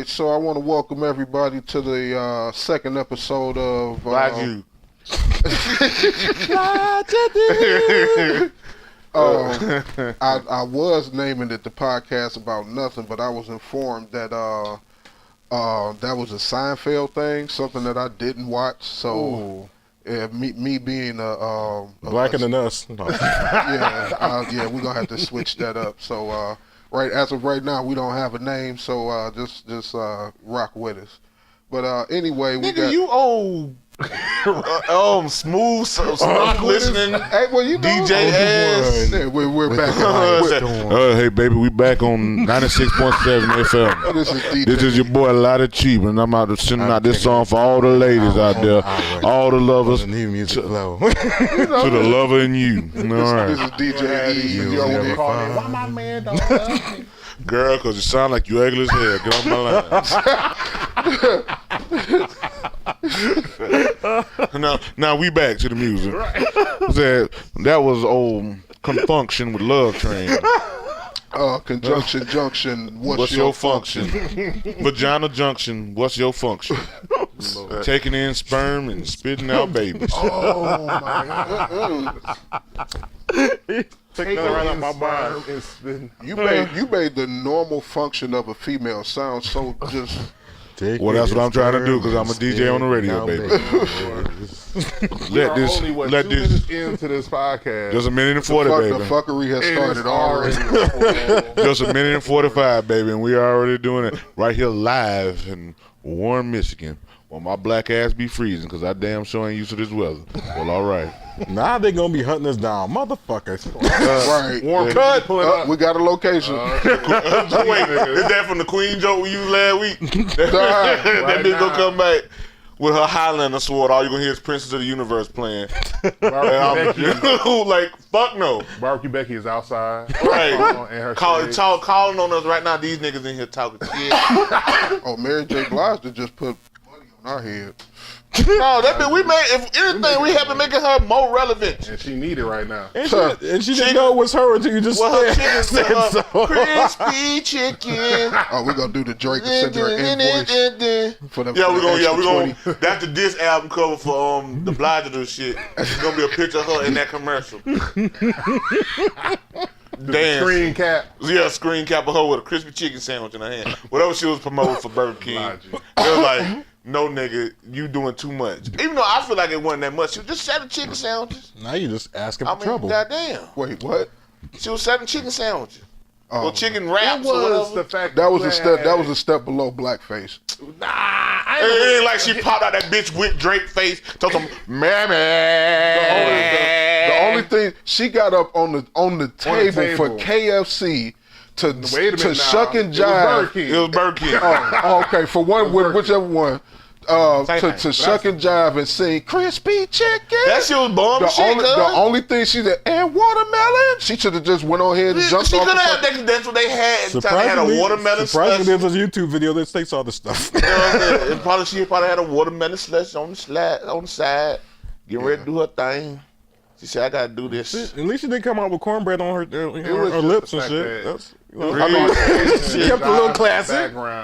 so I want to welcome everybody to the second episode of. I was naming it the podcast about nothing, but I was informed that that was a Seinfeld thing, something that I didn't watch. So. Yeah, me being blacker than us. No. yeah, we're gonna have to switch that up. So as of right now, we don't have a name. So just rock with us. But anyway, we got you old. Smooth, smart listening. Hey, well, you know, DJ ass. Yeah, we're back. Hey, baby, we back on 96.7 FM. This is your boy, Lotta Cheap, and I'm out sending out this song for all the ladies out there, all the lovers, to the lover in you. All right. This is DJ E. Why my man don't love me? Girl, because you sound like you ugly as hell. Get off my line. Now we back to the music. That was old Confunction with Love Train. Conjunction Junction. What's your function? Vagina Junction. What's your function? Taking in sperm and spitting out babies. Oh my God. Take that right out my mind. You made the normal function of a female sound so just. Well, that's what I'm trying to do because I'm a DJ on the radio, baby. let this into this podcast. Just a minute and 40, baby. The fuckery has started already. Just a minute and 45, baby, and we are already doing it right here live in Warren, Michigan. Well, my black ass be freezing because I damn sure ain't used to this weather. Well, all right. Now they gonna be hunting us down, motherfuckers. Right. Warm cut. We got a location. Wait, is that from the Queen joke we used last week? That bitch gonna come back with her Highlander sword. All you gonna hear is Princess of the Universe playing. Like, fuck no. Barbecue Becky is outside. Right. Calling on us right now. These niggas in here talking shit. Oh, Mary J. Blige just put money on our head. No, that bitch, we made, if anything, we have been making her more relevant. And she need it right now. And she didn't know it was her until you just her said so. Crispy chicken. Oh, we're gonna do the Drake and send her invoice for the we're gonna that's the diss album cover for the Blige to do shit. It's gonna be a picture of her in that commercial. Dance. Screen cap. Yeah, screen cap of her with a crispy chicken sandwich in her hand. Whatever she was promoting for Burger King. It was like, no nigga, you doing too much. Even though I feel like it wasn't that much. She was just selling chicken sandwiches. Now you just asking for trouble. Goddamn. Wait, what? She was selling chicken sandwiches. Or chicken wraps It or was whatever. the fact That was a step below blackface. It ain't like she popped out that bitch with Drake face. Told some mammy. The only thing she got up on the table for KFC to shuck and jive. It was Burger King. Oh, okay. For one, whichever one. To shuck and jive and sing crispy chicken. That shit was bomb shit. The only thing she did, and watermelon. She should have just went on ahead and jumped off. That's what they had. They had a watermelon slush. Surprisingly, there's a YouTube video that states all this stuff. She probably had a watermelon slush on the side, getting ready to do her thing. She said, "I gotta do this." At least she didn't come out with cornbread on her lips and shit. She kept a little classy.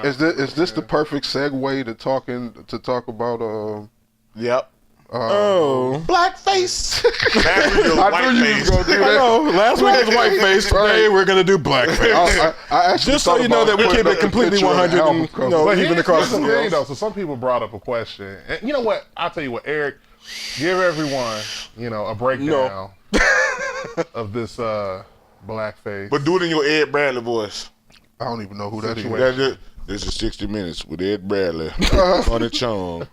Is this the perfect segue to talk about Yep. Blackface. I knew you was gonna do that. Last week was whiteface. Today we're gonna do blackface. I actually just so you know that we keep it completely 100 and even across the thing, though. So some people brought up a question, and you know what? I'll tell you what, Eric. Give everyone, a breakdown of this blackface. But do it in your Ed Bradley voice. I don't even know who that is. This is 60 Minutes with Ed Bradley, Funny Chong,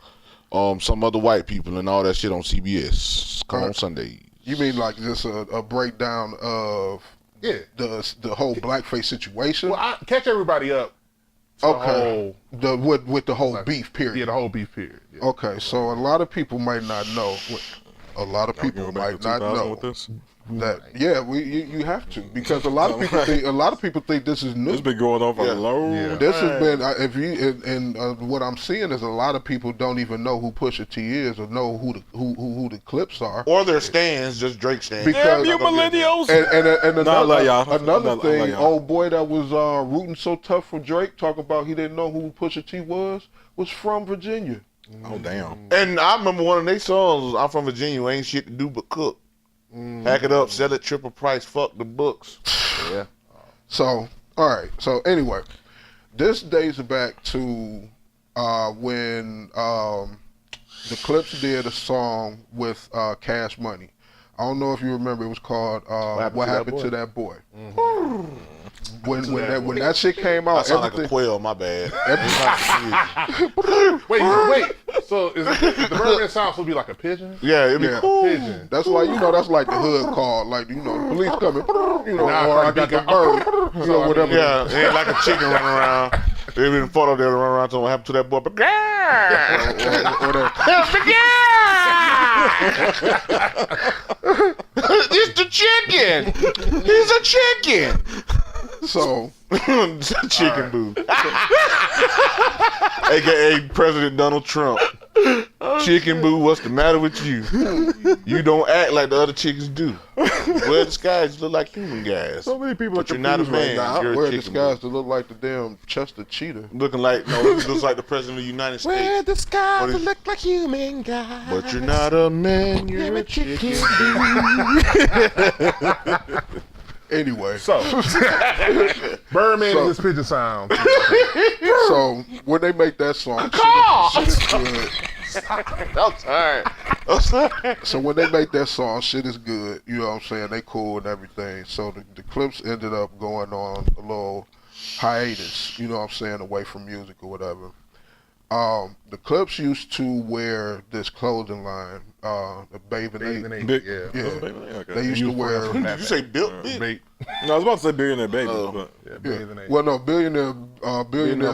some other white people and all that shit on CBS. Come on Sundays. You mean like just a breakdown of the whole blackface situation? Well, I catch everybody up. Okay. With the whole beef period. Yeah, the whole beef period. Yeah. Okay, so a lot of people might not know. A lot of people might not know. You have to, because a lot of people think this is new. It's been going on for a long time. This has been what I'm seeing is a lot of people don't even know who Pusha T is or know who the Clips are, or their stands, just Drake stands. Damn you millennials! And another thing, y'all. old boy that was rooting so tough for Drake, talking about he didn't know who Pusha T was from Virginia. Oh damn! And I remember one of their songs. I'm from Virginia, ain't shit to do but cook. Pack it up, sell it triple price, fuck the books. Yeah. So, all right. So, anyway, this dates back to when the Clips did a song with Cash Money. I don't know if you remember. It was called "What Happened to That Boy." Mm-hmm. When that shit came out, I sound like a quail. My bad. Wait. So is the Birdman sound supposed to be like a pigeon? Yeah, it'd be cool. Pigeon. That's like that's like the hood call. Like the police coming. Or I got the bird. Whatever. Yeah, it ain't like a chicken running around. They been photo there running around. What happened to that boy? It's the chicken. He's a chicken. So, chicken boo. AKA President Donald Trump. Chicken boo, what's the matter with you? You don't act like the other chickens do. Wear disguise, you look like human guys. So many people but you're not a man. You're wear a disguise to look like the damn Chester Cheetah. Looking like, it looks like the President of the United States. Wear disguise to look like human guys. But you're not a man, you're a chicken boo. Anyway, so Birdman and his pigeon sound. So when they make that song, shit is good. I'm sorry. So when they make that song, shit is good. You know what I'm saying? They cool and everything. So the Clips ended up going on a little hiatus. You know what I'm saying? Away from music or whatever. The Clips used to wear this clothing line, the Babe and Ape. Yeah. They used to wear. Did you say built? Bait. No, I was about to say Billionaire Baby. But Well, no, Billionaire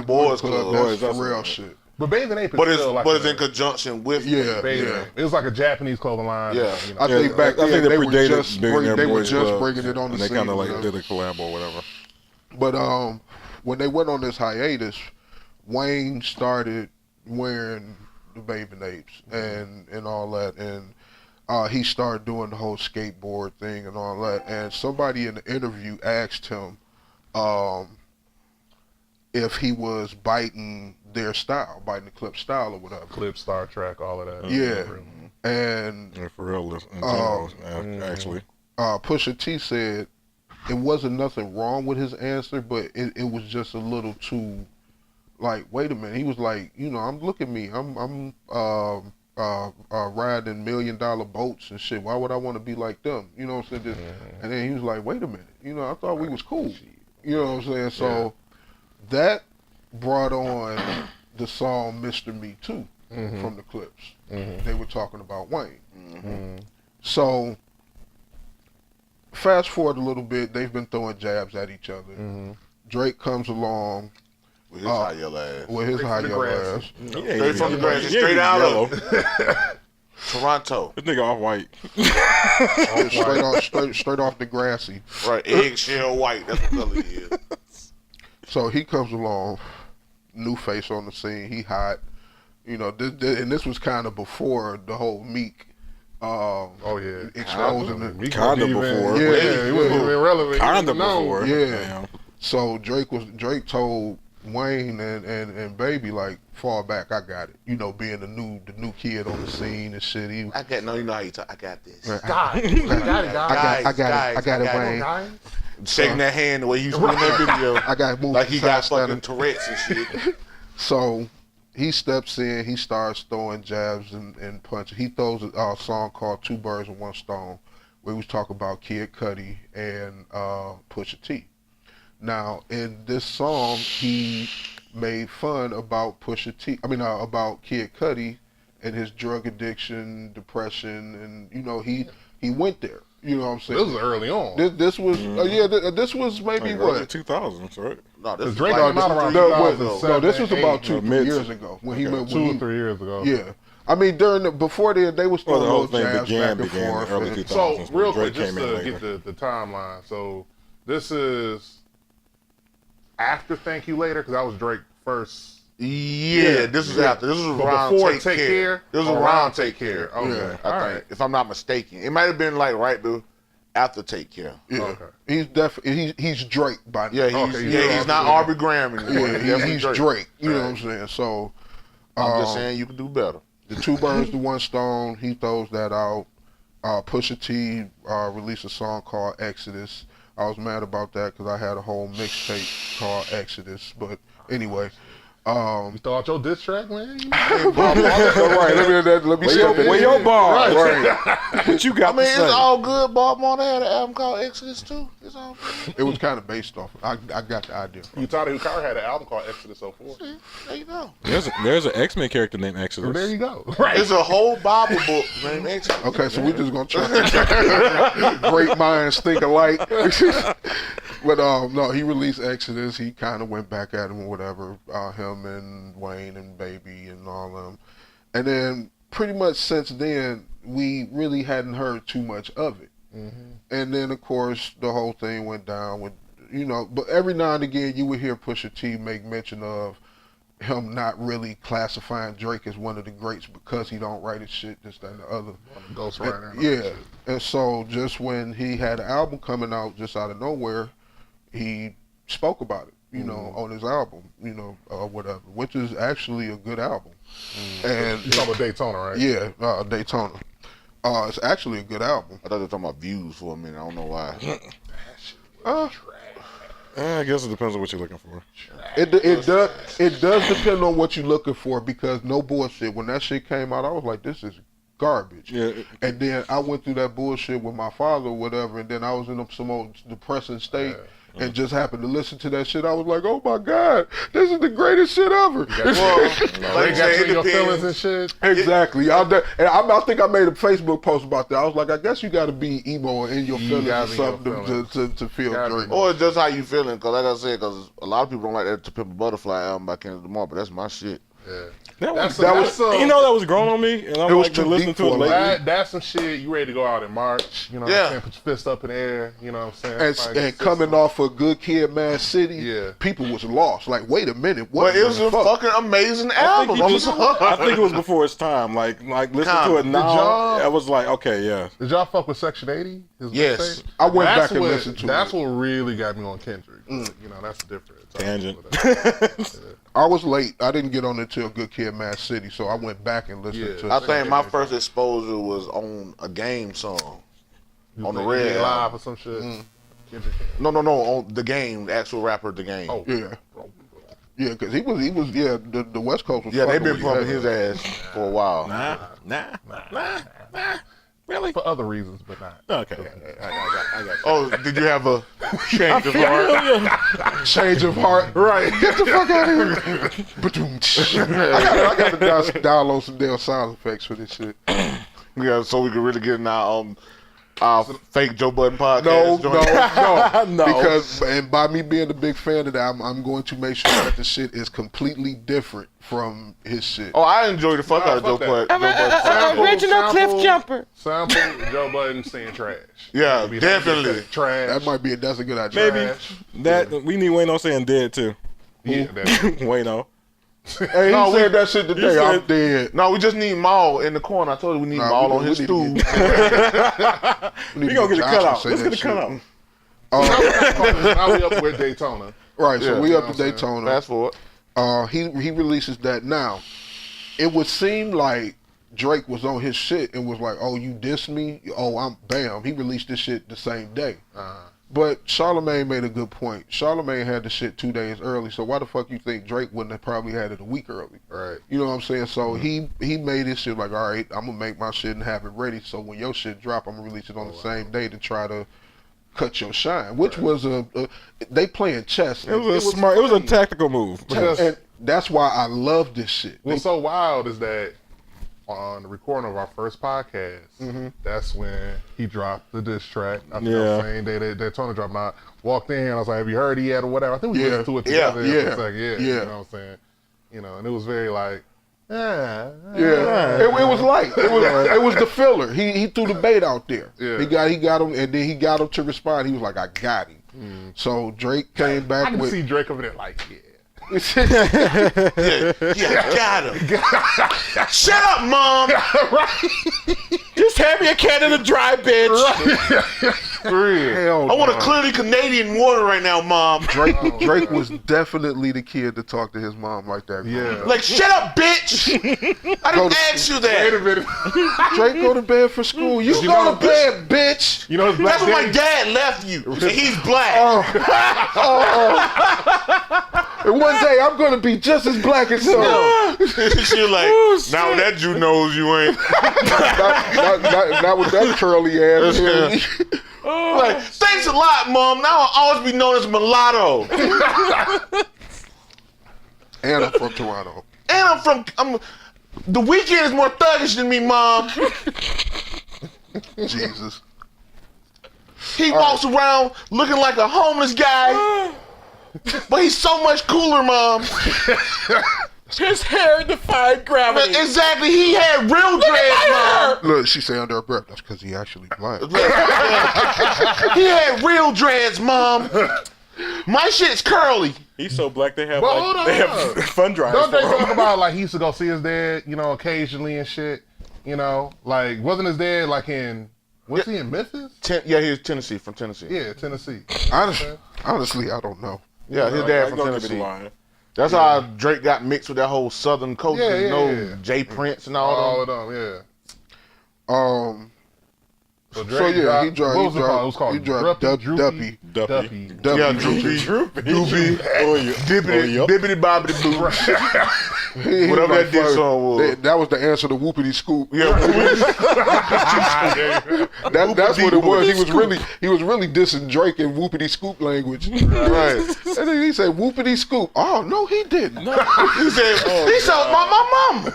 Boys Club. That's for real shit. But Babe and Ape is But it's still like it's in conjunction with Babe and Ape. It was like a Japanese clothing line. Yeah. I think back then they were just Billionaire bringing it on the and they scene. kind of like did a collab or whatever. But when they went on this hiatus, Wayne started wearing the Babe and Apes and all that, and he started doing the whole skateboard thing and all that. And somebody in the interview asked him if he was biting their style, biting the Clip style or whatever. Clip, Star Trek, all of that. Yeah. And for real, in general, actually. Pusha T said it wasn't nothing wrong with his answer, but it was just a little too, like, wait a minute. He was like, look at me. I'm riding $1 million boats and shit. Why would I want to be like them? You know what I'm saying? And then he was like, wait a minute. I thought we was cool. You know what I'm saying? So that brought on the song Mr. Me Too from the Clips. They were talking about Wayne. So fast forward a little bit, they've been throwing jabs at each other. Drake comes along with his high yellow ass. With his high yellow ass. Straight from the grass, straight out of Toronto. This nigga off white. straight off the grassy. Right, eggshell white. That's what color he is. So he comes along, new face on the scene. He hot. And this was kind of before the whole Meek. Exposing it. Kind of before. Yeah, it wasn't even relevant. Kind of before. Yeah. Damn. So Drake told Wayne and Baby, like, fall back, I got it. Being the new kid on the scene and shit. I got no, you know how you talk. I got this. I got it, Wayne. Shaking that hand the way he was doing that video. I got moved like he got fucking Tourette's and shit. So he steps in, he starts throwing jabs and punches. He throws a song called Two Birds with One Stone, where he was talking about Kid Cudi and Pusha T. Now, in this song, he made fun about about Kid Cudi and his drug addiction, depression, and he went there. You know what I'm saying? This was early on. This was this was maybe like what? 2000s, right? No, this Drake was came out around 2007. No, this was 8, about 2-3 years ago when he went. 2 or 3 years ago. Yeah. I mean, before then, they was throwing the whole little thing jabs began back and in forth. the early and- 2000s. So real Drake quick, just came in to later. get the timeline. So this is after Thank You Later, because that was Drake first. Yeah, this was after. This was But around before Take Take Care. Care? This was Oh, around Take Care. Okay. Yeah. I All think, right. if I'm not mistaken. It might have been like right after Take Care. Yeah. Okay. He's definitely he's Drake by now. Yeah, he's not Aubrey Graham anymore. Yeah, he's Drake. You know what I'm saying? So I'm just saying you can do better. the 2 birds to 1 stone. He throws that out. Pusha T released a song called Exodus. I was mad about that because I had a whole mixtape called Exodus. But anyway, You throw out your diss track, man? all right. Let me step in. Where your bar? Right. What you I got mean, to say? it's all good. Bob Marley had an album called Exodus too. It's all good. It was kind of based off. I got the idea. Utah Hikaru had an album called Exodus 04. There you go. There's an X-Men character named Exodus. There you go. Right. It's a whole Bible book named Exodus. Okay, so we're just gonna try. Great minds think alike. But no, he released Exodus. He kind of went back at him or whatever. Him and Wayne and Baby and all them. And then pretty much since then, we really hadn't heard too much of it. Mm-hmm. And then of course the whole thing went down with, but every now and again you would hear Pusha T make mention of him not really classifying Drake as one of the greats because he don't write his shit, this, that, and the other. Ghostwriter. Yeah. And so just when he had an album coming out just out of nowhere, he spoke about it, on his album, whatever, which is actually a good album. And You talking about Daytona, right? yeah, Daytona. It's actually a good album. I thought they were talking about views for a minute. I don't know why. I guess it depends on what you're looking for. It does depend on what you're looking for, because no bullshit, when that shit came out, I was like, this is garbage. Yeah. And then I went through that bullshit with my father or whatever, and then I was in some old depressing state. And just happened to listen to that shit. I was like, "Oh my God, this is the greatest shit ever!" Like They you got say, you it in your feelings depends. and shit. Exactly. I think I made a Facebook post about that. I was like, I guess you got to be emo and in your feelings or gotta be in your something to feel Gotta Drake. be. Or it's just how you feeling. Because like I said, because a lot of people don't like that To Pimp a Butterfly album by Kendrick Lamar, but that's my shit. Yeah. That That's was that was growing on me, and I'm It was like too listening deep to it for me. lately. That's some shit you ready to go out in March. You know what Yeah. I'm saying? Put your fist up in the air. You know what I'm saying? Like, And coming off of Good Kid, Mad City, Yeah. people was lost. Like, wait a minute, what? But it was the a fuck? fucking amazing I album. think, I think it was before its time. Like listening to it Did now, y'all- I was like, okay, yeah. Did y'all fuck with Section 80? His Yes. mixtape? I went That's back and what- listened to That's it. what really got me on Kendrick. You know, that's different. Tangent. I was late. I didn't get on until Good Kid, Mad City, so I went back and listened Yeah. to. I think my first exposure was on a game song. On the Red Live album. or some shit. Kendrick. No, on the game, the actual rapper, the game. Oh. Yeah. Yeah, because he was, the West Coast was Yeah, they've fucking been with pumping him. his ass for a while. Nah. Really? For other reasons, but not. Okay. I got Oh, did you have a change of heart? Change of heart. Right. Get the fuck out of here. Ba-doom. I got to download some damn sound effects for this shit. Yeah, so we can really get in our fake Joe Budden podcast. No. No. Because, and by me being a big fan of that, I'm going to make sure that the shit is completely different from his shit. Oh, I enjoy the fuck out of Joe fuck Budden. Original cliff jumper. Sample Joe Budden saying trash. Yeah, Maybe definitely. Trash. That's a good idea. Maybe Trash. that we need Wayno saying dead too. Yeah, that, Wayno. Hey, he No, said that shit today. said- I'm dead. No, we just need Maul in the corner. I told you we need Nah, Maul we on do- his we stool. need We gonna get a cutout. Let's get a cutout. now we up with Daytona. Right, so Yeah, we you up know to what I'm Daytona. Fast forward. He releases that now. It would seem like Drake was on his shit and was like, "Oh, you dissed me? Oh, I'm bam." He released this shit the same day. But Charlamagne made a good point. Charlamagne had the shit 2 days early, so why the fuck you think Drake wouldn't have probably had it a week early? Right. You know what I'm saying? So he made his shit like, all right, I'm gonna make my shit and have it ready. So when your shit drop, I'm gonna release it on the same day to try to cut your shine. Which was they playing chess. It was a smart. It was a tactical move. Because and that's why I love this shit. what's so wild is that on the recording of our first podcast, that's when he dropped the diss track. I think Yeah. same day that Tony dropped out. Walked in, I was like, have you heard it yet or whatever? I think we listened to it together. Yeah. It was like, you know what I'm saying? You know, and it was very like, It was light. It was the filler. He threw the bait out there. Yeah. He got him, and then he got him to respond. He was like, I got him. So Drake came back I can with. see Drake over there like, Got him. Shut up, Mom. Just hand me a can of the dry, bitch. Hell I want a no. clearly Canadian water right now, Mom. Drake was definitely the kid to talk to his mom like that. yeah. Like, shut up, bitch. I didn't ask you that. Wait a minute. Drake go to bed for school. You go to bed, bitch. You know his black That's what my daddy? dad left you. And he's black. And one day I'm gonna be just as black as him. She like, now that you knows you ain't. not with that curly ass. Like, thanks a lot, Mom. Now I'll always be known as mulatto. And I'm from Toronto. And the Weeknd is more thuggish than me, Mom. Jesus. He walks around looking like a homeless guy. But he's so much cooler, Mom. His hair defied gravity. Exactly. He had real dreads, Mom. Look, she say under her breath. That's because he actually black. He had real dreads, Mom. My shit's curly. He's so black they have But hold on. they have fun drives. Don't they for him. talk about like he used to go see his dad, you know, occasionally and shit? You know, like wasn't his dad like in? Was he in Memphis? Yeah, he's Tennessee, from Tennessee. Yeah, Tennessee. Honestly, I don't know. Yeah, his dad from Don't give me the Tennessee. line. That's how Drake got mixed with that whole Southern culture, Yeah, you know, yeah. Jay Prince and All all of them. them, yeah. So So yeah, he dropped. What was it called? It was called He dropped Duppy. Duppy. Yeah, Duppy. Doobie, Bibbity Bobbity Boo. He Whatever was that diss song was. That was the answer to Whoopity Scoop. Yeah, That's what it was. He was really dissing Drake in Whoopity Scoop language. right. And then he said Whoopity Scoop. Oh no, he didn't. He said, my mama.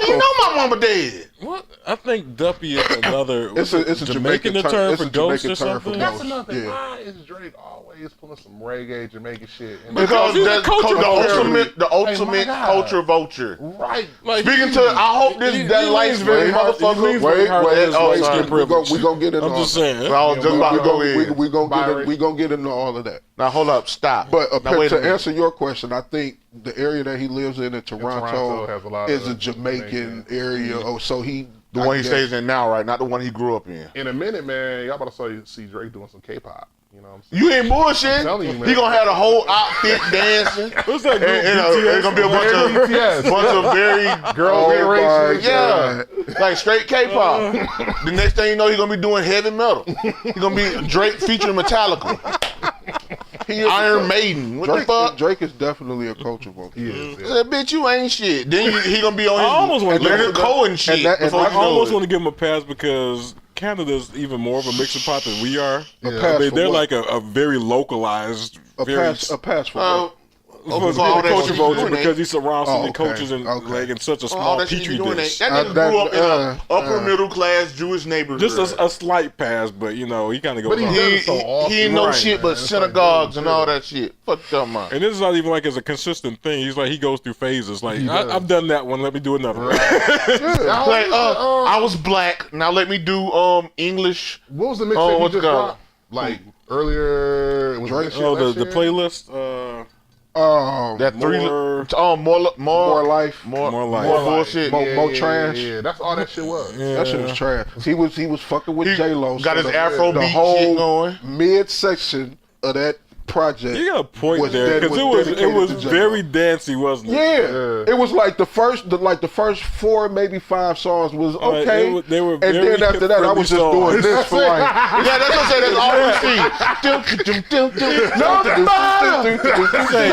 You know my mama dead. What? I think Duppy is another. It's a Jamaican term. term It's for a ghost Jamaican or term for something. ghost. That's another thing. Yeah. Why is Drake always pulling some reggae Jamaican shit? And Because he's a that's culture the ultimate Hey, my God. culture vulture. right. Like, Speaking to, I hope that light skinned motherfucker. We gonna get into I'm all just that. saying. I was just about to go in. We gonna get into all of that. Now hold up, stop. But now, wait a to minute. answer your question, I think the area that he lives in Toronto has a lot is of a Jamaican area. Oh, so he The one he stays in now, right? Not the one he grew up in. In a minute, man, y'all about to see Drake doing some K-pop. You know what I'm saying? You ain't bullshit. telling you, man. He gonna have the whole outfit dancing. What's that group? And it's gonna be a BTS. bunch of very Girl generation. yeah, like straight K-pop. The next thing you know, he's gonna be doing heavy metal. He's gonna be Drake featuring Metallica, Iron Maiden. What the fuck? Drake is definitely a culture vulture. Yeah. I said, bitch, you ain't shit. Then he gonna be on I almost his wanna Leonard give Cohen shit. and before I you know almost it. want to give him a pass because Canada's even more of a mixing pot than we are. pass for They're what? like a very localized, A pass for what? for for all that culture shit vulture you doing, because he surrounds so many okay, cultures in okay. like in such a all small that shit you petri doing. dish. That nigga grew up in an upper uh, middle class Jewish neighborhood. Just a slight pass, but you know he kind of goes. But he on. does He, it so often. he ain't no Right, shit but man. It's synagogues like, and all that shit. Fuck them, man. And this is not even like it's a consistent thing. He's like he goes through phases. Like I've done that one. Let me do another. Like, I was black. Now let me do English. What was the mixtape Oh, he what's just it called? dropped? Like earlier, it was Drake? this year, Oh, last the year? playlist. That More- more life, More life. more bullshit. more trash. Yeah, that's all that shit was. That shit was trash. He was fucking with He J-Lo. got his the Afrobeat shit whole going. mid-section of that project. You got a point was there dead- because was it dedicated was to J-Lo. very dancey, wasn't it? Yeah, it was like the first 4, maybe 5 songs was Like, okay, they were and very then after that, I was just hip-friendly doing this songs. for like Yeah, that's what I say. That's all we see.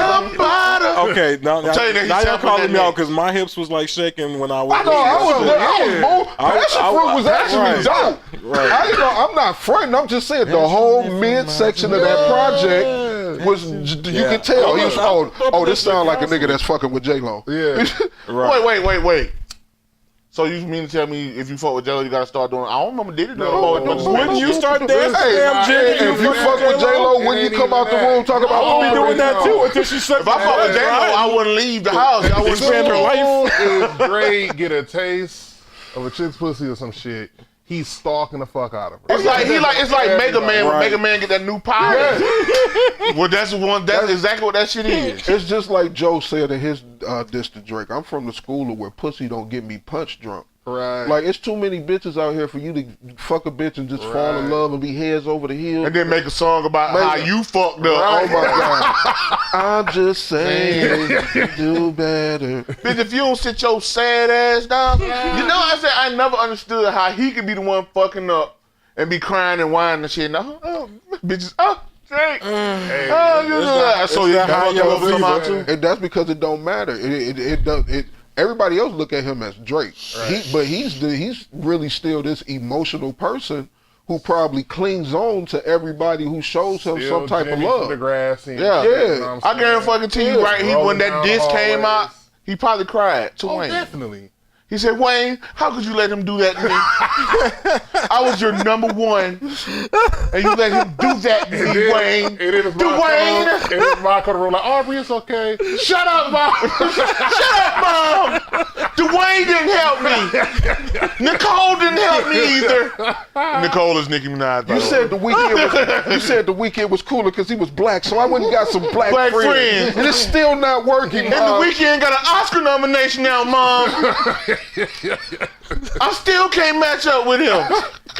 Okay, now telling you that y'all he's tapping calling that me out neck. because my hips was like shaking when I was. I know I was more. Passion fruit was actually right. dope. Right. I'm not fronting. I'm just saying the whole midsection of that project was. You can tell he was. Oh, this sounds like a nigga that's fucking with J-Lo. Yeah. Right. Wait. So you mean to tell me if you fuck with J-Lo, you gotta start doing? I don't remember did it. Wouldn't you start dancing? Hey, Damn, Jimmy, if you fuck with J-Lo, when you come out the room, talk about I'll be doing that too until she sucks. If I fuck with J-Lo, I wouldn't leave the house. I wouldn't spend her life. If Drake get a taste of a chick's pussy or some shit, he's stalking the fuck out of her. It's like Mega Man when Mega Man get that new power. Well, that's exactly what that shit is. It's just like Joe said in his diss to Drake. I'm from the school of where pussy don't get me punch drunk. Right. Like, it's too many bitches out here for you to fuck a bitch and just fall in love and be heads over the heels. And then make a song about how you fucked up. Oh my God. I'm just saying, do better. Bitch, if you don't sit your sad ass down, you know what I said? I never understood how he could be the one fucking up and be crying and whining and shit. No, bitches, Drake. So you how you come out too? And that's because it don't matter. It everybody else look at him as Drake. Right. But he's really still this emotional person who probably clings on to everybody who shows him some type of love. The grass yeah. You know I guarantee you, right? When that disc came out, he probably cried to Wayne. Definitely. He said, Wayne, how could you let him do that to me? I was your number one, and you let him do that to me, Wayne. Dwayne! It is my code room. Like, Aubrey, it's okay. Shut up, Mom! Shut up, Mom! Dwayne didn't help me. Nicole didn't help me either. Nicole is Nicki Minaj. You said the weekend was cooler because he was black, so I went and got some black friends. And it's still not working, And the weekend got an Oscar nomination now, Mom. I still can't match up with him.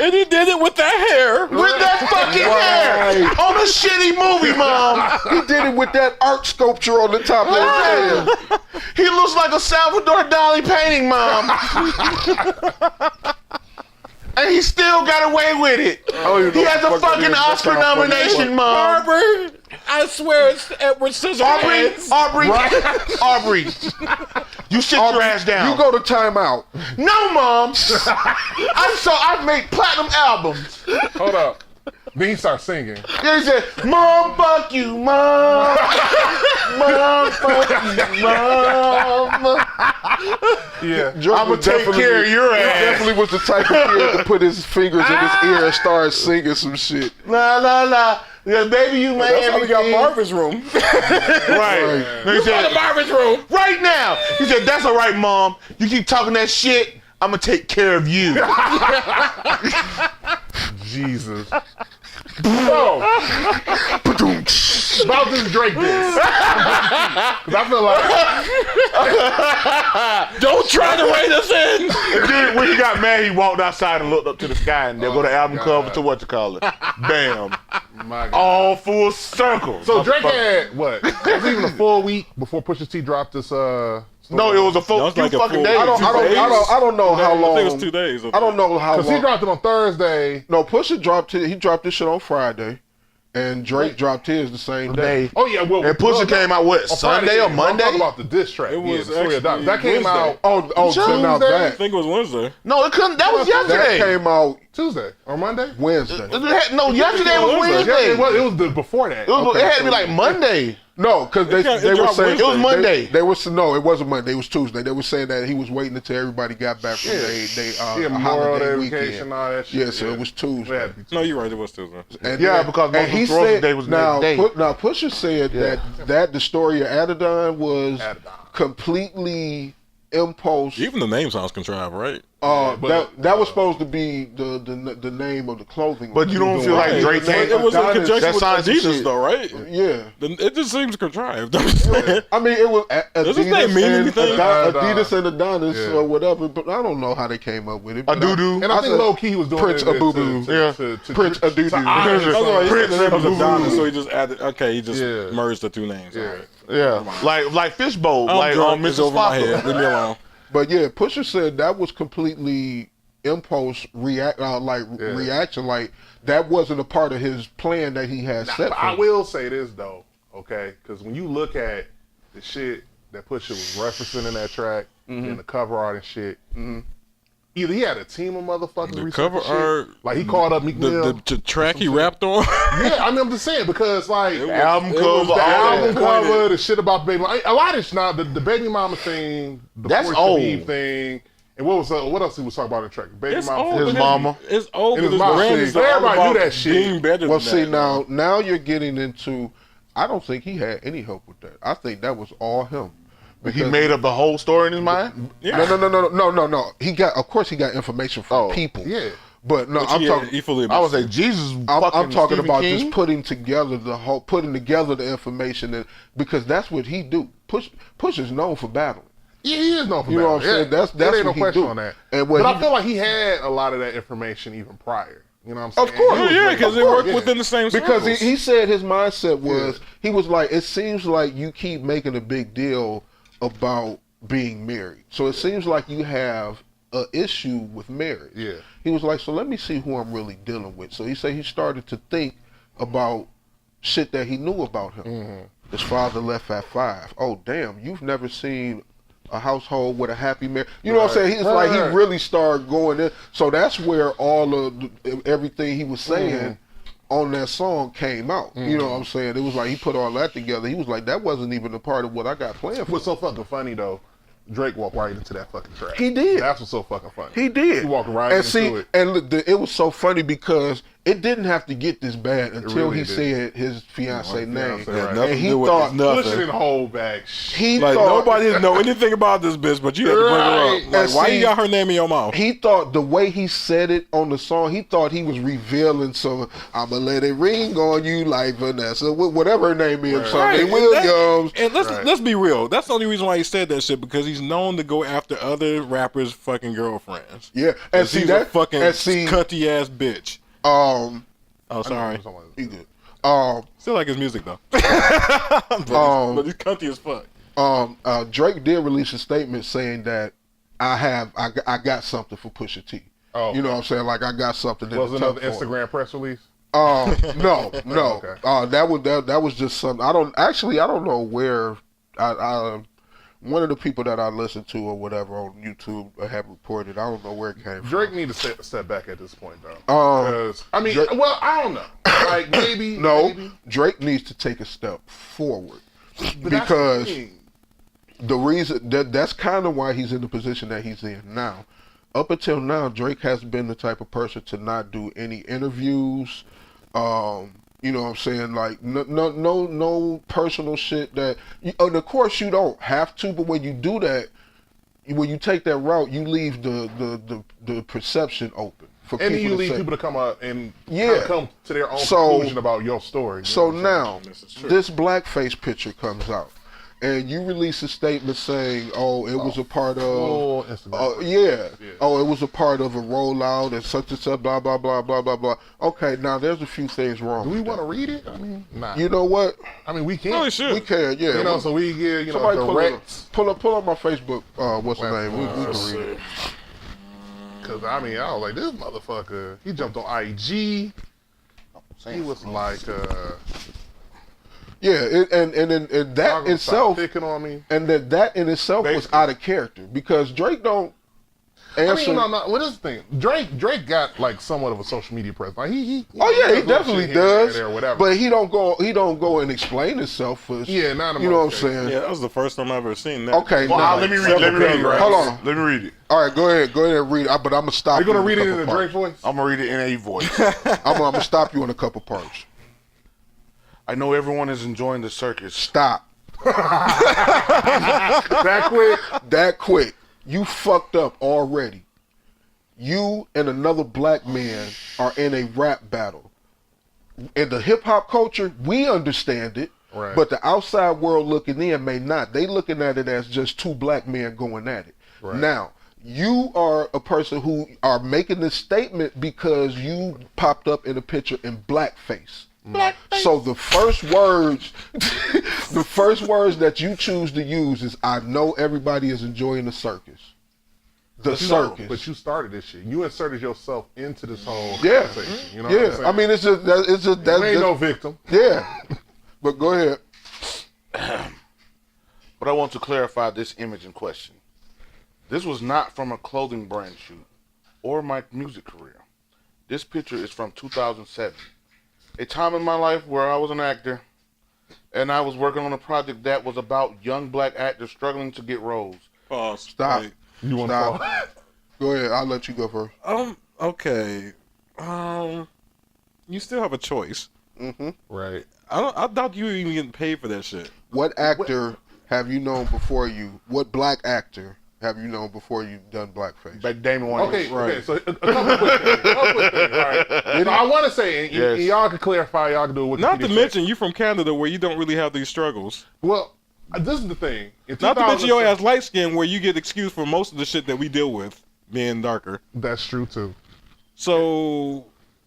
And he did it with that hair. With that fucking hair. On a shitty movie, Mom. He did it with that art sculpture on the top of his head. He looks like a Salvador Dali painting, Mom. And he still got away with it. He has a fucking Oscar nomination, Mom. Aubrey, I swear it's Edward Scissorhands. Aubrey. You sit your ass down. You go to timeout. No, Mom. I make platinum albums. Hold up. Then he starts singing. Then he said, Mom, fuck you, Mom. Mom, fuck you, Mom. Yeah. I'm going to take care of your ass. He definitely was the type of kid to put his fingers in his ear and start singing some shit. La. Yeah, baby, you made That's how we got Marvin's room. Right. You got Marvin's room. Right now. He said, that's all right, Mom. You keep talking that shit, I'm going to take care of you. Jesus. So, about this Drake diss. Because I feel like... Don't try to rein us in. And then when he got mad, he walked outside and looked up to the sky, and there go the album cover to Bam. My God. All full circle. So Drake had, what? It was even a full week before Pusha T dropped this... No, it was a few fucking days. I don't know how long. I think it was 2 days. I don't know how long. Because he dropped it on Thursday. No, Pusha dropped this shit on Friday, and Drake dropped his the same day. Oh yeah, well, and Pusha came out what, Sunday or Monday? I'm talking about the diss track. It was that came out. So now Tuesday? I that think it was Wednesday. No, it couldn't. That was yesterday. that came out Tuesday or Monday. Wednesday. No, yesterday was Wednesday. It was before that. It had to be like Monday. No, because they were saying it was Monday. It wasn't Monday. It was Tuesday. They were saying that he was waiting until everybody got back from Memorial holiday Day vacation, weekend. all that shit. Yeah, so it was Tuesday. No, you're right. It was Tuesday. And because he said Day was the next day. Now Pusha said that the story of Adidon was completely impulse. Even the name sounds contrived, right? That was supposed to be the name of the clothing. But you don't feel like Drake name? It was in conjunction with science Adidas, shit. though, right? Yeah. It just seems contrived. I mean, it was Does his name mean anything? Adidas and Adonis or whatever, but I don't know how they came up with it. Adudu. And I think low key he was doing Prince Abubu. Prince Adudu. Prince Adonis, so he just added. Okay, he just merged the two names. Yeah, like Fishbowl, like on Mrs. over my head. Leave me alone. But yeah, Pusha said that was completely impulse reaction. Like that wasn't a part of his plan that he had set. I will say this though, okay? Because when you look at the shit that Pusha was referencing in that track and the cover art and shit, either he had a team of motherfuckers. The cover art, like he called up Meek Mill. The track he rapped on. Yeah, I mean, I'm just saying because like the album cover, the shit about baby. A lot of shit. The baby mama thing, the that's Portia old Eve thing, And what else he was talking about in the track? Baby It's mama, old, his but mama. It's old, And but his his mama. brand is all Everybody knew about that shit. being better Well, than see, that. now you're getting into. I don't think he had any help with that. I think that was all him. But he made up the whole story in his mind. Yeah. No. Of course, he got information from people. yeah. But no, I'm talking. He fully I was admits like, Jesus. I'm talking Stephen about King? just putting together the information, and because that's what he do. Push is known for battling. Yeah, he is known for You know what I'm saying? That's there ain't what no he question do. on that. And But I feel like he had a lot of that information even prior. You know what I'm saying? Of course. He was Yeah, like- because of they course, work yeah. within the same because circles. he said his mindset was he was like, it seems like you keep making a big deal about being married, so it seems like you have a issue with marriage. Yeah. He was like, so let me see who I'm really dealing with. So he said he started to think about shit that he knew about him. Mm-hmm. His father left at 5. Oh damn, you've never seen a household with a happy marriage. You know what I'm saying? He's like, he really started going in. So that's where all of everything he was saying on that song came out. You know what I'm saying? It was like he put all that together. He was like, that wasn't even a part of what I got planned for. What's so fucking funny though? Drake walked right into that fucking track. He did. That's what's so fucking funny. He did. He walked right and into see, it. And look, it was so funny because it didn't have to get this bad until really he didn't. said his fiance name. Fiance, right. And he do with thought, Pushing and hold back. he Like, thought, nobody didn't know anything about this bitch, but you had to bring her Right. up. Like, And why see, you got her name in your mouth? he thought the way he said it on the song, he thought he was revealing some, I'ma let it ring on you like Vanessa, whatever her name is, Right, Sunday and Williams. And let's be real. That's the only reason why he said that shit, because he's known to go after other rappers' fucking girlfriends. Yeah, and 'Cause see he's that, a fucking and see, cunty ass bitch. Oh, sorry. he good. Still like his music though. but he's cunty as fuck. Drake did release a statement saying that I got something for Pusha T. Oh. You know what I'm saying? Like I got something. Was in the another tuck for him. Instagram press release? No. Okay. That was just something. I don't know where I one of the people that I listened to or whatever on YouTube have reported. I don't know where it came from. Drake need to step back at this point though. 'Cause I mean, Drake- well, I don't know. Like maybe maybe. Drake needs to take a step forward But that's because the thing. the reason that's kind of why he's in the position that he's in now. Up until now, Drake has been the type of person to not do any interviews. You know what I'm saying? Like no personal shit that. And of course you don't have to, but when you do that, when you take that route, you leave the perception open for And people then you to leave say, people to come up and Yeah. come to their own So- conclusion about your story. You So know what I'm now, This is true. this blackface picture comes out, and you release a statement saying, "Oh, it was a part Full of, Instagram. yeah. Oh, it was a part of a rollout and such and such, blah blah blah blah blah blah." Okay, now there's a few things wrong. Do we with want to that. read it? I mean, nah. You know what? I mean, we can. No, he should. We can, yeah. You know, so we get Somebody direct. pull up my Facebook. What's the name? We can read it. Because I mean, I was like, this motherfucker. He jumped on IG. He was like, Yeah, and that "Stop itself, picking on me." and that in itself was Basically. out of character because Drake don't I answer. mean, no. What is the thing? Drake got like somewhat of a social media presence. Like he Oh yeah, he does little definitely shit here and does. there, whatever. But he don't go and explain himself for. Yeah, not in You know what I'm most saying? Yeah, that was the first time I've ever seen that. Okay, Well, now, let me read it. Right? Hold on. Let me read it. All right, go ahead and read it. But I'm gonna stop. Are you gonna in read a it in couple the Drake parts. voice? I'm gonna read it in a voice. I'm gonna stop you in a couple parts. I know everyone is enjoying the circus. Stop. That quick? That quick. You fucked up already. You and another black man are in a rap battle. In the hip hop culture, we understand it. Right. But the outside world looking in may not. They looking at it as just two black men going at it. Right. Now, you are a person who are making this statement because you popped up in a picture in blackface. So the first words, the first words that you choose to use is, "I know everybody is enjoying the circus." The circus. But you started this shit. You inserted yourself into this whole Yeah. conversation. You know what I'm Yeah, saying? I mean, it's just you that's ain't no victim. yeah. But go ahead. But I want to clarify this image in question. This was not from a clothing brand shoot or my music career. This picture is from 2007. A time in my life where I was an actor and I was working on a project that was about young black actors struggling to get roles. Pause. Stop. Wait. You want to Stop. fall? Go ahead. I'll let you go first. Okay. You still have a choice. Mm-hmm. Right. I doubt you even getting paid for that shit. What actor have you known before you? What black actor have you known before you done blackface? But Damon Wayans. Okay, so a couple quick things. Right? So I want to say, and y'all can clarify, y'all can do it. Not to mention, you from Canada where you don't really have these struggles. Well, this is the thing. Not to mention your ass light skin where you get excused for most of the shit that we deal with being darker. That's true too. So,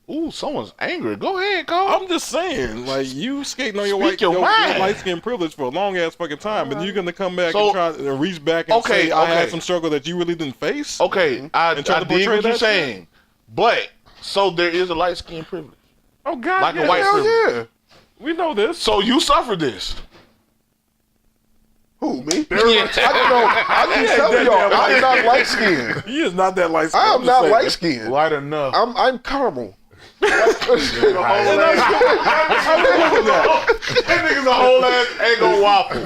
ooh, someone's angry. Go ahead, Cole. I'm just saying, like, you skating on your light skin privilege for a long ass fucking time, and you're gonna come back and try to reach back and say I had some struggle that you really didn't face. Okay, I dig what you're saying, but so there is a light skin privilege. Oh God, like a white privilege. Yeah, we know this. So you suffered this. Who, me? I can tell y'all, I'm not light skinned. He is not that light skinned. I am not light skinned. Light enough. I'm caramel. That nigga's a whole ass Eggo waffle.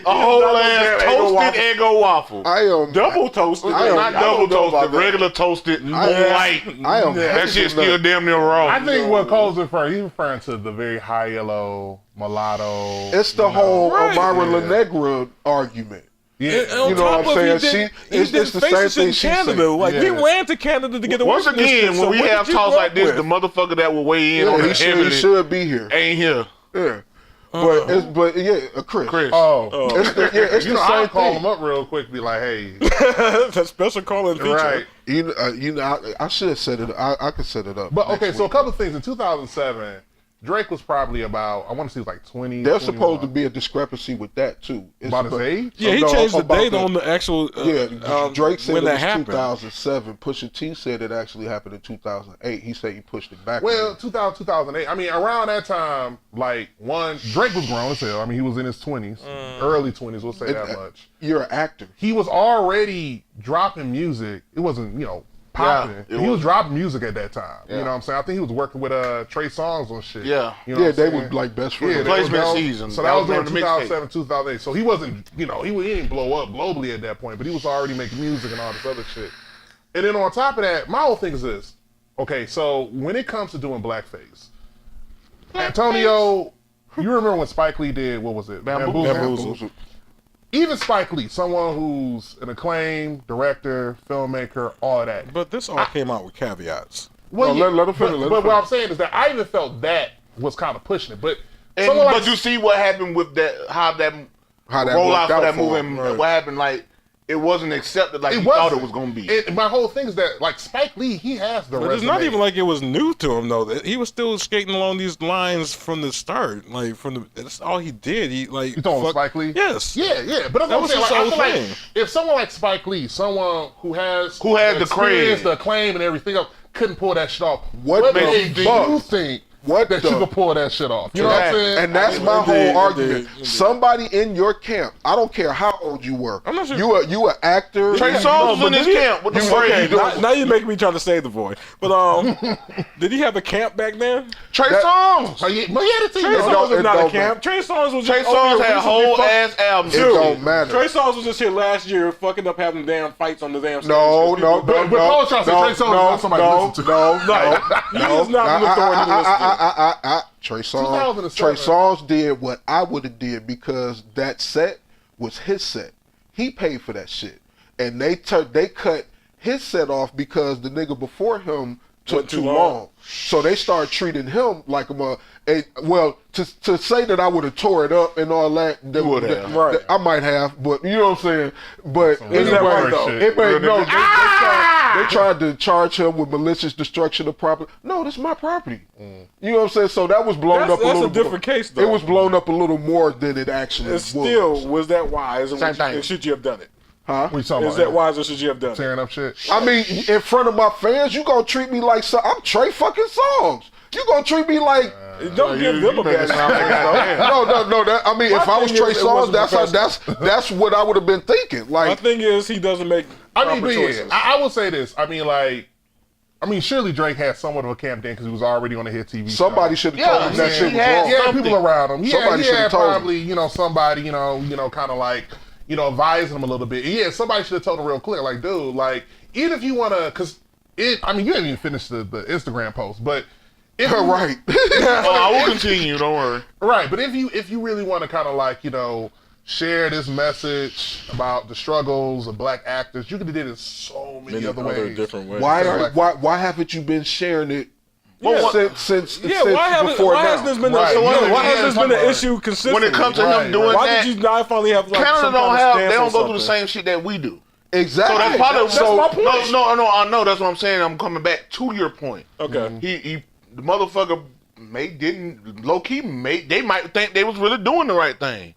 A whole ass toasted Eggo waffle. I am double toasted. Not double toasted, regular toasted, light. I am. That shit's still damn near raw. I think what Cole's referring, he's referring to the very high yellow mulatto. It's the whole Amara La Negra argument. Yeah, you know what I'm saying? It's the same thing she Canada. said. Like we ran to Canada to get away. Once again, when we have talks like this, the motherfucker that will weigh in on he it heavily should be here. Ain't here. Yeah. Chris. Chris. It's the same I'll call thing. him up real quick, be like, hey. That special calling feature. Right. I should have set it. I could set it up. But okay, so a couple of things. In 2007, Drake was probably about, I want to say he was like 20. There's supposed to be a discrepancy with that too. About his age? Yeah, he changed the date on the actual. Drake said when it that was happened. 2007. Pusha T said it actually happened in 2008. He said he pushed it back. Well, 2008. I mean, around that time, like Drake was grown as hell. I mean, he was in his 20s, early 20s. We'll say that much. You're an actor. He was already dropping music. It wasn't, popping. He was dropping music at that time. You know what I'm saying? I think he was working with Trey Songz on shit. Yeah. You know they were like best friends. Replacement season. So that was during 2007, 2008. So he wasn't, he didn't blow up globally at that point, but he was already making music and all this other shit. And then on top of that, my whole thing is this. Okay, so when it comes to doing blackface, Antonio, you remember when Spike Lee did, what was it? Bamboozle. Even Spike Lee, someone who's an acclaimed director, filmmaker, all of that. But this all came out with caveats. Well, let him finish. But what I'm saying is that I even felt that was kind of pushing it. But you see what happened with that, how that roll out for that movie, and what happened, like, it wasn't accepted like he thought it was going to be. And my whole thing is that, like, Spike Lee, he has the resume. It's not even like it was new to him, though. He was still skating along these lines from the start. Like, that's all he did. He, like... You talking Spike Lee? Yes. Yeah. But that was saying, like, I feel like if someone like Spike Lee, someone who has the experience, the acclaim and everything else, couldn't pull that shit off, what made you think that you could pull that shit off? You know what I'm saying? And that's my whole argument. Somebody in your camp, I don't care how old you were. I'm not sure. You an actor. Trey Songz was in his camp. What the fuck are you doing? Now you're making me try to save the void. But did he have a camp back then? Trey Songz. He had a team. Trey Songz was not a camp. Trey Songz was Trey Songz had a whole ass album. It don't matter. Trey Songz was just here last year, fucking up having damn fights on the damn stage. But Paul trying to say Trey Songz is not somebody to listen to. He is not an authority to listen to. Trey Songz did what I would have did because that set was his set. He paid for that shit, and they cut his set off because the nigga before him took too long. So they started treating him like to say that I would have tore it up and all that. I might have, but you know what I'm saying. But anyway, they tried to charge him with malicious destruction of property. No, this is my property. You know what I'm saying. So that was blown up a little. That's a different case, though. It was blown up a little more than it actually was. Still, was that wise? Same thing. Should you have done it? Huh? What you talking Is about? that wise or should you have done tearing up shit? I mean, in front of my fans, you gonna treat me like I'm Trey fucking Songz. You gonna treat me like don't give them a bad No. I mean, if I was Trey Songz, that's what I would have been thinking. Like, my thing is, he doesn't make proper choices. I will say this. I mean, surely Drake had somewhat of a camp then because he was already on a hit TV. Somebody should have told him that shit was wrong. He had people around him. Somebody he had told probably, somebody, kind of like, advising him a little bit. And yeah, somebody should have told him real clear, like, dude, like, even if you want to, because you haven't even finished the Instagram post, but if Right. I will continue. Don't worry. Right, but if you really want to kind of like, share this message about the struggles of black actors, you could have did it so many other ways. Different ways. Why haven't you been sharing it? Since why hasn't this been why has this been an issue consistently? When it comes to him doing why that, did you not finally have like Canada some don't kind of have, stance they don't on go through the something? same shit that we do. Exactly. So that's my point. No, I know. That's what I'm saying. I'm coming back to your point. Okay. He the motherfucker didn't low key they might think they was really doing the right thing.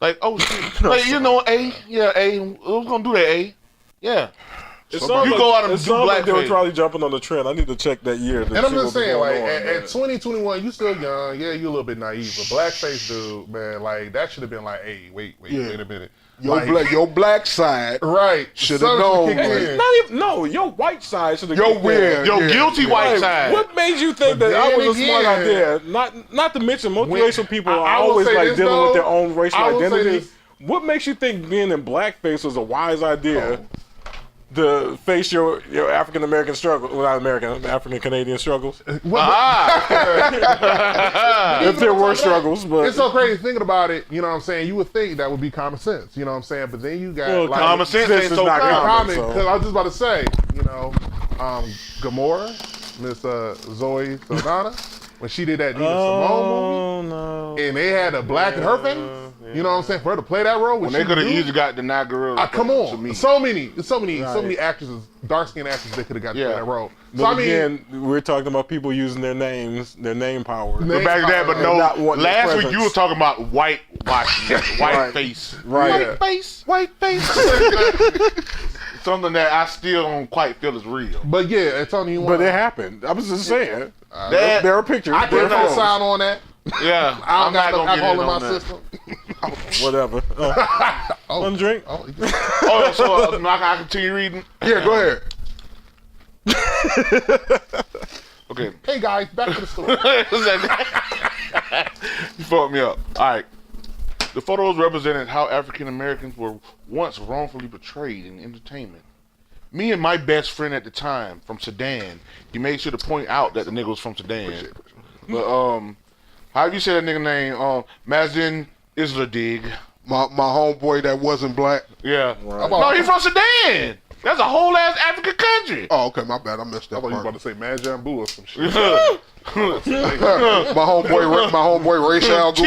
Like, oh shit. Like, A, who's gonna do that, A? Yeah. You go out and do like they were blackface. probably jumping on the trend. I need to check that year. And I'm just saying, like, at 2021, you still young. Yeah, you a little bit naive, but blackface, dude, man, like, that should have been like, hey, wait a minute. Your black side, right? Should have known. Your white side should have. Your guilty white side. What made you think that I was a smart idea? Not to mention multiracial people are always like dealing with their own racial identity. What makes you think being in blackface was a wise idea? To face your African American struggle, well, not African Canadian struggles. If there were struggles, but it's so crazy thinking about it. You know what I'm saying? You would think that would be common sense. You know what I'm saying? But then you got common sense ain't so common. Because I was just about to say, Gamora, Miss Zoe Saldana, when she did that Nina Simone movie, and they had a black in her face. You know what I'm saying? For her to play that role, when they could have easily got the Gorilla. Come on, so many actresses, dark skinned actresses, they could have got that role. So but again, we're talking about people using their names, their name power. Back to that, but no. Last week you were talking about white face, white face. Something that I still don't quite feel is real. But yeah, Tony, but it happened. I was just saying. There are pictures. I can't put a sign on that. Yeah, I'm not gonna get alcohol in my system. Whatever. One drink. So I can continue reading. Yeah, go ahead. Okay. Hey guys, back to the story. You fucked me up. All right. The photos represented how African Americans were once wrongfully portrayed in entertainment. Me and my best friend at the time from Sudan, he made sure to point out that the nigga was from Sudan. But how do you say that nigga name? Mazin Isladig. My homeboy that wasn't black. Yeah. Right. No, he's from Sudan. That's a whole ass African country. Oh, okay, my bad. I missed that. I thought you were about to say Majambu or some shit. my homeboy Rachel Gould.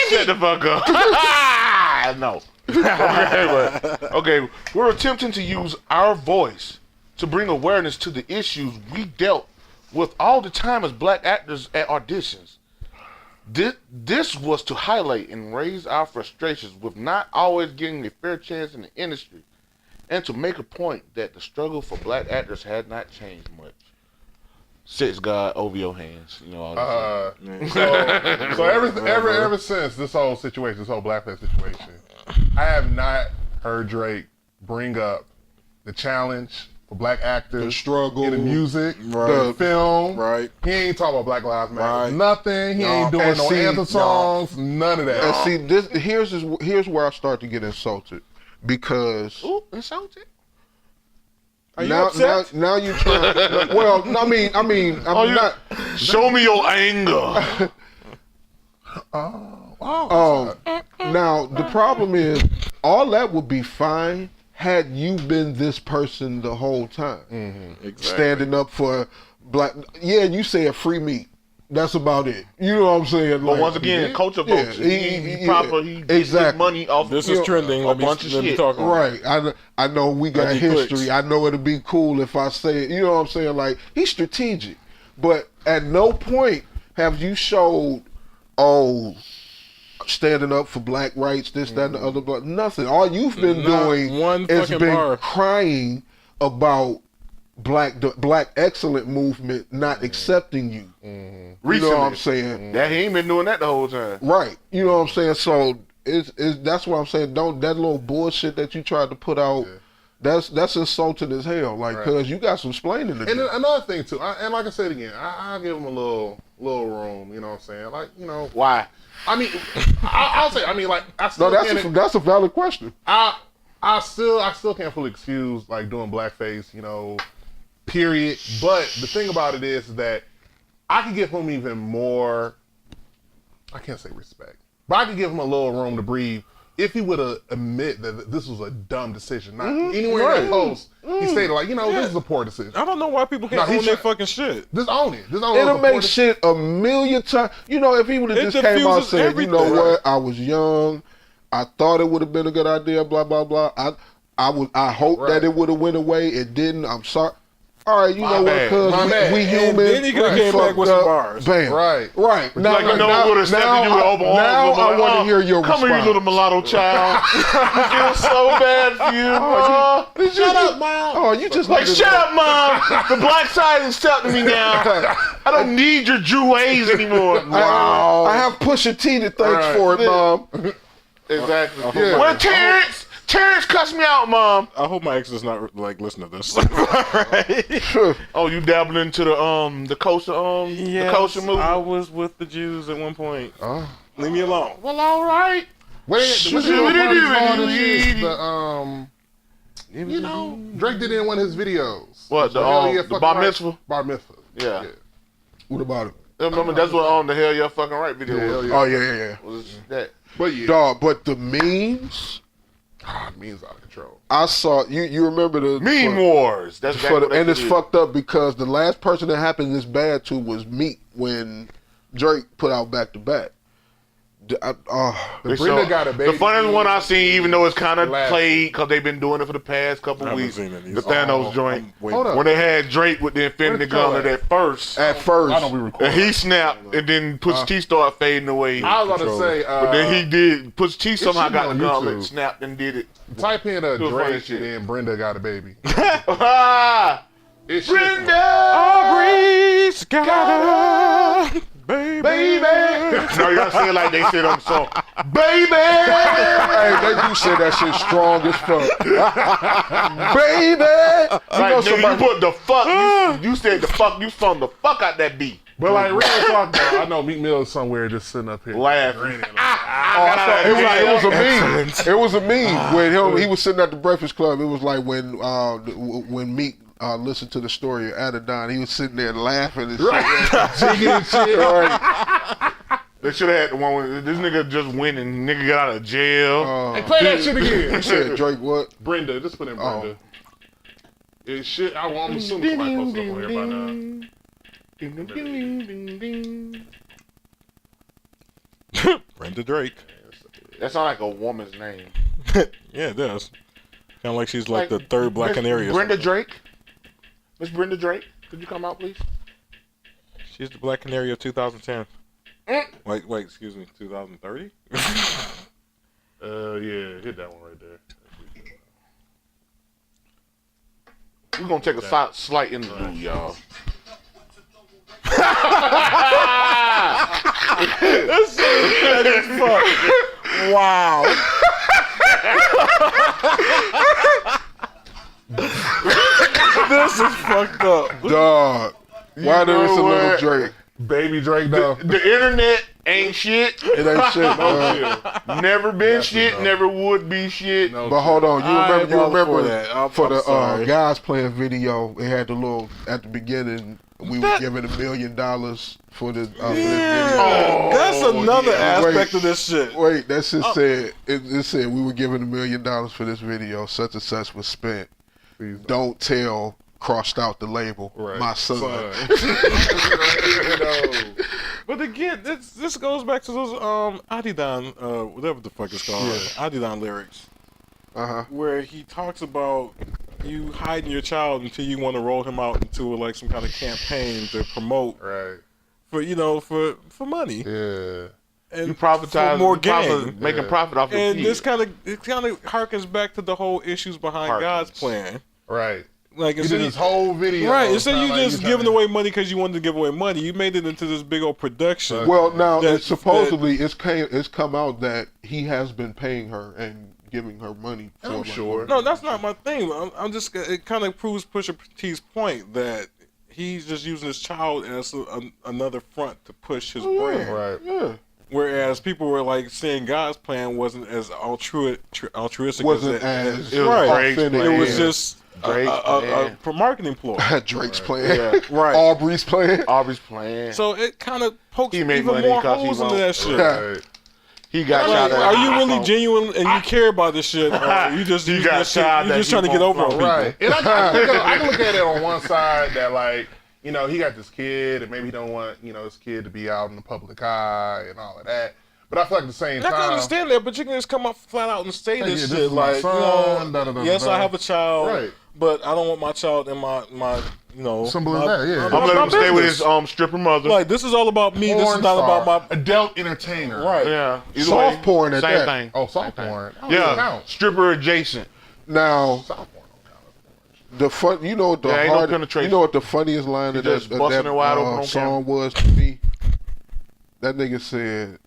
Shut the fuck up. No. Okay, we're attempting to use our voice to bring awareness to the issues we dealt with all the time as black actors at auditions. This was to highlight and raise our frustrations with not always getting a fair chance in the industry, and to make a point that the struggle for black actors had not changed much. Six God over your hands, all so ever since this whole situation, this whole blackface situation, I have not heard Drake bring up the challenge for black actors, the struggle in the music, right. the film. Right. He ain't talking about Black Lives Matter. Right. Nothing. He ain't doing no anthem songs. None of that. And see, here's where I start to get insulted because. Ooh, insulted. Are you upset? Now you trying. Well, I mean, I'm not. Show me your anger. Now the problem is, all that would be fine had you been this person the whole time, Exactly. standing up for black. Yeah, you said free meat. That's about it. You know what I'm saying? But once again, culture votes. He gets his money off. This is trending. Let me talk about right. I know we got history. Clicks. I know it'll be cool if I say it. You know what I'm saying? Like, he's strategic. But at no point have you showed, standing up for black rights, this, that, and the other, but nothing. All you've been doing is been crying about black excellent movement not accepting you. Recently, you know what I'm saying? That he ain't been doing that the whole time. Right. You know what I'm saying? So that's what I'm saying. Don't that little bullshit that you tried to put out. Yeah. That's insulting as hell. Like, cause you got some explaining to do. And another thing too, and like I said again, I'll give him a little little room. You know what I'm saying? Like, you know, Why? I mean, I'll say, I mean, like, I still that's a valid question. I still can't fully excuse like doing blackface, you know, period. But the thing about it is that I could give him even more. I can't say respect, but I could give him a little room to breathe if he would admit that this was a dumb decision. Not anywhere in that post, he stated like, you know, this is a poor decision. I don't know why people can't own their fucking shit. Just own it. Just own it. It'll make shit a million times. You know, if he would have just came out and said, everything. You know what, I was young, I thought it would have been a good idea, blah blah blah. I hope that it would have went away. It didn't. I'm sorry. All right, you know what? Cause we human. Then he could have came back with some bars. Bam. Right. Now, like, you know, I would have stepped in you with open arms. Now I want to hear your response. Come here, you little mulatto child. I feel so bad for you. Shut up, Mom. Oh, you just like, shut up, Mom. The black side is accepting me now. I don't need your Jew ways anymore. Wow. I have Pusha T to thank for it, Mom. Exactly. Well, Terrence cussed me out, Mom. I hope my ex does not like listen to this. Right. Oh, you dabbling into the kosher the kosher movie? I was with the Jews at one point. Leave me alone. Well, all right. You know, Drake did in one of his videos. What, the bar mitzvah? Bar mitzvah. Yeah. What about it? Remember, that's what the Hell Yeah Fucking Right video was. Oh, yeah. Was that. But yeah. Dog, but the memes... memes out of control. I saw you remember the meme wars. That's and it's fucked up because the last person that happened this bad to was Meek when Drake put out Back to Back. Brenda got a baby. The funniest one I've seen, even though it's kind of played because they've been doing it for the past couple weeks. The Thanos joint when they had Drake with the Infinity Gauntlet at first. I know we recorded. And he snapped, and then Pusha T started fading away. I was about to say, but then he did. Pusha T somehow got the gauntlet, snapped, and did it. Type in a Drake and then Brenda got a baby. Brenda Aubrey's got a baby. No, you gotta say it like they said on the song. Baby! Hey, they do say that shit strong as fuck. Baby! Like, nigga, you put the fuck, you said the fuck, you spun the fuck out that beat. But like real talk, though, I know Meek Mill is somewhere just sitting up here laughing. It was a meme when he was sitting at the Breakfast Club. It was like when Meek listened to the story of Adidon, he was sitting there laughing and shit. Right. They should have had the one where this nigga just winning. Nigga got out of jail. Hey, play that shit again. You said Drake what? Brenda. Just put in Brenda. It shit. I'm assuming somebody posted up on here by now. Brenda Drake. That sounds like a woman's name. Yeah, it does. Kind of like she's like the third Black Canary. Brenda Drake. Miss Brenda Drake, could you come out, please? She's the Black Canary of 2010. Wait, excuse me, 2030? Yeah, hit that one right there. We're gonna take a slight interlude, y'all. This is fuck. Wow. This is fucked up. Dog. Why there is a little Drake? Baby Drake, though. The internet ain't shit. It ain't shit. No. Never been shit. Never would be shit. No, but hold on, you remember that for the guys playing video? It had the little at the beginning. We were giving $1 million for the for this video. Oh, that's another aspect of this shit. Wait, that shit said it said we were giving $1 million for this video. Such and such was spent. Please don't tell. Crossed out the label. Right. My son. But again, this goes back to those Adidon, whatever the fuck it's called, Adidon lyrics, where he talks about you hiding your child until you want to roll him out into like some kind of campaign to promote, for money. Yeah. And you profitize more gain, making profit off. And this kind of harkens back to the whole issues behind God's plan. Right. Like you did this whole video. Right. Instead of you just giving away money because you wanted to give away money, you made it into this big old production. Well, now it's supposedly it's come out that he has been paying her and giving her money. I'm sure. No, that's not my thing. I'm just, it kind of proves Pusha T's point that he's just using his child as another front to push his brand. Right. Yeah. Whereas people were like saying God's plan wasn't as altruistic Wasn't as as right. authentic. It was just Drake's a marketing ploy. Drake's playing. Yeah. Right. Aubrey's playing. Aubrey's playing. So it kind of pokes He made even money more 'cause he holes into won't- that shit. Right. He got Like, shot at. are you really genuine and you care about this shit? Or you just He using got that shit, shot you're that just he trying to get won't over on people. Right. And I can look at it on one side that, like, you know, he got this kid and maybe he don't want, you know, his kid to be out in the public eye and all of that. But I feel like at the same I time, can understand that, but you can just come up flat out and say Hey, this yeah, shit. this is my Like, son, you da, da, know, da, yes, da. I have a child, Right. but I don't want my child in my you know. Simple as that, yeah. I'm letting him stay with business. his stripper mother. Like, this is all about me. This porn is not star, about my. adult entertainer. Right. yeah. Either Soft way, porn at same that. thing. Oh, soft porn. Oh, Yeah. count. Stripper adjacent. Now, Soft porn don't count. the fun. You know what the Yeah, ain't no hard. penetration. You know what the funniest line of just that, busting it wide open on song was to me. That nigga said,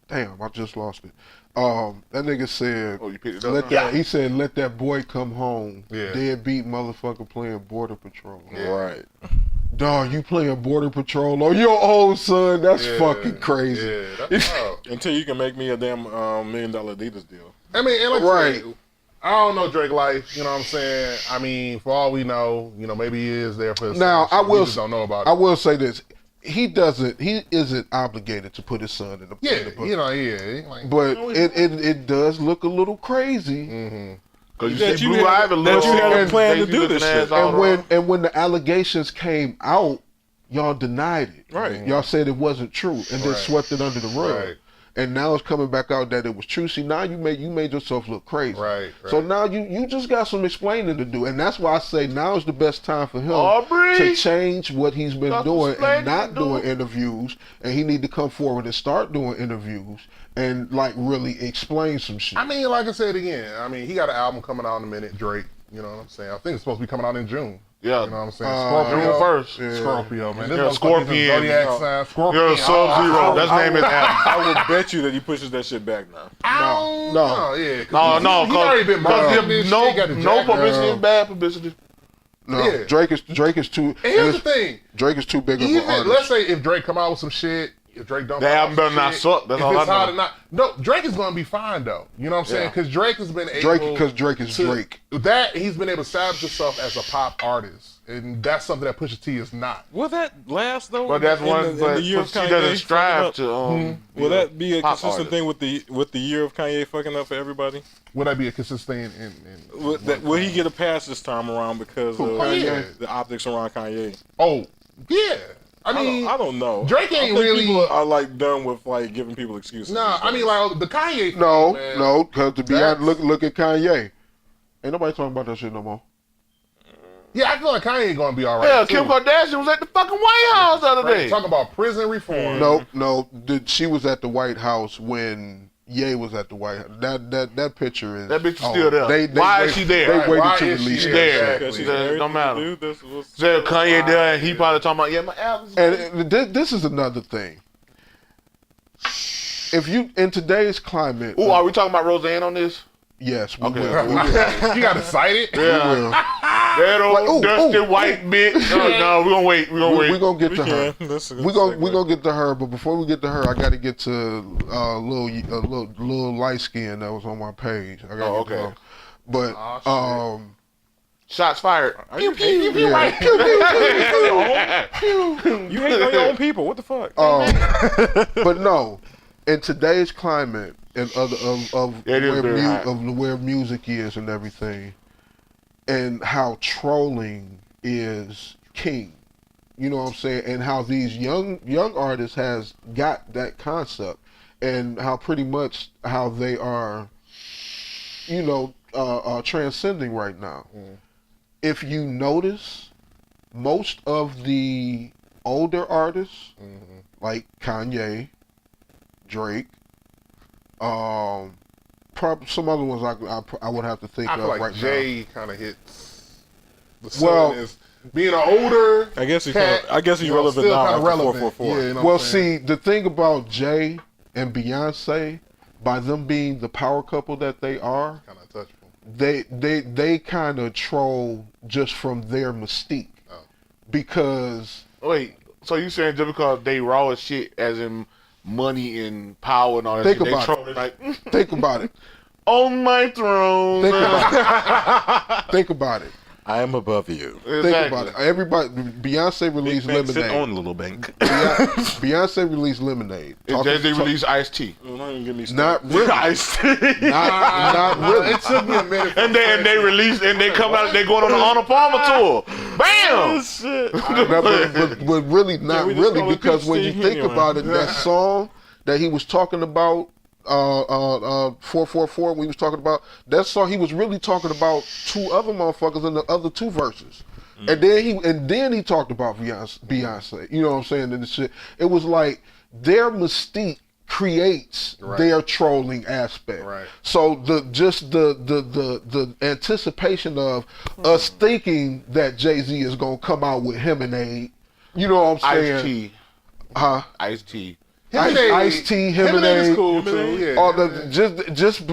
damn, I just lost it. That nigga said, Oh, you picked it up. now? he said, let that boy come home. Yeah. Deadbeat motherfucker playing Border Patrol. Right. Dog, you playing Border Patrol on your own son? That's Yeah. fucking crazy. Yeah, that's wild. Until you can make me a damn $1 million Adidas deal. I mean, and like Right. I don't know Drake life, you know what I'm saying? I mean, for all we know, you know, maybe he is there for his Now, son, I we will just don't know about it. I will say this. He isn't obligated to put his son in the Yeah, book. you know, yeah. Like, But it does look a little crazy. Cause you That see you Blue had- Ivy that look you had a and plan to Daisy do looking this ass shit. all And when the allegations came out, y'all denied it. Right. Y'all said it wasn't true and then Right. swept it under the rug. Right. And now it's coming back out that it was true. See, now you made yourself look crazy. Right, So right. now you just got some explaining to do. And that's why I say now is the best time for him Aubrey! to change what he's been Got some doing explaining and not to do. doing interviews. And he need to come forward and start doing interviews and like really explain some shit. I mean, like I said again, I mean, he got an album coming out in a minute, Drake. You know what I'm saying? I think it's supposed to be coming out in June. Yeah. You know what I'm saying? June 1st. Yeah. Scorpio, man. This Yeah, motherfucker's Scorpion. a Zodiac sign. Scorpion. You're a Sub-Zero. That's name is album. I will bet you that he pushes that shit back now. No. Yeah. No, He's already been marketing this shit, got the no jacket. publicity is bad publicity. No, Yeah. Drake is too. And here's the thing. Drake is too big of an Even, artist. let's say if Drake come out with some shit, if Drake don't The come out album with some better not shit, suck. That's if all it's I hot know. or not. No, Drake is gonna be fine though. You know what I'm saying? Yeah. Because Drake has been able because Drake is Drake. That he's been able to establish himself as a pop artist, and that's something that Pusha T is not. Will that last though? But that's in one. the, in But the year of she Kanye doesn't strive fucking up? to. Will that be a pop consistent artist. thing with the year of Kanye fucking up for everybody? Would that be a consistent Will he get a pass this time around because of Kanye? the optics around Kanye? Oh, yeah. I mean, I don't know. Drake I ain't think really- People are like done with like giving people excuses. nah. I mean, like the Kanye. Thing, No, man, no, because to be That's- honest, look at Kanye. Ain't nobody talking about that shit no more. Yeah, I feel like Kanye gonna be all right. Yeah, too. Kim Kardashian was at the fucking White House the other Right, day. talking about prison reform. No, she was at the White House when Ye was at the White House. That picture is. That bitch is still there. Why is she there? They Right, waited why to is she release there? that shit. Exactly. because she's It married don't to matter. the dude. This was Said Kanye there, and he probably talking about, yeah, my album's. And this is another thing. If you in today's climate, Ooh, are we talking about Rosanne on this? yes, we Okay. will. We will. You got excited? Yeah. We will. That old Like, ooh, dusty ooh, white bitch. No, we're gonna wait. We're gonna We're wait. gonna get we to her. can. This is a We segue. gonna get to her, but before we get to her, I got to get to a little light skin that was on my page. I gotta Oh, get to okay. her. But Oh, Shots fired. Are you hating yeah. You hate on your own people. What the fuck? But no, in today's climate and of It is very hot. where music is and everything, and how trolling is king. You know what I'm saying? And how these young artists has got that concept, and how pretty much how they are, transcending right now. If you notice, most of the older artists, like Kanye, Drake, probably some other ones I would have to think I of feel like right Jay kind of hits the Well- sun is being an older. I guess he's cat, I guess he's you know, relevant still now. kinda After relevant. 444. Yeah, you know now. what Well, I'm saying? see, the thing about Jay and Beyonce, by them being the power couple that they are, Kind of touchable. they kind of troll just from their mystique, because wait. So you saying just because they raw as shit, as in money and power and all that think shit, about they troll it. like Think about it. on my throne. Think about it. Think about it. I am above you. Think about it. Everybody, Beyonce released Lemonade. On Little Bank. Beyonce released Lemonade. Jay-Z released Ice-T. Not really. Ice-T. Not really. It took me a minute. And they release and they come out. They going on the Honor Palmer tour. Bam! but really not we just really, call it because when you Peach think anyway. about it, that song that he was talking about, 444, when he was talking about that song, he was really talking about two other motherfuckers in the other two verses. And then he talked about Beyonce. You know what I'm saying? And the shit. It was like their mystique creates their trolling aspect. Right. So the anticipation of us thinking that Jay-Z is gonna come out with Lemonade. You know what I'm saying? Ice-T. Huh? Ice-T. Ice-T, Lemonade is Lemonade. cool too. Yeah. Or just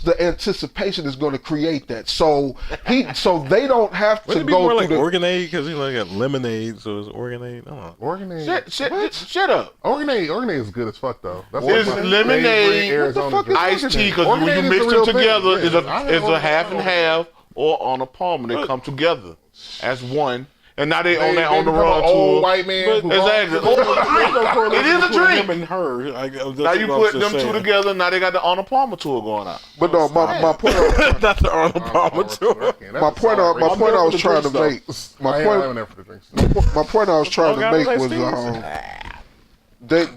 the anticipation is going to create that. So they don't have to Would it be go more through like the Organade? Because he like got Lemonade, so it's Organade. I don't know. Organade. Shut up. Organade is good as fuck though. That's It's like my Lemonade, favorite Arizona what the fuck drink. is Ice-T, because when Organade you is mix the them real thing. together, Yeah. it's a half and half or on a palm, and they come together as one. And now they on the run old tour. white man. who Exactly. It is a drink. Him and her. Now you put them two together. Now they got the Honor Palmer tour going out. But no, my point. Not the Arnold Palmer tour. My point I was trying to make. My point I was trying to make was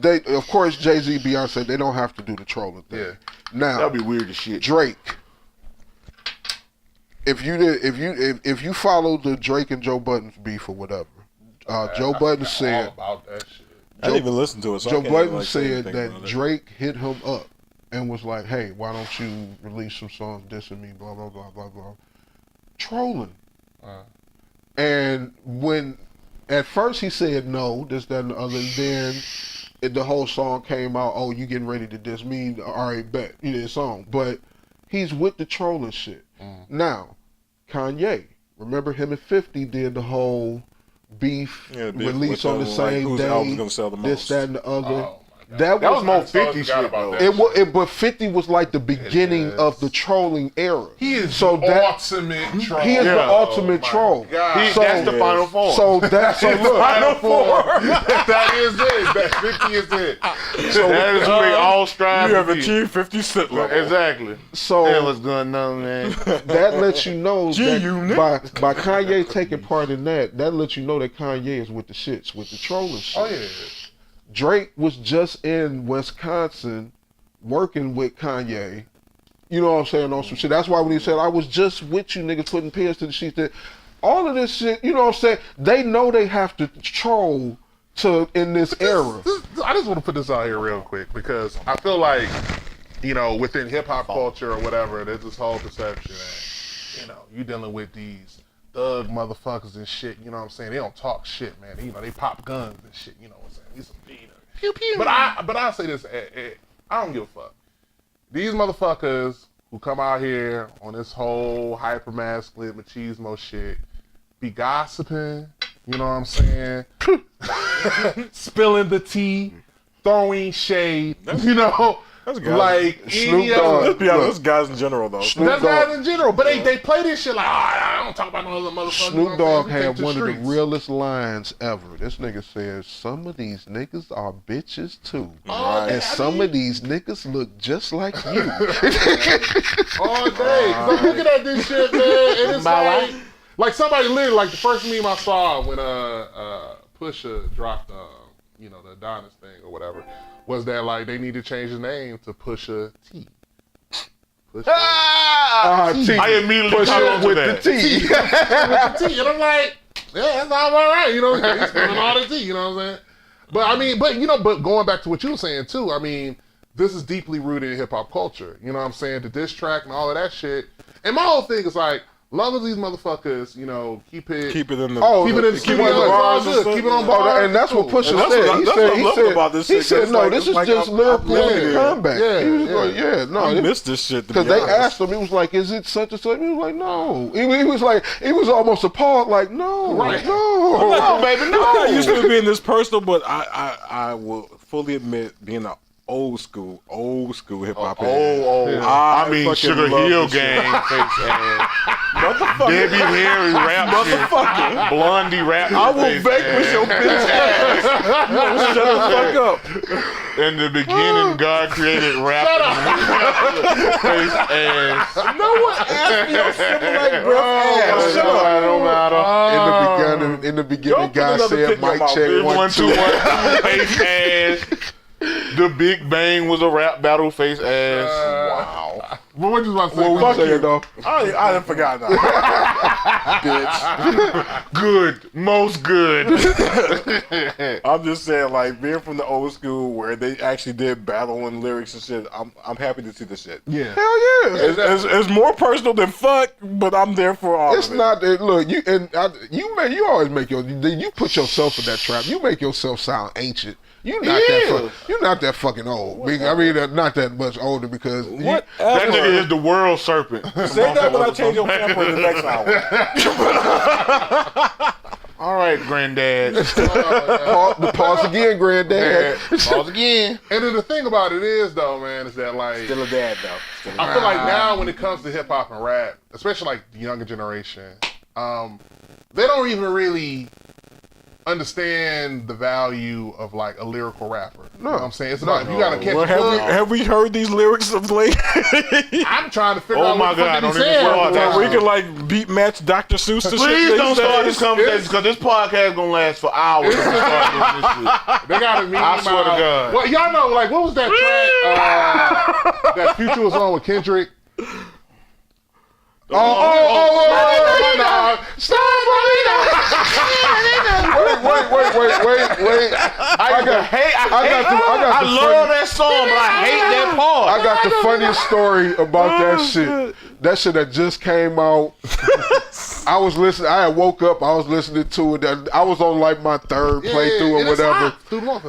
they of course Jay-Z, Beyonce, they don't have to do the trolling thing. Yeah. Now That'd be weird as shit. Drake. If you follow the Drake and Joe Budden's beef or whatever, Joe Budden said about that shit. I didn't even listen to it. So Joe I can't Budden really say said anything that about it. Drake hit him up and was like, "Hey, why don't you release some songs dissing me?" Blah blah blah blah blah, trolling. And when at first he said no, this, that, and the other, and then the whole song came out. Oh, you getting ready to diss me? All right, bet it's on. But he's with the trolling shit now. Kanye, remember him and 50 did the whole beef release on the same day. Gonna sell the most. This, that, and the other. Oh, That was more 50 shit though. But 50 was like the beginning of the trolling era. He is so the ultimate troll. He is the ultimate troll. God. That's the final form. So look, Final form. That is it. That 50 is it. So that is what they all strive You to have be. achieved 50 cent level. Exactly. so That was going on, man. that lets you know G-Unit. that by Kanye taking part in that lets you know that Kanye is with the shits, with the trolling shit. Oh yeah. Drake was just in Wisconsin working with Kanye. You know what I'm saying, on some shit. That's why when he said, I was just with you niggas putting pins to the sheets, that all of this shit, you know what I'm saying, they know they have to troll in this era. I just want to put this out here real quick because I feel like, within hip hop culture or whatever, there's this whole perception that, you dealing with these thug motherfuckers and shit, you know what I'm saying? They don't talk shit, man. They pop guns and shit, you know what I'm saying? These some beaters. Pew pew. But I'll say this, I don't give a fuck. These motherfuckers who come out here on this whole hyper masculine machismo shit, be gossiping, you know what I'm saying? Spilling the tea, throwing shade, That's guys. like Snoop any Dogg. other. Let's be honest, that's guys in general though. That's guys in general, but they play this shit like, I don't talk about no other motherfuckers. Snoop Dogg We had take to one of the streets. realest lines ever. This nigga says, some of these niggas are bitches too. Oh, And some of these niggas look just like you. all day. 'Cause I'm looking at this shit, man, and it's like somebody literally, like the first meme I saw when Pusha dropped the Adonis thing or whatever, was that like they need to change the name to Pusha T. Pusha T. I immediately Push caught it on to with that. the T. with the T. And I'm like, yeah, that's all right, he's spilling all the tea, you know what I'm saying? But going back to what you were saying too, I mean, this is deeply rooted in hip hop culture, you know what I'm saying? The diss track and all of that shit. And my whole thing is like, long as these motherfuckers, keep it Keep it in the. keep it in bars, keep it on bars. And that's what Pusha That's said. what I love about this shit. He said, It's no, like- this is like just I'm lyrical living it. comeback. He was like, no. I missed this shit. Because they asked him, he was like, is it such and such? He was like, no. He was like, he was almost appalled, like, no, no. baby, I'm not used to it being this personal, but I will fully admit being an old school hip hop. I mean, fucking Sugar love Hill this shit. Gang, face ass. Motherfucker. Debbie Harry rap shit. Blondie rap. I will face vanquish ass. your bitch ass. Shut the fuck up. In the beginning, God created rap. Face ass. No one asked me your simple like breath ass. Shut up. Don't matter. In the beginning, Don't put God another said, kick in my mic mouth, check, dude. 1, 2. 1, 2, 1, 2, face ass. The Big Bang was a rap battle, face ass. Wow. What were you about to say? What we saying, though? I done forgot that. Good. Most good. I'm just saying, like, being from the old school where they actually did battle and lyrics and shit, I'm happy to see the shit. Yeah. Hell yeah. It's more personal than fuck, but I'm there for all It's of it. not that. Look, you always make you put yourself in that trap. You make yourself sound ancient. You're not that fucking old. I mean, not that much older because That nigga is the world serpent. Say that when I change your camera in the next hour. All right, granddad. pause again, granddad. Pause again. And then the thing about it is, though, man, is that like Still a dad, though. I feel like now when it comes to hip hop and rap, especially like the younger generation, they don't even really understand the value of like a lyrical rapper. You know what I'm saying? It's about if you gotta catch Well, have we heard these lyrics of late? I'm trying to figure Oh out my what the God, fuck don't he even said. start that. we can like beat match Dr. Seuss to shit. Please these don't start days. this conversation because this podcast gonna last for hours. If we start doing this shit. They gotta mean I swear to God. Well, y'all know, like, what was that track that Future was on with Kendrick? Wait. I love that song, but I hate that part. I got the funniest story about that shit. That shit that just came out. I was listening. I had woke up. I was listening to it. I was on like my third playthrough or whatever.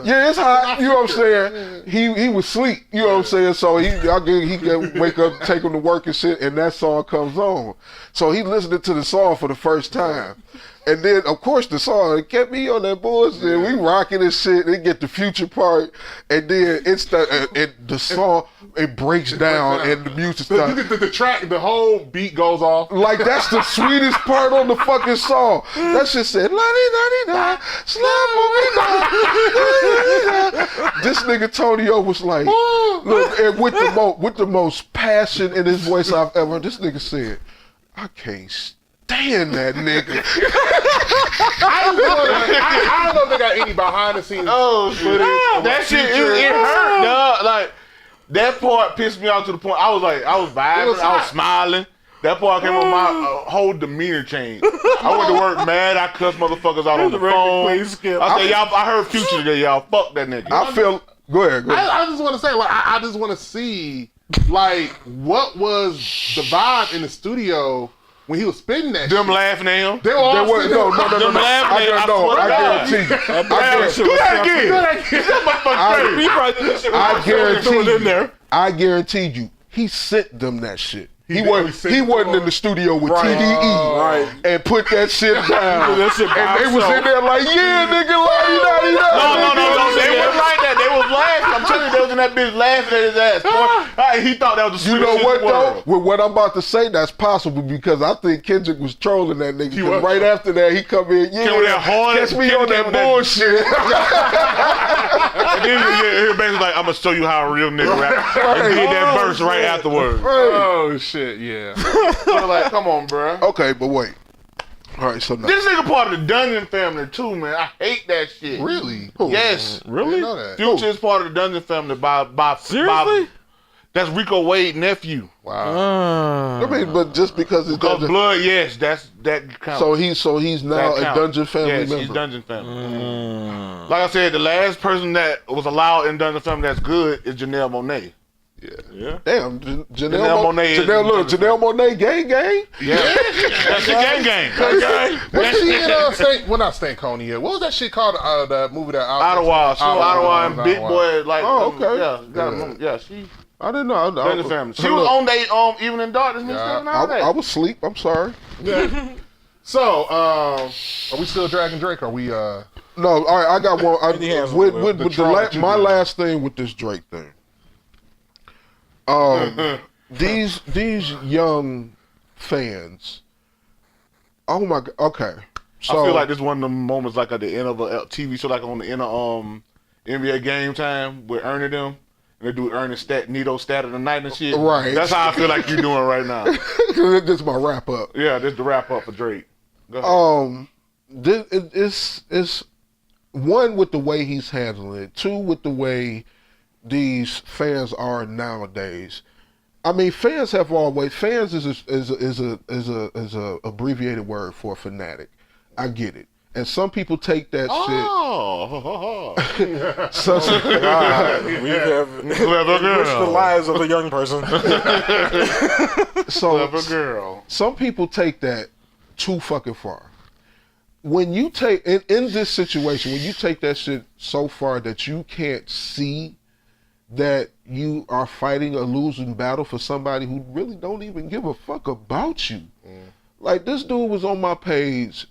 Yeah, it's hot. You know what I'm saying? He was asleep. You know what I'm saying? So he can wake up, take him to work and shit, and that song comes on. So he listening to the song for the first time. And then, of course, the song, it kept me on that bullshit. We rocking this shit. They get the Future part, and then it's the song. It breaks down, and the music starts. The track, the whole beat goes off. Like that's the sweetest part on the fucking song. That shit said, "La-di-da-di-da, slap-o-di-da." This nigga Tonyo was like, look, and with the most passion in his voice I've ever heard. This nigga said, "I can't stand that nigga." I don't know if they got any behind the scenes footage. That shit, it hurt, dog. Like, that part pissed me off to the point I was vibing, I was smiling. That part came on my whole demeanor changed. I went to work mad. I cussed motherfuckers out on the phone. I said, y'all, I heard Future today, y'all. Fuck that nigga. Go ahead. I just want to say, like, I just want to see, like, what was the vibe in the studio when he was spitting that Them shit. laughing at him. They were all No. Them laughing at him. I guarantee you. Do that again. I guarantee you. He sent them that shit. He wasn't in the studio with TDE and put that shit down. And they was in there like, yeah, nigga, No. They wasn't like that. They was laughing. I'm telling you, they was in that bitch laughing at his ass. He thought that was the You know sweetest what shit in the world. though? With what I'm about to say, that's possible because I think Kendrick was trolling that nigga. Because right after that, he come in, catch me on that bullshit. And then he basically like, I'm gonna show you how a real nigga rap. And did that verse right afterwards. Oh shit, yeah. So like, come on, bro. Okay, but wait. All right, so now. This nigga part of the Dungeon family too, man. I hate that shit. Really? Yes. I didn't know that. Future is part of the Dungeon family by Seriously? that's Rico Wade's nephew. Wow. I mean, but just because it's Because Dungeon, blood, yes, that counts. so he's now That a counts. Dungeon family yes, member. he's Dungeon family. Like I said, the last person that was allowed in Dungeon family that's good is Janelle Yeah. Damn, Janelle Monáe is- Janelle Monáe, gang. Yeah. That's the gang. What's she in not Stankonia yet. What was that shit called? That movie that Ottawa and Big Boy like. Oh, okay. Yeah, she. I didn't know. She was on they Even in Darkness and stuff and all that. I was asleep. I'm sorry. Yeah. So, are we still dragging Drake? Are we? No. All right. I got one. My last thing with this Drake thing. These young fans. Oh my God. Okay. So I feel like this is one of the moments like at the end of a TV show, like on the end of NBA Game Time with Ernie them. And they do Nito stat of the night and shit. Right. That's how I feel like you're doing right now. This is my wrap up. Yeah, this is the wrap up for Drake. Go ahead. It's one with the way he's handling it. Two with the way these fans are nowadays. I mean, fans is a abbreviated word for a fanatic. I get it. And some people take that shit. We have enriched the lives of a young person. Clever girl. Some people take that too fucking far. When you take in this situation, when you take that shit so far that you can't see that you are fighting a losing battle for somebody who really don't even give a fuck about you. Like, this dude was on my page,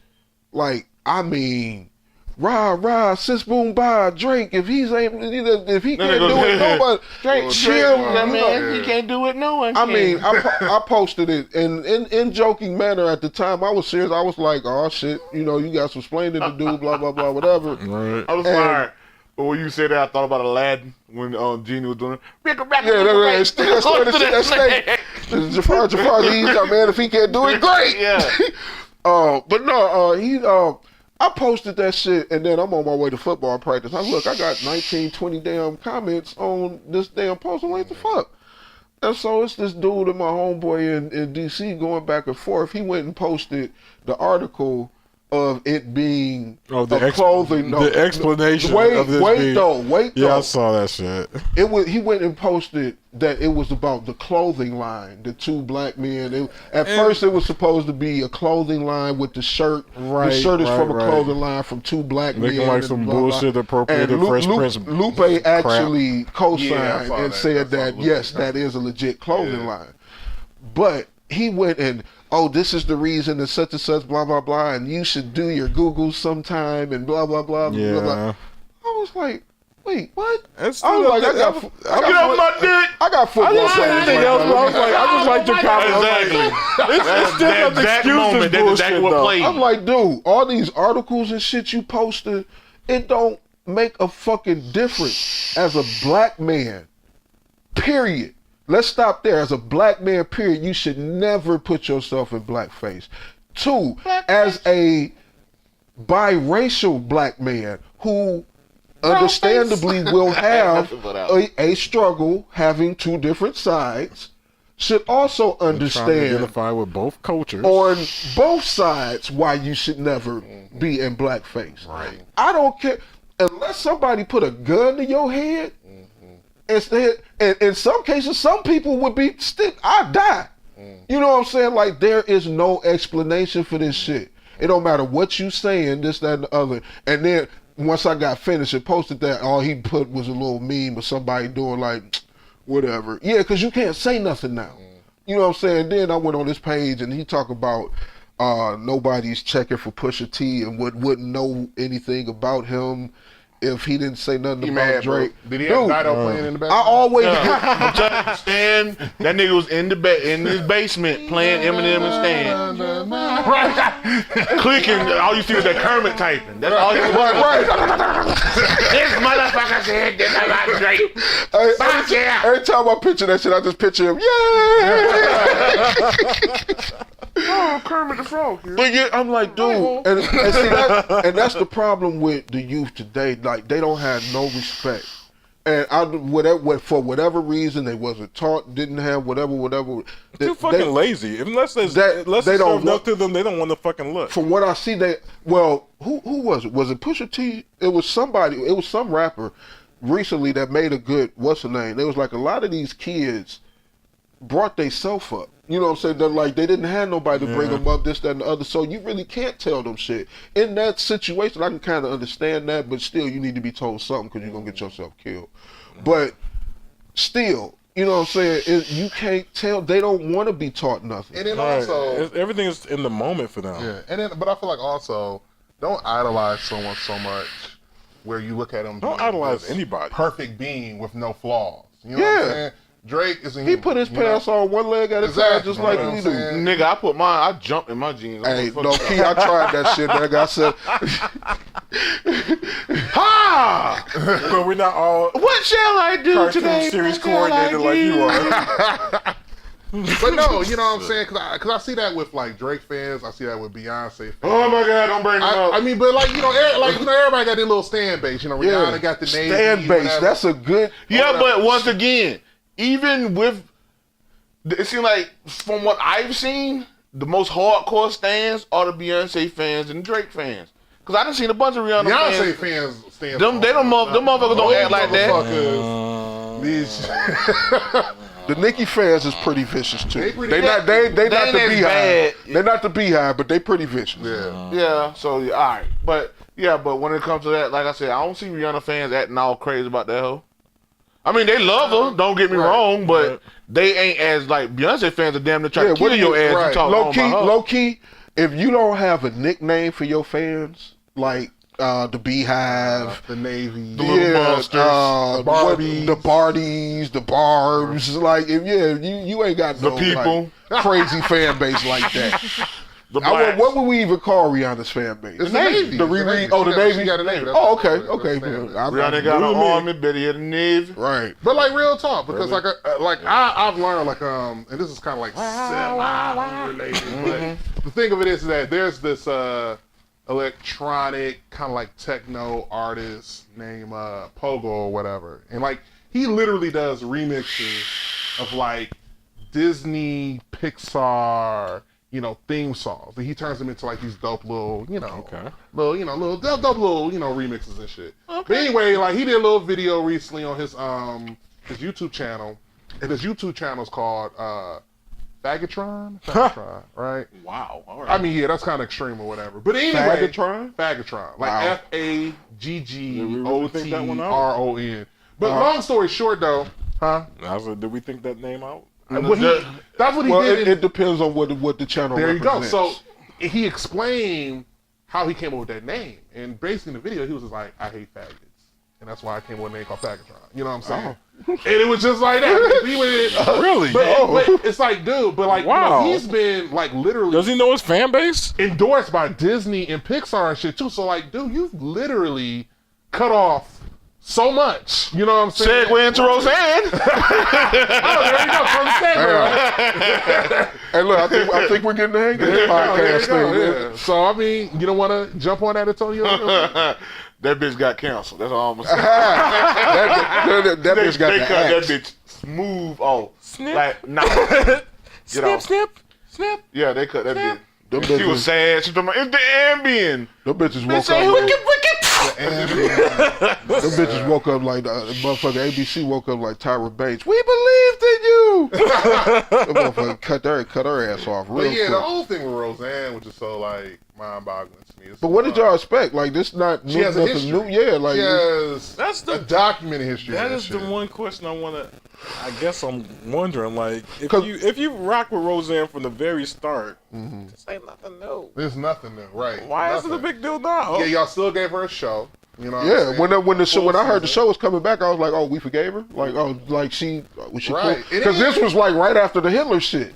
like, I mean, rah, sis boom bye, Drake, if he can't do it, nobody. Drake, chill, man. He can't do it, no one can. I mean, I posted it, and in joking manner at the time, I was serious. I was like, oh shit, you got some explaining to do, blah, blah, blah, whatever. Right. I was fired. But when you said that, I thought about Aladdin when Genie was doing it. Jafar, man, if he can't do it, great. Yeah. But no, I posted that shit, and then I'm on my way to football practice. I got 19, 20 damn comments on this damn post. I'm like, the fuck? And so it's this dude and my homeboy in DC going back and forth. He went and posted the article of it being clothing. The explanation of this Wait, yeah, I saw that shit. He went and posted that it was about the clothing line, the two black men. At first it was supposed to be a clothing line with the shirt. Right, the shirt is from a clothing line from two black men. Looking like some bullshit appropriated Fresh Prince. Lupe actually co-signed and said that, yes, that is a legit clothing line. But he went and, this is the reason and such, blah, blah, blah, and you should do your Google sometime and blah, blah, blah, yeah. blah, blah. I was like, wait, what? I was like, I got football players. I just like your comment. It's still the excuses bullshit, though. I'm like, dude, all these articles and shit you posted, it don't make a fucking difference as a black man, period. Let's stop there. As a black man, period, you should never put yourself in blackface. Two, as a biracial black man who understandably will have a struggle having two different sides, should also understand identify with both cultures on both sides why you should never be in blackface. Right. I don't care unless somebody put a gun to your head. Instead, and in some cases, some people would be I'd die. You know what I'm saying? Like, there is no explanation for this shit. It don't matter what you saying, this, that, and the other. And then once I got finished and posted that, all he put was a little meme of somebody doing like, whatever. Yeah, because you can't say nothing now. You know what I'm saying? Then I went on this page and he talked about nobody's checking for Pusha T and wouldn't know anything about him if he didn't say nothing about Drake. Bro. Did he have Dido playing in the background? I always Stan, that nigga was in his basement playing Eminem and Stan. Clicking, all you see was that Kermit typing. That's all you right. This motherfucker said this about Drake. Every time I picture that shit, I just picture him. Yeah. Oh, Kermit the Frog. But yeah, I'm like, dude, and see that's the problem with the youth today. Like, they don't have no respect, and for whatever reason they wasn't taught, didn't have whatever. Too fucking lazy. Unless they don't look to them, they don't want to fucking look. From what I see, who was it? Was it Pusha T? It was somebody. It was some rapper recently that made a good. What's the name? There was like a lot of these kids brought theyself up. You know what I'm saying? They're like, they didn't have nobody to bring them up, this, that, and the other. So you really can't tell them shit. In that situation, I can kind of understand that, but still, you need to be told something because you're going to get yourself killed. But still, you know what I'm saying? You can't tell. They don't want to be taught nothing. And then also, everything is in the moment for them. Yeah, and then, but I feel like also, don't idolize someone so much where you look at them. Don't idolize anybody. Perfect being with no flaws. You know what I'm saying? Drake is a human. He put his pants on one leg at a time, just like we do. Nigga, I put mine. I jumped in my jeans. Hey, no, Key, I tried that shit, nigga. I said, ha! But we're not all. What shall I do cartoon today? series coordinated like you are. But no, you know what I'm saying? Cause I see that with like Drake fans. I see that with Beyonce fans. Oh my God, don't bring them up. I mean, but like you know, everybody got their little stand base. You know, Rihanna got the name stand base. That's a good. Yeah, but once again, even with, it seems like from what I've seen, the most hardcore stands are the Beyonce fans and Drake fans. Cause I done seen a bunch of Rihanna Beyonce fans. stand. Them motherfuckers don't act like that. The Nicki fans is pretty vicious too. They not the Beehive. Bad. They're not the Beehive, but they pretty vicious. Yeah. So all right, but when it comes to that, like I said, I don't see Rihanna fans acting all crazy about that hoe. I mean, they love her. Don't get me wrong, but they ain't as like Beyonce fans are damn near trying to kill your ass. Right. You talk Low key. If you don't have a nickname for your fans, like the Beehive, the Navy, the Little Monsters, Barbies, the Bardies, the Barbs, like you ain't got no people, like, crazy fan base like that. What would we even call Rihanna's fan base? It's the Navy. The Navy. Oh, the Navy. She got a Navy. Oh, okay. Rihanna got an army, Betty had a Navy. Right. But like real talk, because I've learned and this is kind of like semi-related, but the thing of it is that there's this electronic kind of like techno artist named Pogo or whatever, and like he literally does remixes of like Disney, Pixar, theme songs, and he turns them into like these dope little, dope little remixes and shit. Okay. But anyway, like he did a little video recently on his YouTube channel, and his YouTube channel is called Faggotron, right? Wow. All right. I mean, yeah, that's kind of extreme or whatever. But anyway, Faggotron, like Faggotron. But long story short, though, Did we think that name out? That's what he did. It depends on what the channel. There represents. you go. So he explained how he came up with that name, and basically in the video, he was just like, "I hate faggots," and that's why I came up with a name called Faggotron. You know what I'm saying? And it was just like that. Really? But it's like, dude, but like, he's been like literally. Does he know his fan base? Endorsed by Disney and Pixar and shit too. So like, dude, you've literally cut off so much. You know what I'm saying? Segue into Rosanne. Oh, there you go. From segue. Hey, look, I think we're getting the hang of this podcast thing. Yeah. So I mean, you don't want to jump on that, Antonio? That bitch got canceled. That's all I'm saying. that bitch got they the cut axe. that bitch smooth off. Snip. Like, nah. Snip. Yeah, they cut that bitch. Them She was sad. She told me, it's the Ambien. Them bitches woke Say, up. wicked. Them bitches woke up like motherfucker ABC woke up like Tyra Banks. We believed in you. That motherfucker cut her ass off real quick. The whole thing with Rosanne, which is so like mind-boggling to me. But what did y'all expect? Like this not She has a nothing history. new. Yeah, like she has That's the documented history. That is the one question I want to. I guess I'm wondering, like, if you rock with Rosanne from the very start, this ain't nothing new. There's nothing new, right? Why is it a big deal now? Yeah, y'all still gave her a show. You know. yeah, when I heard the show was coming back, I was like, oh, we forgave her. Like, oh, like was she right? Because this was like right after the Hitler shit.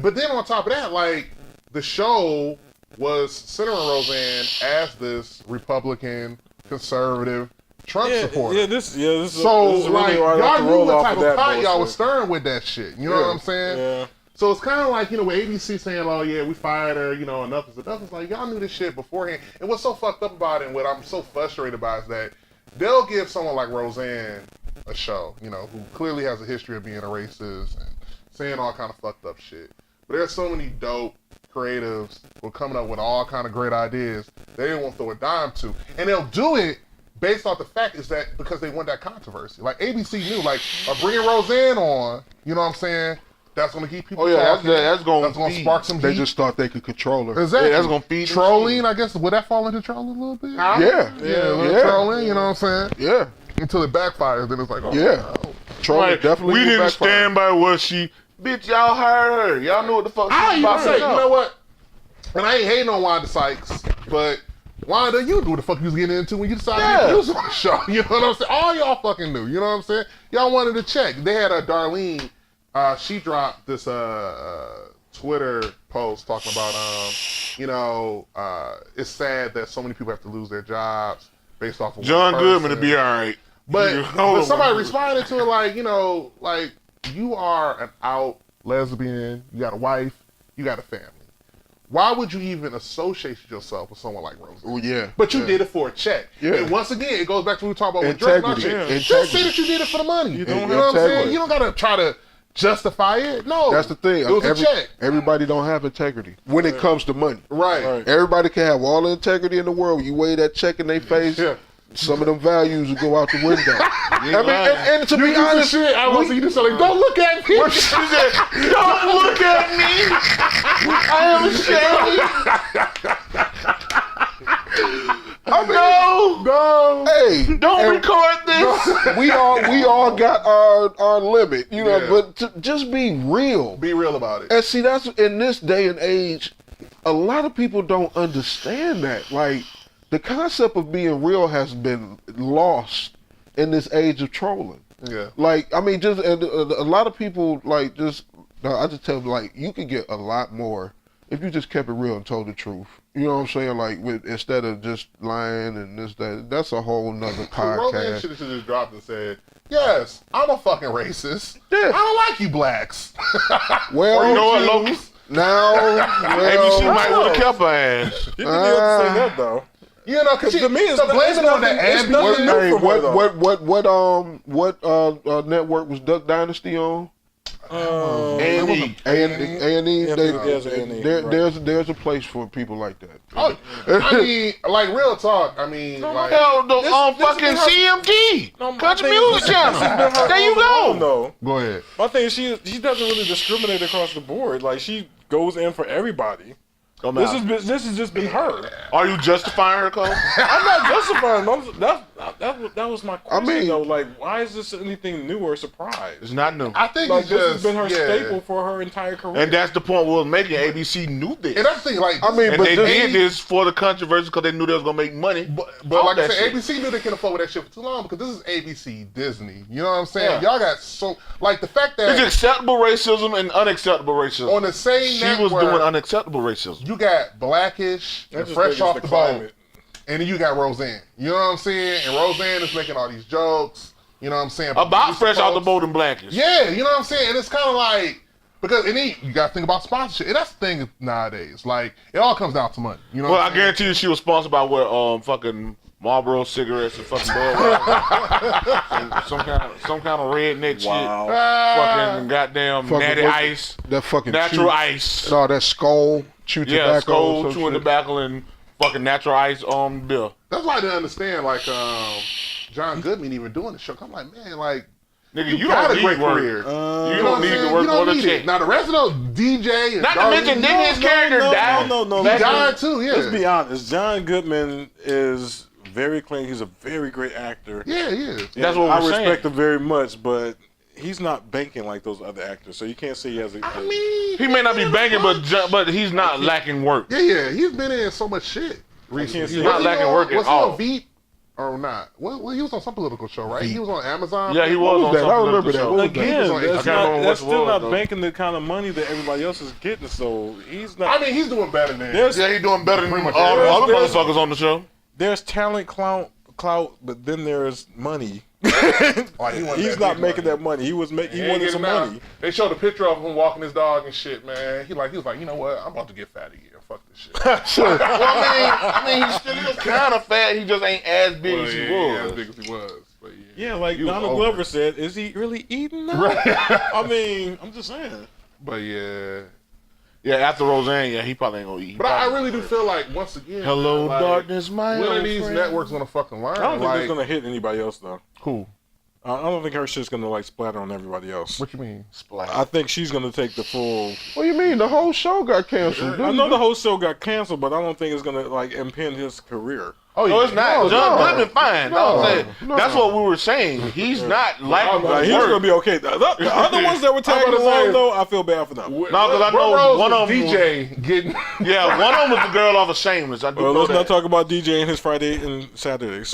But then on top of that, like the show was centering Rosanne as this Republican, conservative Trump supporter. This is so this is like really where I y'all to knew roll what off type of of that pot y'all was bullshit. stirring with that shit. You know what I'm saying? Yeah. So it's kind of like, with ABC saying, oh yeah, we fired her, enough is enough. It's like, y'all knew this shit beforehand. And what's so fucked up about it and what I'm so frustrated about is that they'll give someone like Rosanne a show, who clearly has a history of being a racist and saying all kind of fucked up shit. But there's so many dope creatives who are coming up with all kind of great ideas they won't throw a dime to. And they'll do it based off the fact is that because they want that controversy. Like ABC knew, like, bringing Rosanne on, you know what I'm saying? That's gonna keep people. Oh yeah, talking. that's gonna spark some. They heat. just thought they could control her. Exactly. Yeah, that's gonna feed trolling. I guess would that fall into trolling a little bit? Yeah. Trolling. You know what I'm saying? Yeah. Until it backfires, then it's like, oh, Yeah. no. Trolling Like, definitely. we will didn't backfire. stand by what she. Bitch, y'all heard her. Y'all knew what the fuck she I was even about say, to you know what? And I ain't hating on Wanda Sykes, but Wanda, you knew what the fuck you was getting into when you decided to use on the show. You know what I'm saying? All y'all fucking knew. You know what I'm saying? Y'all wanted to check. They had a Darlene. She dropped this Twitter post talking about it's sad that so many people have to lose their jobs based off of John one Goodman to person. be all right. But somebody responded to it like, like you are an out lesbian, you got a wife, you got a family. Why would you even associate yourself with someone like Rosanne? Oh, yeah. But you did it for a check. Yeah. And once again, it goes back to what we talked about with Drake. Integrity. Just say that you did it for the money. You know what I'm saying? You don't got to try to justify it. No. That's the thing. It was a check. Everybody don't have integrity when it comes to money. Right. Everybody can have all the integrity in the world. You weigh that check in their face. Yeah. Some of them values will go out the window. I mean, and to You be do honest, some shit. I want to see you do something. Don't look at me. Don't look at me. I am ashamed. No. hey, Don't record this. we all got our limit, but just be real. Be real about it. And see, that's in this day and age, a lot of people don't understand that. Like, the concept of being real has been lost in this age of trolling. Yeah. Like, I mean, just a lot of people, like, I just tell them, like, you could get a lot more if you just kept it real and told the truth. You know what I'm saying? Like, instead of just lying and that's a whole nother Roseanne podcast. should have just dropped and said, yes, I'm a fucking racist. Yeah. I don't like you blacks. Well, You know what, Loki? Maybe she might would have kept her ass. You didn't even say that though. Cause to me, it's blaming on the it's nothing new Hey, for her, though. what network was Duck Dynasty on? A&E. A&E. There's A&E, There's a place for people like that. Oh, I mean, like real talk. I mean, like Hell, on fucking CMT, Country Music Channel. There you go. No, go ahead. my thing is she doesn't really discriminate across the board. Like she goes in for everybody. This has just been her. Are you justifying her, Cole? I'm not justifying. That was my question. I mean, though, like, why is this anything new or a surprise? It's not new. I think Like it's this just has been her yeah. staple for her entire career. And that's the point we was making. ABC knew this. And that's the thing, like, I mean, And but they this- did this for the controversy because they knew they was gonna make money. but off like I that said, shit. ABC knew they couldn't afford that shit for too long because this is ABC Disney. You know what I'm saying? Yeah. Y'all got so like the fact that It's acceptable racism and unacceptable racism. on the same she network, was doing unacceptable racism. you got Blackish and That's just Fresh against Off the the Boat, climate. and then you got Roseanne. You know what I'm saying? And Roseanne is making all these jokes. You know what I'm saying? About Lisa Fresh Out the Folks. Boat and Blackish. Yeah, you know what I'm saying? And it's kind of like, because and then you got to think about sponsorship. And that's the thing nowadays. Like, it all comes down to money. You know Well, what I I'm saying? guarantee you she was sponsored by what fucking Marlboro cigarettes and fucking Budweiser. some kind of redneck shit. Fucking goddamn Fucking natty what- ice. that fucking Natural chew- ice. No, that skull, chew Yeah, tobacco. Skull, some chewing shit. tobacco and fucking natural ice beer. That's why I didn't understand, like, John Goodman even doing the show. I'm like, man, like, Nigga, you you got don't a need great work. career. You You know don't what I'm need saying? to work You don't for the need check. it. Now, the rest of those DJ and Not to Darlene- mention, didn't his character die? No. He died too, yeah. Let's be honest. John Goodman is very clean. He's a very great actor. Yeah, he is. That's what I we're respect saying. him very much, but he's not banking like those other actors. So you can't say he has a. I mean, He may not be banging, but he's not lacking work. yeah. He's been in so much shit recently. He's not Was he lacking on- work at was all. he on Veep or not? Well, he was on some political show, right? He was on Amazon. Yeah, he What was was on that? I something remember of the that. show. What was Again, He was on- I that's, can't remember that's what still it was, not though. banking the kind of money that everybody else is getting. So he's not. I mean, he's doing better than. There's Yeah, he doing better than Pretty much all the everyone. other motherfuckers on the show. there's talent clout, but then there's money. Like, he wasn't He's that not big making money. that money. He was He he ain't wanted getting some out. money. They showed a picture of him walking his dog and shit, man. He was like, you know what? I'm about to get fat again. Fuck this shit. Well, I mean, he still is kind of fat. He just ain't as big as he as was. big as he was. But yeah. Yeah, like He was Donald over Glover it. said, is he really eating now? I mean, I'm just saying. But yeah. Yeah, after Roseanne, yeah, he probably ain't gonna eat. But I really do feel like, once again, Hello, like, darkness, my when are old these friend. networks gonna fucking learn? I don't think like, it's gonna hit anybody else though. Cool. I don't think her shit's gonna like splatter on everybody else. What you mean? I think she's gonna take the full. What do you mean? The whole show got canceled. I know the whole show got canceled, but I don't think it's gonna like impede his career. Oh, no, it's not. John Goodman, fine. No, that's what we were saying. He's not like he's gonna be okay. The other ones that were tagging along though, I feel bad for them. No, because I know one of them DJ getting. Yeah, one of them was the girl off of Shameless. I do Well, know let's that. not talk about DJ and his Friday and Saturdays.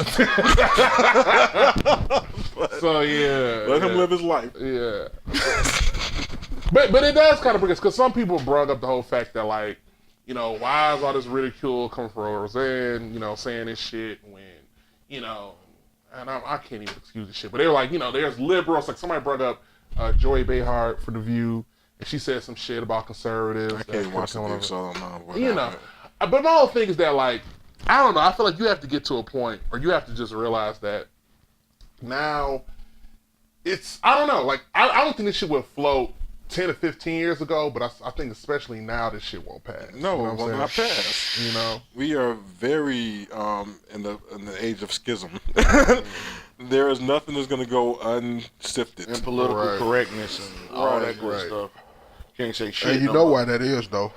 So yeah, Let him live his life. Yeah. but it does kind of bring us, because some people brought up the whole fact that, like, you know, why is all this ridicule coming from Rosanne, you know, saying this shit when, you know, and I can't even excuse this shit, but they were like, you know, there's liberals, like somebody brought up Joy Behar for The View, and she said some shit about conservatives. I can't watch the View, so I don't know what you know, but my whole thing is that, like, I don't know, I feel like you have to get to a point, or you have to just realize that now it's, I don't know, like, I don't think this shit would float 10 to 15 years ago, but I think especially now this shit won't pass. No, you know it will not pass. You know, we are very in the age of schism. There is nothing that's going to go unsifted. And political correctness and all that good stuff. Can't say shit. And you know why that is, though.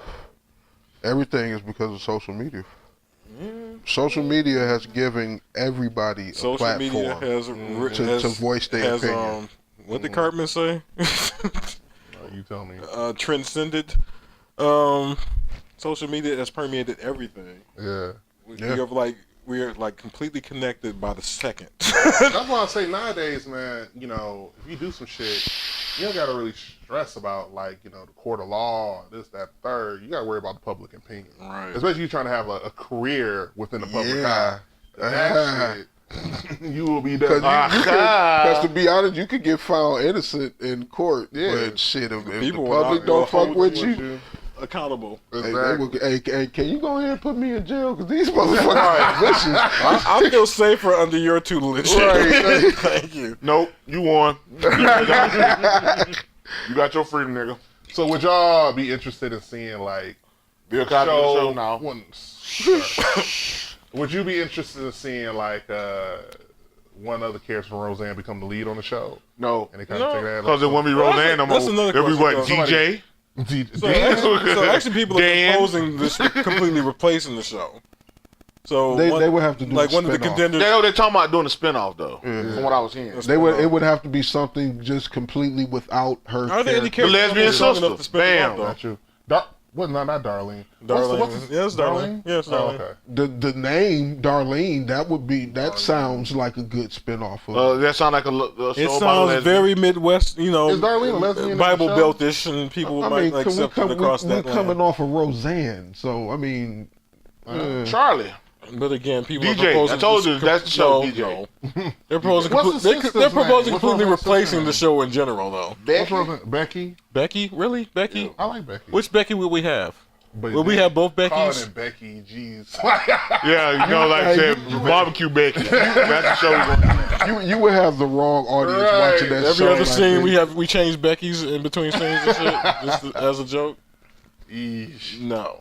Everything is because of social media. Social media has given everybody a platform media has to voice their opinion. What did Cartman say? You tell me. Transcended. Social media has permeated everything. Yeah. We are like completely connected by the second. That's why I say nowadays, man, you know, if you do some shit, you don't gotta really stress about, like, you know, the court of law, this, that, third. You gotta worry about the public opinion. Right. Especially you trying to have a career within the public eye. That shit, you will be done. Because to be honest, you could get found innocent in court. Yeah. But shit, if the public don't fuck with you, accountable. Exactly. Hey, can you go ahead and put me in jail? Because these motherfuckers are vicious. I feel safer under your tutelage. Right. Thank you. Nope, you won. You got your freedom, nigga. So would y'all be interested in seeing, like, Bill Cosby show now? Would you be interested in seeing, like, one other character from Roseanne become the lead on the show? No. And they kind of take that. Because it won't be Roseanne no more. That's another It'll be what, question, DJ? So actually people are proposing this completely replacing the show. So they would have to do like one of the contenders. They're talking about doing a spinoff though. From what I was hearing, it would have to be something just completely without her. Are there any the lesbian sister? Bam. Not you. Well, not Darlene. Darlene. Yes, Darlene. Yes, Darlene. Okay. The name Darlene, that sounds like a good spinoff. That sounds like a show. It sounds very Midwest, you know. Is Darlene a lesbian? Bible Beltish, and people might like accept across that we're coming off of Roseanne, so I mean, Charlie. But again, people DJ, are proposing. I told you that's the show. DJ. No. They're proposing. They're proposing completely replacing the show in general, though. Becky. Becky, really? Becky? Yeah, I like Becky. Which Becky will we have? Will we have both Beckys? Calling it Becky, jeez. Yeah, you know, like I said, barbecue Becky. That's the show we're going to you would have the wrong audience watching that Every show. other scene we change Becky's in between scenes and shit, just as a joke. Eesh. No.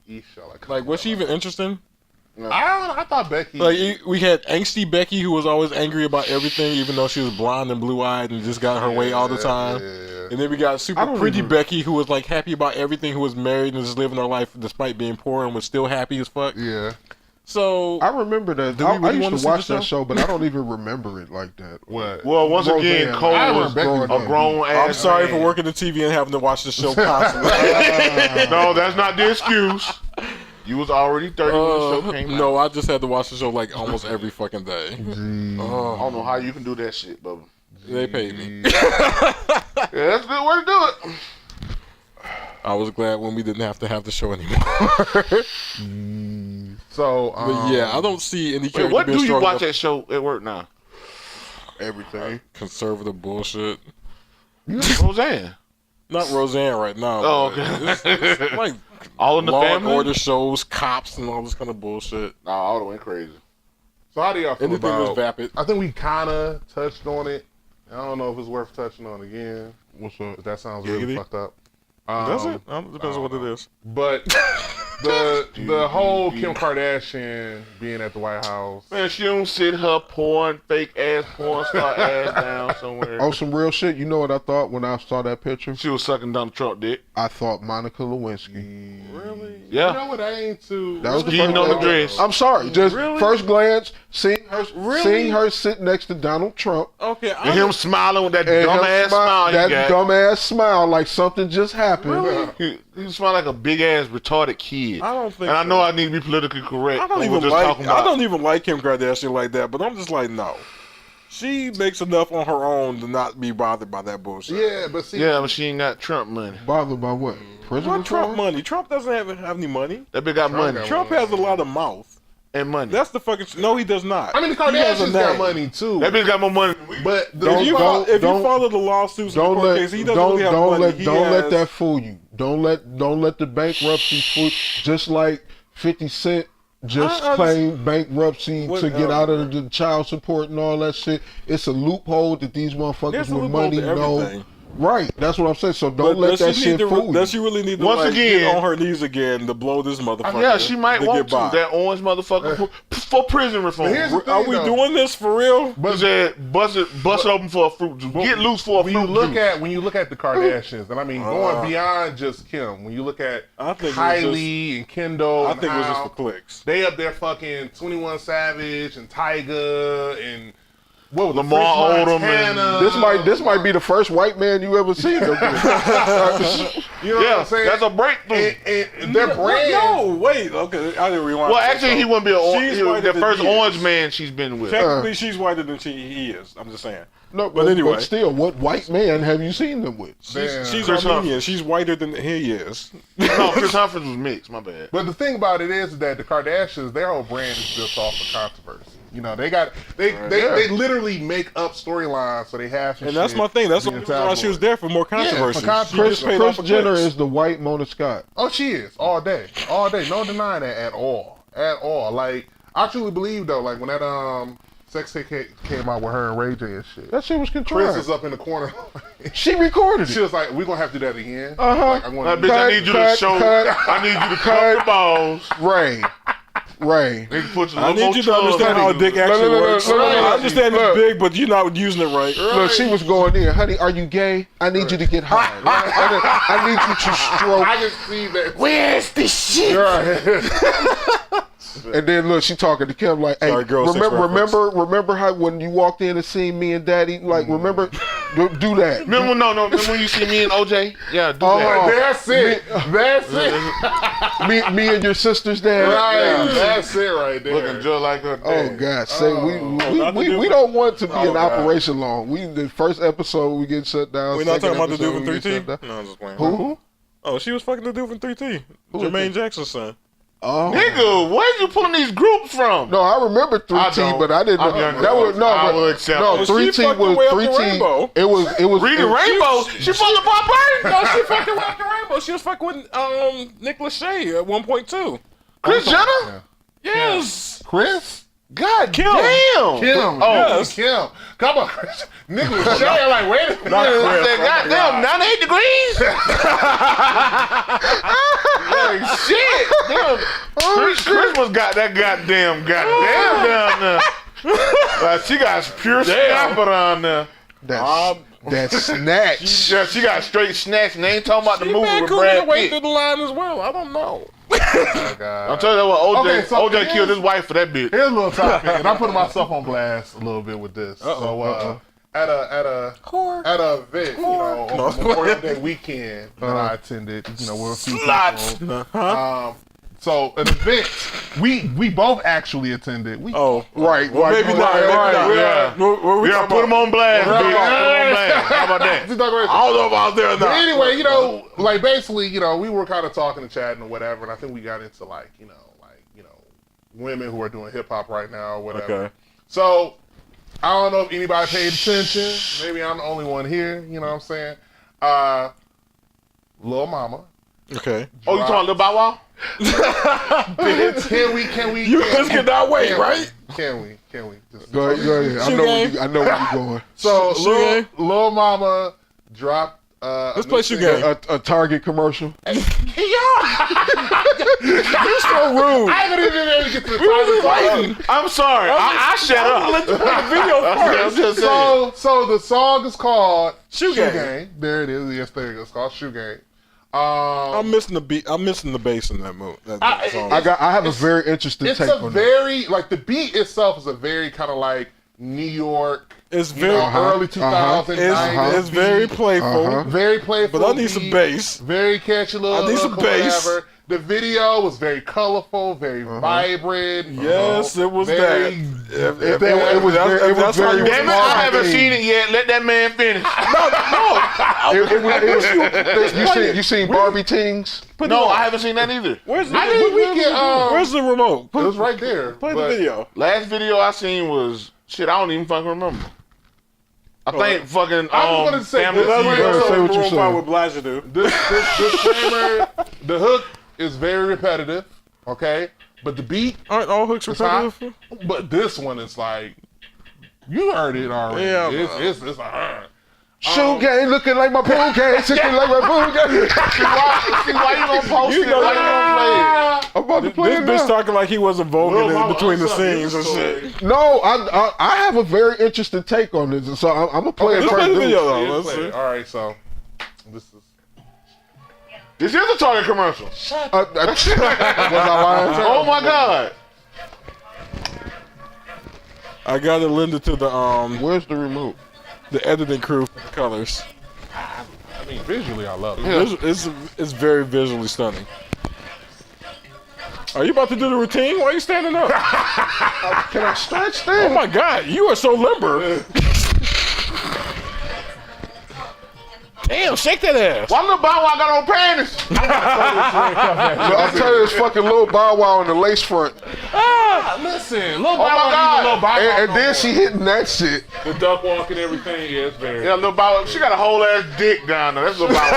Eesh, like, was she even interesting? I thought Becky. Like, we had angsty Becky who was always angry about everything, even though she was blonde and blue-eyed and just got her way all the time. Yeah. And then we got super pretty Becky who was like happy about everything, who was married and just living her life despite being poor and was still happy as fuck. Yeah. So I remember that. I used to watch that show, but I don't even remember it like that. What? Well, once again, Cole was a grown ass. I'm sorry man. for working the TV and having to watch the show constantly. No, that's not the excuse. You was already 30 when the show came out. No, I just had to watch the show like almost every fucking day. I don't know how you can do that shit, Bubba. They paid me. Yeah, that's a good way to do it. I was glad when we didn't have to have the show anymore. So, but yeah, I don't see any character. Wait, what being do you strong watch enough. at show at work now? Everything. Conservative bullshit. Roseanne. Not Roseanne right now. Oh, okay. It's like All in the Law Family? and Order shows, cops, and all this kind of bullshit. Nah, I would have went crazy. So how do y'all feel Anything about? was vapid. I think we kind of touched on it. I don't know if it's worth touching on again. What's up? But that sounds really Giggity? fucked up. Does it? Depends on what it is. But the whole Kim Kardashian being at the White House. Man, she don't sit her fake ass porn star ass down somewhere. On some real shit, you know what I thought when I saw that picture? She was sucking Donald Trump dick. I thought Monica Lewinsky. Really? Yeah. You know what? I ain't too. That was the Getting first on the dress. I'm sorry, just Really? first glance, seeing her sit next to Donald Trump. Okay, And him smiling with that And dumb him ass smile that he got. dumbass smile like something just happened. He smiled like a big ass retarded kid. I don't think And I so. know I need to be politically correct. I don't but even we're just talking I about- don't even like Kim Kardashian like that, but I'm just like, no. She makes enough on her own to not be bothered by that bullshit. Yeah, but see. Yeah, but she ain't got Trump money. Bothered by what? Prison What Trump reform? money? Trump doesn't have any money. That bitch got money. got Trump has a lot of mouth. And money. That's the fucking. No, he does not. I mean, the He has a Kardashians got name. money too. That bitch got more money than we. But Don't- If you follow the lawsuits and the Don't court let case, he doesn't really have money. don't let that fool you. Don't let the bankruptcy fool. Just like 50 Cent just I claimed bankruptcy What- to get out of the child support and all that shit. It's a loophole that these motherfuckers There's a with loophole money to know. everything. Right, that's what I'm saying. So don't But let does that she shit need to, fool you. does she really need to Once again- get on her knees again to blow this motherfucker? Yeah, she might want get to. by? That orange motherfucker for prison reform. But here's the thing, Are we though. doing this for real? He said, bust it open for a fruit juice. Get loose for a when fruit you look at the Kardashians, and I mean going beyond just Kim, when you look at I think it was Kylie and Kendall, I and think it was just how for clicks. they up there fucking 21 Savage and Tyga and what was Lamar French Odom Montana. This might be the first white man you ever seen. You know what Yeah, I'm saying? that's a breakthrough. And their brand. No, wait. Okay, I didn't rewind. Well, actually, he wouldn't be She's whiter the than first he is. orange man she's been with. Technically, she's whiter than he is. I'm just saying. No, But anyway. but still, what white man have you seen them with? Damn. She's Chris Armenian. Humphries. She's whiter than he is. No, Chris Humphries was mixed. My bad. But the thing about it is that the Kardashians, their whole brand is built off of controversy. You know, they literally make up storylines so they have some And that's shit my thing. That's being why she was tabloid. there for more controversy. for She just paid off Kris for Jenner clicks. is the white Mona Scott. Oh, she is all day. No denying that at all. Like I truly believe though, like when that sex tape came out with her and Ray J and shit. That shit was Chris contrived. is up in the corner. She recorded She it. was like, "We're gonna have to do that again." Uh-huh. Like, I want Bitch, I need you to show. I need you to cut the balls. Ray. They can put I need you to understand how a dick actually works. I understand it's big, but you're not using it right. Look, she was going in. Honey, are you gay? I need you to get high. I need you to stroke. I can see that. Where's the shit? Right. And then look, she talking to Kim like, "Hey, Sorry, girl, sex remember how when you walked in and seen me and Daddy, like, remember, do that." Remember when you see me and OJ? Yeah, do Oh, that. That's it. That's it. me and your sister's dad. Right. That's it right there. Looking just like her Oh dad. God! Say not the we dude don't want to be Oh, in God. operation long. We the first episode we get shut down. We're not second talking about the episode, dude we from get 3T? shut down. No, I'm just playing. Who? Oh, she was fucking the dude from 3T. was Jermaine that? Jackson's son. Oh Nigga, where you pulling these groups from? no, I remember 3T, don't. but I didn't know I'm younger. that was I will accept no it. 3T She fucked her was way up the 3T. rainbow. It was Reading Rainbow? She fucking Bob Burns? No, she fucking with the rainbow. She was fucking with Nick Lachey at 1.2. Chris Jenner? Yes. Chris? God Kim. damn. Kim. yes. Kim. Come on, Chris. Nigga was saying like, wait a minute. I said, goddamn, 98 degrees? Like, shit. Damn. Chris was got that goddamn down there. Like, she got pure snapper on there. that snatch. Yeah, she got straight snatch, and they ain't talking about the She movie man with could Brad way Pitt. through the line as well. I don't know. Oh, God. I'm telling you what, OJ, Okay, so OJ killed his wife for that bitch. Here's a little topic, and I'm putting myself on blast a little bit with this. So, at a event, you know, on Memorial Day weekend that I attended, you know, with a few people. So an event we both actually attended. Oh, Right, well, maybe not. Maybe not. yeah. What we Yeah, talking put him about? on blast, Right. bitch. Put him on blast. How about that? I don't know if I was there or But not. anyway, you know, like basically, you know, we were kind of talking and chatting or whatever, and I think we got into like, you know, women who are doing hip hop right now or whatever. Okay. So I don't know if anybody paid attention. Maybe I'm the only one here. You know what I'm saying? Lil Mama. Okay. Oh, you talking Lil Bow Wow? Can we? You just cannot wait, right? Can we? Just, Go ahead. I know where you're going. So Shoe Lil Mama dropped. Let's play shoe game. A Target commercial. Can rude. I ain't gonna even get to the title. I'm sorry. I shut up. Let you play the video I'm first. just saying. So the song is called Shoe Gang. There it is. Yes, there it is. It's called Shoe Gang. I'm missing the beat. I'm missing the bass in that song. I have a very interesting It's take a on that. very like the beat itself is a very kind of like New York. It's very Early 2000s. It's very playful. Very playful. But I need some bass. Very catchy little. I need some hook or bass. whatever. The video was very colorful, very vibrant. Yes, it was very, that. It was very. Damn it, I haven't seen it yet. Let that man finish. You seen Barbie Tings? No, I haven't seen that either. Where's the Where's the remote? It was right there. Play the video. Last video I seen was shit. I don't even fucking remember. I think fucking I was gonna say Family this Feud. way. Say what you Maroon said. 5 with Blasio. Disclaimer, the hook is very repetitive, okay? But the beat, Aren't all hooks repetitive? but this one is like, you heard it already. Yeah, it's like, Shoe Gang looking like my pool gang, chicken like my pool gang. See why you gonna post You it? know Why you gonna play it? I'm about to play This it bitch now. talking like he wasn't voguing Lil Mama, in between the what's up? scenes and This shit. story. No, I have a very interesting take on this, so I'm gonna play it Let's play first. the video though. Yeah, Let's play see. it. All right, so this is. This is a Target commercial. Was I lying? Oh my god. I gotta lend it to the Where's the remote? editing crew for the colors. I mean, visually, I love it. It's very visually stunning. Are you about to do the routine? Why are you standing up? Can I stretch Oh there? my god, you are so limber. Damn, shake that ass. Why little Bow Wow got on panties? I'll tell you, this fucking little Bow Wow in the lace front, Listen, Lil my God. Bow Wow, and then she hitting that shit. the duck walk and everything. Yeah, it's very. Yeah, little Bow Wow. She got a whole ass dick down there. That's little Bow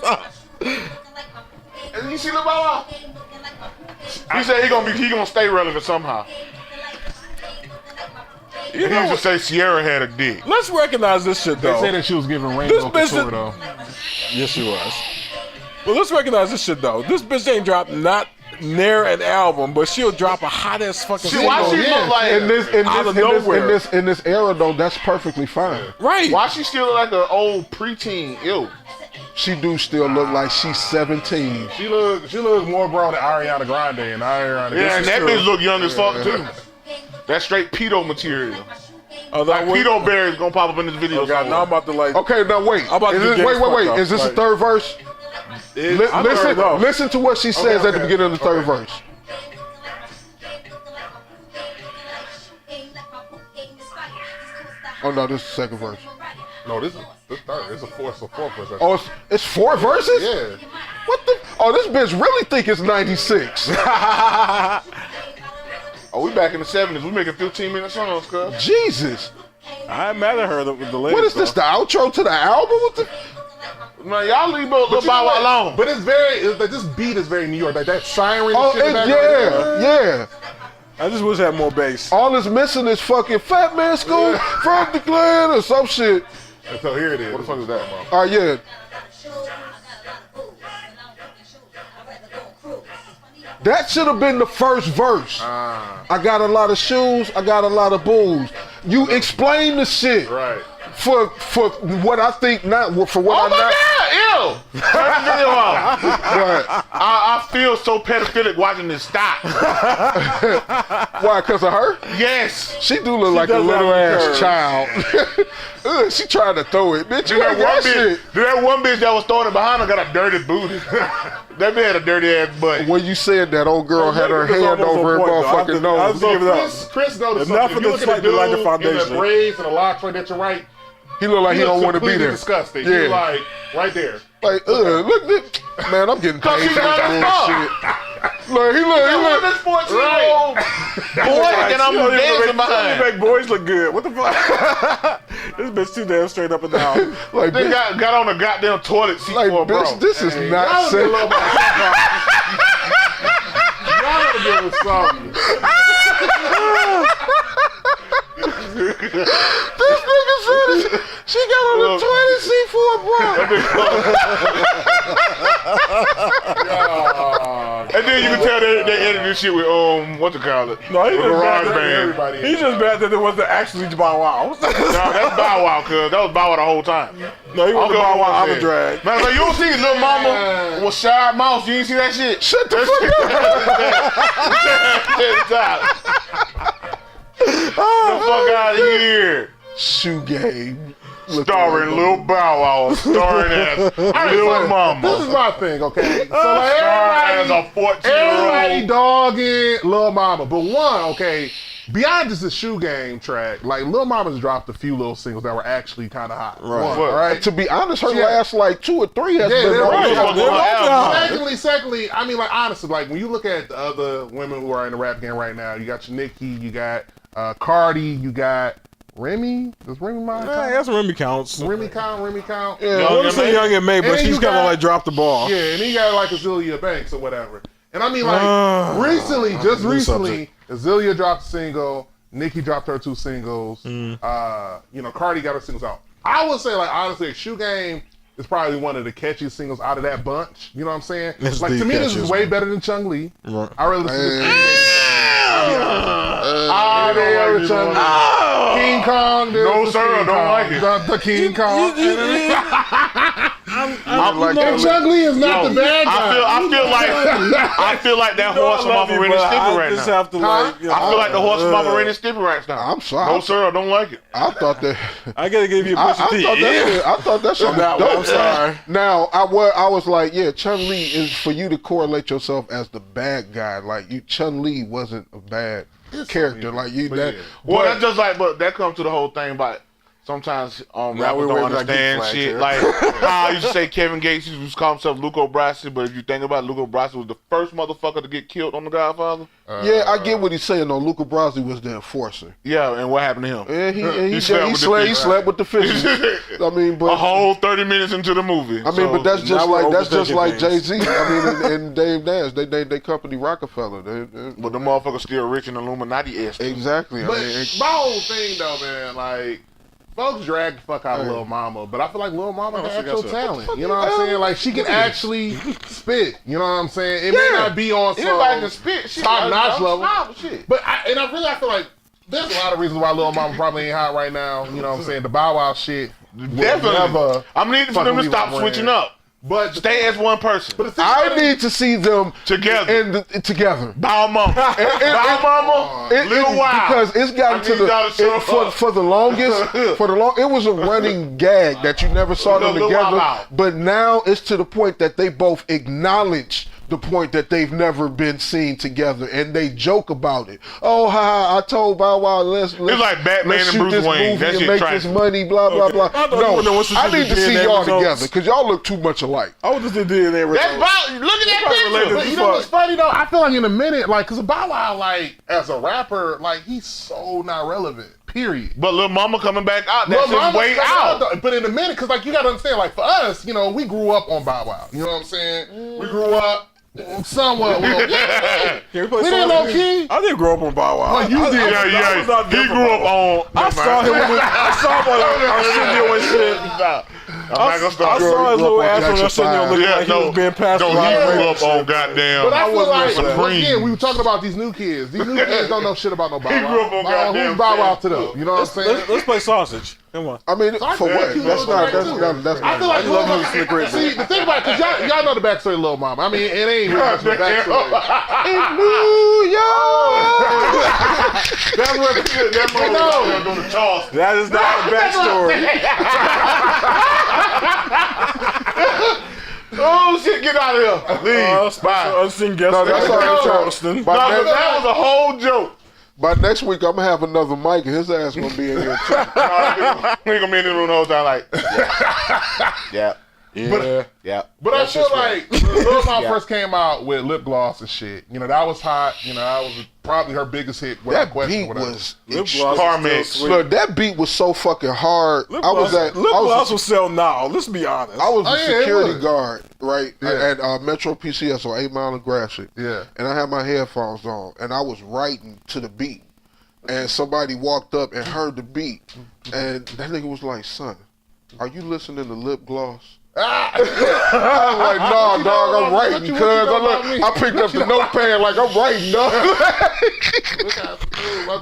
Wow. And you see little Bow Wow? He said he gonna stay relevant somehow. You He know, used to say Sierra had a dick. let's recognize this shit They though. said that she was giving This Rainbow bitch Couture that- though. Yes, she was. Well, let's recognize this shit though. This bitch ain't dropped not near an album, but she'll drop a hot ass fucking See, why single. she look like In this era though, that's perfectly fine. Right. Why she still look like an old preteen? Ew. She do still look like she's 17. She looks more brown than Ariana Grande, and Ariana. Yeah, and this that is bitch true. look young as fuck too. That's straight pedo material. Like pedo berries gonna pop up in this video. Oh god, now I'm about to like. Okay, now wait. I'm about to get Wait. fucked up. Is this the Like- third verse? Listen to what she says at the beginning of the third verse. Oh no, this is the second verse. No, this third. It's a fourth verse. Oh, it's four verses? Yeah. What the? Oh, this bitch really think it's 96. Oh, we back in the 70s. We making 15-minute songs, cuz. Jesus. I ain't mad at her with the latest. What is this? The outro to the album? What the? Man, y'all leave little Bow Wow alone. But it's like this beat is very New York. Like that siren. Oh, shit in the background. yeah. I just wish I had more bass. All it's missing is fucking Fat Man School from the Glen or some shit. And so here it is. What the fuck is that, bro? Oh yeah. That should have been the first verse. I got a lot of shoes. I got a lot of booze. You explain the shit. Right. For what I think not for what Oh I'm my not. god, ew! Turn the video off. Right. I feel so pedophilic watching this. Stop. Why? Cause of her? Yes. She do look like a does little have ass child. Ugh, she tried to throw it, bitch. You That ain't got one shit. that one bitch that was throwing it behind her got a dirty booty. That bitch had a dirty ass butt. When you said that, old girl had her It's hand almost over her on point, though. I have motherfucking to- I have nose. to give it up. Chris noticed Enough something. of If the you look at the slightly like the dude in foundation. the braids and the locks right at your right. He look like he don't want to be completely there. disgusting. Yeah. He like right there. Like, look, man, I'm getting paid she for this got us bullshit. Look, he look. This 14-year-old boy and I'm dancing behind. Make boys look good. What the fuck? This bitch too damn straight up and down. Like, They bitch, got on a goddamn toilet seat like, for a bro. bitch, this is Y'all not gotta safe. give us something. This nigga said she got on the toilet seat for a bro. then you can tell they edited this shit with what you call it? No, he's just bad Garage that band. everybody. he's just bad that it wasn't actually Bow Wow. No, that's Bow Wow, cuz that was Bow Wow the whole time. No, he wasn't Okay, Bow Wow. what I'm I a said. drag. Man, so you don't see Lil Mama with Shy Mouse? You ain't see that shit? Shut the fuck up. The fuck out of here. Shoe game. Starring Lil Bow Wow, starring as Lil Mama. This is my thing, okay? So like Starring as everybody, a 14-year-old. everybody dogging Lil Mama, but one, okay, beyond just the shoe game track, like Lil Mama's dropped a few little singles that were actually kind of hot. Right. One, right? To be honest, her Yeah. last like 2 or 3 has Yeah, been they're right. right. Secondly, I mean, like honestly, like when you look at the other women who are in the rap game right now, you got your Nicki, you got Cardi, you got Remy. Does Remy mind? Yeah, that's Remy counts. Remy count. Yeah. I want to say Young and May, but And then she's you kind of got- like dropped the ball. Yeah, and then you got like Azealia Banks or whatever. And I mean, like recently, Azealia dropped a single, Nicki dropped her 2 singles. You know, Cardi got her singles out. I would say, like honestly, Shoe Game is probably one of the catchiest singles out of that bunch. You know what I'm saying? It's like the to me, this is catchiest way one. better than Chung Lee. Right. I rather listen to King King Kong. No, sir, I don't like it. The King Kong. I'm like And Chung Lee is not the bad guy. I feel like that horse from off of Ren and Stimpy right just now. have to like. I feel like the horse from off of Ren and Stimpy right now. I'm sorry. No, sir, I don't like it. I thought that. I gotta give you a I Pusha T. thought that shit was That one, dope. I'm sorry. Now I was like, yeah, Chun Li is for you to correlate yourself as the bad guy. Like you, Chun Li wasn't a bad character. Like you, that. yeah. Well, that's just like, but that comes to the whole thing about sometimes rappers we're don't waving our understand geek flag shit. here. Like how I used to say Kevin Gates used to call himself Luco Brasi, but if you think about it, Luco Brasi was the first motherfucker to get killed on The Godfather. Yeah, I get what he's saying. though. Luca Brasi was the enforcer. Yeah, and what happened to him? And he slept slept with the with the fishes. fishes. I mean, but A whole 30 minutes into the movie. I mean, but that's just now we're like overthinking Jay things. Z. I mean, and Dave Nash. They company Rockefeller. But the motherfucker's still rich and Illuminati-esque. Exactly. I But mean, my whole thing though, man, like folks drag the fuck out of Lil Mama, but I feel like Lil Mama got actual talent. You know what I'm saying? Like she can actually spit. You know what I'm saying? It may not be on Anybody can some spit shit. top-notch level. Shit. But I feel like there's a lot of reasons why Lil Mama probably ain't hot right now. You know what I'm saying? The Bow Wow shit. Definitely. I'm needing for them to fucking stop leave switching my up. But Stay as one person. but the thing I about it- need to see them Together. together. Bow Mama. Bow Mama. Lil Wild. Because it's gotten I to need y'all to show up. for the longest it was a running gag that you never saw them Lil together. Wild. But now it's to the point that they both acknowledge the point that they've never been seen together, and they joke about it. Oh, ha! I told Bow Wow, let's like Batman let's and shoot Bruce this Wayne. movie That and shit make trash. this money. Blah blah blah. I thought you No, wanted to know what's the I need to see DNA y'all results. together because y'all look too much alike. I was just the DNA That's results. Bow. Look at that probably picture. But you know what's funny though? I feel like in a minute, like, cause Bow Wow, like, as a rapper, like, he's so not relevant. Period. But Lil Mama coming back out. Lil That's his Mama's way coming out. though. But in a minute, cause like you gotta understand, like for us, you know, we grew up on Bow Wow. You know what I'm saying? We grew up somewhat. Well, Can we play we songs didn't know again? Key. I didn't grow up on Bow Wow. Well, you did. Yeah. was not He different, grew up bro. on. I saw him on Arsenio and shit. I'm not gonna stop. I saw his little ass on Arsenio looking Yeah, like he was being passed no, around. he grew up on goddamn. But I feel like, Supreme. once again, we were talking about these new kids. These new kids don't know shit about no Bow Wow. He grew up on goddamn Who's Bow Wow to them? You know what I'm saying? Let's play sausage. Come on. I mean, I for feel what? like you That's know not. that That's too. not. I feel like I love Lil him Mama. slick Rick. See, the thing about it, cause y'all know the backstory of Lil Mama. I mean, it ain't really much of a backstory. New York. That's what that motherfucker doing the Charleston. That is not a backstory. Oh shit! Get out of here. Leave. Bye. Unseen guest. No, that's all right. Charleston. By No, but next- that was a whole joke. By next week, I'm gonna have another mic, and his ass gonna be in here too. We ain't gonna be in the room the whole time like. Yeah. But I feel like when Lil Mama first came out with lip gloss and shit, you know, that was hot. You know, that was probably her biggest hit without That question. beat Whatever. was Lip gloss Carmex. is still sweet. look. That beat was so fucking hard. Lip I was gloss- at. Lip I gloss was. will sell now. Let's be honest. I was Oh, a yeah, it security would. guard, right, Yeah. at Metro PCS on 8 Mile and Gratiot. Yeah. And I had my headphones on, and I was writing to the beat. And somebody walked up and heard the beat, and that nigga was like, "Son, are you listening to Lip Gloss?" I'm like, nah, dog, I'm writing because I picked up the notepad like I'm writing, dog.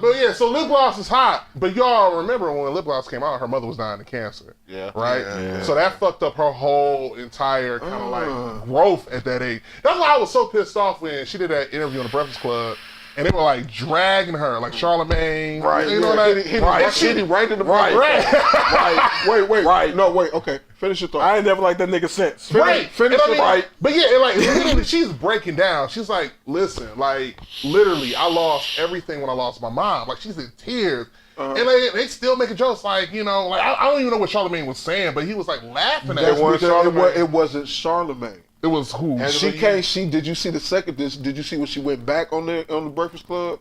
But yeah, so lip gloss is hot. But y'all remember when lip gloss came out, her mother was dying of cancer. Yeah. Right? Yeah. So that fucked up her whole entire kind of like growth at that age. That's why I was so pissed off when she did that interview on the Breakfast Club. And they were like dragging her, like Charlemagne. Right, you know yeah, that? hitting right in the Right. Right. Wait. Right. No, wait. Okay, finish your thought. I ain't never liked that nigga since. Finish And it right. But yeah, and like literally, she's breaking down. She's like, listen, like literally, I lost everything when I lost my mom. Like she's in tears. And they still making jokes like, you know, like I don't even know what Charlemagne was saying, but he was like laughing at It wasn't Charlemagne. It was who? Did you see the second? Did you see when she went back on the Breakfast Club?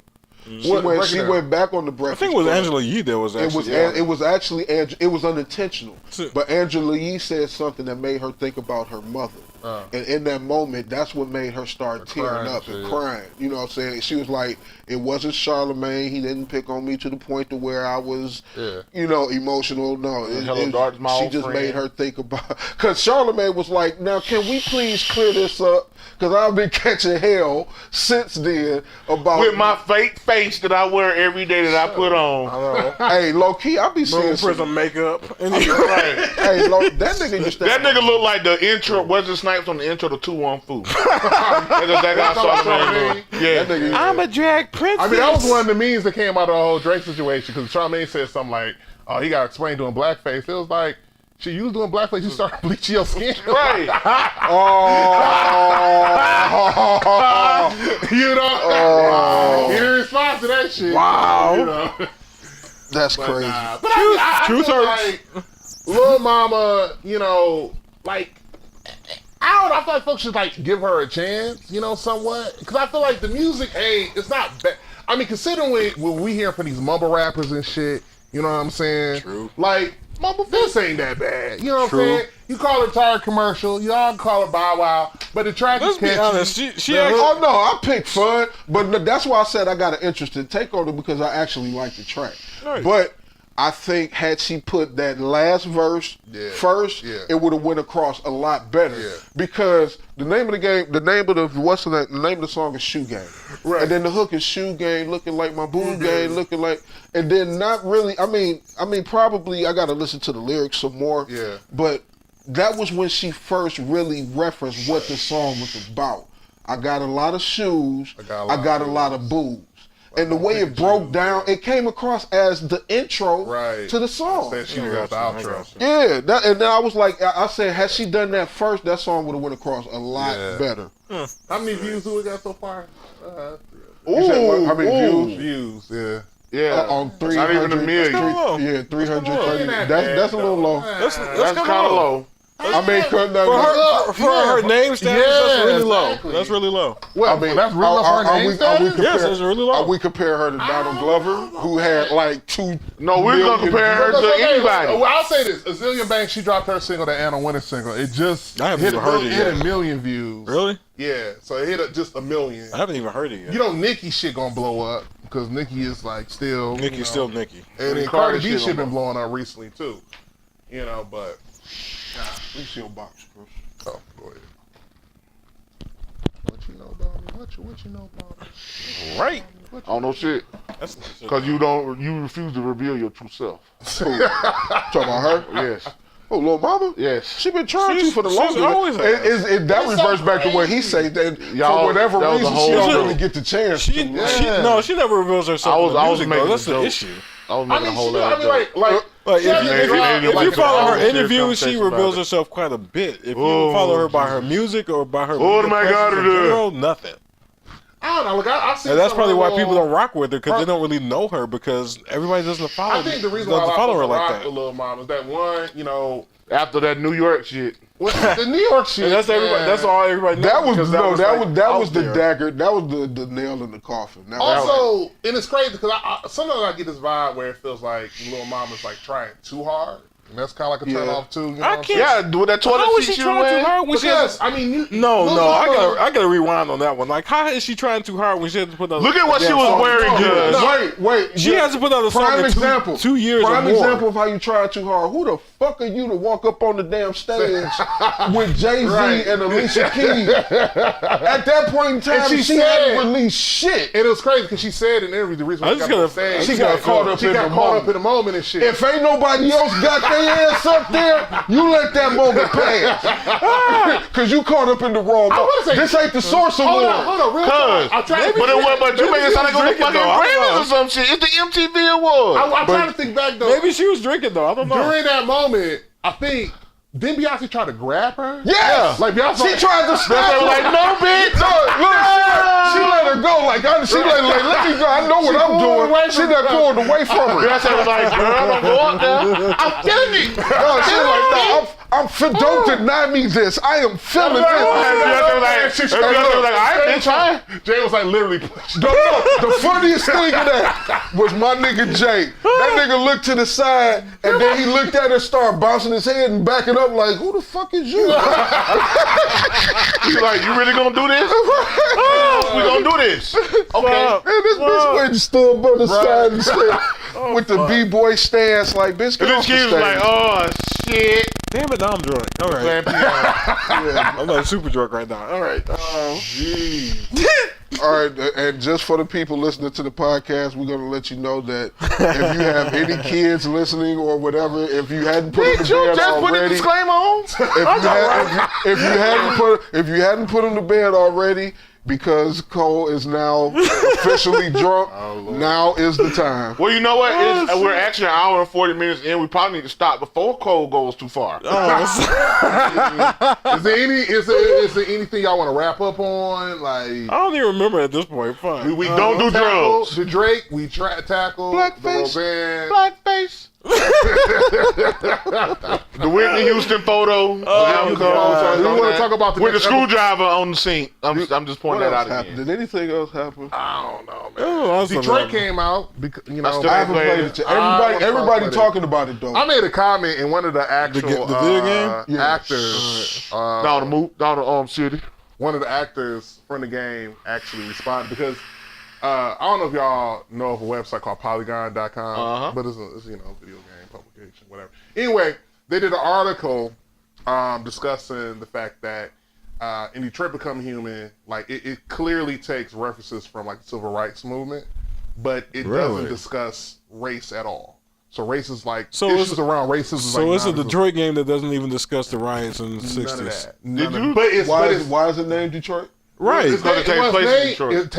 She went back on the I Breakfast think it was Club. Angela Yee that was actually. It was unintentional. But Angela Yee said something that made her think about her mother. And in that moment, that's what made her start tearing up and crying. You know what I'm saying? She was like, it wasn't Charlemagne. He didn't pick on me to the point to where I was, you know, emotional. No, she just made her think about. Because Charlemagne was like, now can we please clear this up? Because I've been catching hell since then about with my fake face that I wear every day that I put on. Hey, low key, I be seeing prison makeup. Hey, that nigga used to. That nigga look like the intro. Wesley Snipes on the intro to 2-1 Fu. That guy Charlemagne. Yeah, that nigga, I'm a drag princess. I mean, that was one of the memes that came out of the whole Drake situation because Charlemagne said something like, "Oh, he got to explain doing blackface." It was like, "Shit, you was doing blackface, you started bleaching your skin." Right. You know? He didn't respond to that shit. Wow. You know? that's crazy. But I feel like Lil Mama, you know, like, I don't know, I feel like folks should like give her a chance, you know, somewhat. Because I feel like the music, it's not bad. I mean, considering when we hear from these mumble rappers and shit, you know what I'm saying? True. Like, Mumble Fist ain't that bad. You know what I'm saying? You call it a tired commercial, y'all call it Bow Wow, but the track Let's is be catchy. honest. She actually. Oh no, I picked fun, but that's why I said I got an interesting take on it because I actually like the track. Right. But I think had she put that last verse first, it would have went across a lot better. Yeah. Because the name of the game, the name of the song is Shoe Gang. Right. And then the hook is Shoe Gang, looking like my boo gang, looking like, and then not really. I mean, probably I got to listen to the lyrics some more. Yeah. But that was when she first really referenced what the song was about. I got a lot of shoes. I got a lot of boobs. And the way it broke down, it came across as the intro to the song. Said she got the outro. Yeah, and then I was like, I said, had she done that first, that song would have went across a lot better. How many views do we got so far? How many views? Yeah. Yeah. On 300. Not even a million. Yeah, 330. That's a little low. That's kind of low. I mean, for her name status, that's really low. Exactly. That's really low. Well, I mean, that's really low for her name status? Yes, that's really low. Are we comparing her to Donald Glover, who had like 2 No, we're going to compare her to anybody. Well, I'll say this. Azealia Banks, she dropped her single, the Anna Wintour single. It just I haven't even heard it yet. hit a million views. Really? Yeah, so it hit just a million. I haven't even heard it yet. You know, Nicki shit gonna blow up because Nicki is like still. Nicki's still Nicki. And then Cardi B shit been blowing up recently too. You know, but. Let me see your box, Chris. Oh, go ahead. What you know about me? What you know about me? Right. I don't know shit. Because you refuse to reveal your true self. Talking about her? Yes. Oh, Lil Mama? Yes. She been trying to for the longest. That reverts back to what he said that for whatever reason she don't really get the chance. She never reveals herself. I was making that's the joke. issue. I was making a whole lot of if you follow her interviews, she reveals herself quite a bit. If you follow her by her music or by her nothing. I don't know. Look, I see. And that's probably why people don't rock with her because they don't really know her because everybody doesn't follow. I think the reason why I follow her like rock that. the Lil Mama is that one, you know, after that New York shit. The New York shit. And that's everybody. That's all everybody knows. That was the dagger. That was the nail in the coffin. Also, and it's crazy because sometimes I get this vibe where it feels like Lil Mama's like trying too hard. And that's kind of like a turn off too. You know I what I'm can't- saying? Yeah, with that toilet How is seat she you trying too wearing. hard when she has? Because I mean, No, look, I gotta rewind on that one. Like, how is she trying too hard when she has to put on? Look at what she was wearing, cuz. Wait. She has to put on a song Prime in example. 2 years or Prime more. example of how you try too hard. Who the fuck are you to walk up on the damn stage with Jay-Z Right. and Alicia Keys? At that point in time, And she hadn't released shit. And it was crazy because she said in the interview the reason why I she just got on gotta- stage. She got caught up in the moment. in the moment and shit. If ain't nobody else got their ass up there, you let that moment pass. Because you caught up in the wrong I wanna moment. say- This ain't the Source hold Award. on, real Cuz. talk. I'm trying to But you make it sound like it was a fucking Grammys or some shit. It's the MTV Award. I'm trying to think back though. Maybe she was drinking though. I don't know. During that moment, I think didn't Beyonce try to grab her? Yes. Like Beyonce. She tried to stop They her. were like, no, bitch. She let her go. Let me go. I know what I'm doing. She done pulled away from her. Beyonce was like, girl, don't go up there. I'm feeling it. No, she like, no, don't deny me this. I am feeling this. Beyonce was like, I ain't been trying. Jay was like literally pushed. No, the funniest thing of that was my nigga Jay. That nigga looked to the side and then he looked at her, started bouncing his head and backing up like, who the fuck is you? He's like, you really gonna do this? We gonna do this. Okay. And this bitch went and stood by the side and said, with the B-boy stance, like, bitch, And get then off she the was like, stage. oh, shit. Damn it, now I'm drunk. All right. Playing piano. I'm not super drunk right now. All right. All right, and just for the people listening to the podcast, we're gonna let you know that if you have any kids listening or whatever, if you hadn't put them Did to you bed just put a already, disclaimer on? if you hadn't put them to bed already, because Cole is now officially drunk, now is the time. Well, you know what? We're actually an hour and 40 minutes in. We probably need to stop before Cole goes too far. Is there anything y'all want to wrap up on? Like I don't even remember at this point. Fine. We don't do drugs. The Drake, we tackle Blackface. the Rosanne. Blackface. The Whitney Houston photo. We want to talk about the with the next episode. screwdriver on the sink. I'm just pointing that out happened? again. Did anything else happen? I don't know, man. Oh, Detroit came out because you know. still I haven't played it. Everybody talking about it though. I made a comment in one of the actual the video game? Yeah. actors. Down the city. One of the actors from the game actually responded because I don't know if y'all know of a website called Polygon.com, but it's video game publication, whatever. Anyway, they did an article discussing the fact that in Detroit Become Human, like it clearly takes references from like the civil rights movement, but it doesn't discuss race at all. So race is like issues around racism. So like it's a Detroit game that doesn't even discuss the riots in the 60s. None of that. Did you? But Why is it named Detroit? Right. It takes place in Detroit. It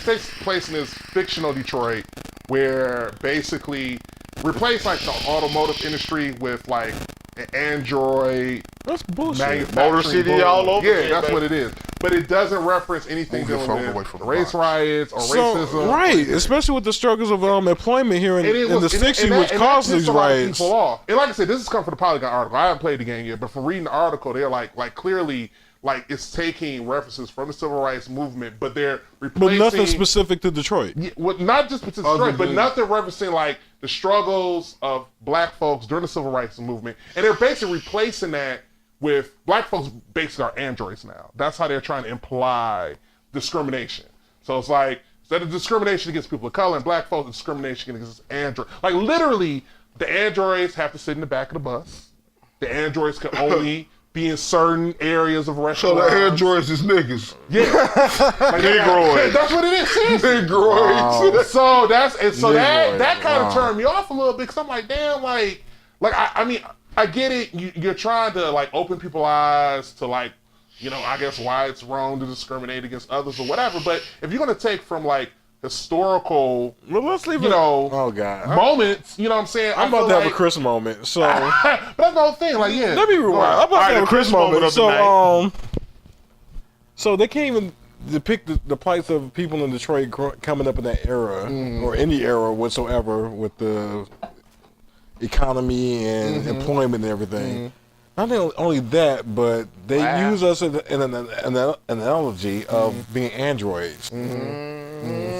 takes place in this fictional Detroit where basically replace like the automotive industry with like an Android That's bullshit. manufacturing Motor City boom. all over Yeah, again, that's baby. what it is. But it doesn't reference anything Move your phone dealing away with from the race box. riots or racism. Right, especially with the struggles of employment here in the 60s, which caused these riots. People off. And like I said, this is coming from the Polygon article. I haven't played the game yet, but from reading the article, they're like clearly like it's taking references from the civil rights movement, but they're replacing. But nothing specific to Detroit. Yeah, well, not just to Detroit, but nothing referencing like the struggles of black folks during the civil rights movement, and they're basically replacing that with black folks basically are androids now. That's how they're trying to imply discrimination. So it's like instead of discrimination against people of color and black folks, discrimination against androids. Like literally, the androids have to sit in the back of the bus. The androids can only be in certain areas of So restaurants. the androids is niggas. Yeah, like, Negroids. that's what it is. Seriously. Negroids. So that kind of turned me off a little bit because I'm like, damn, like I mean, I get it. You're trying to like open people's eyes to like, you know, I guess why it's wrong to discriminate against others or whatever. But if you're gonna take from like historical, Well, let's leave you it. know, Oh God, moments, you know what I'm saying? I'm about to have a Chris moment. So But that's the whole thing. Like, yeah. let me rewind. I'm about to have a Chris moment. of the night. So they can't even depict the plights of people in Detroit coming up in that era or any era whatsoever with the economy and employment and everything. Not only that, but they use us in an analogy of being androids,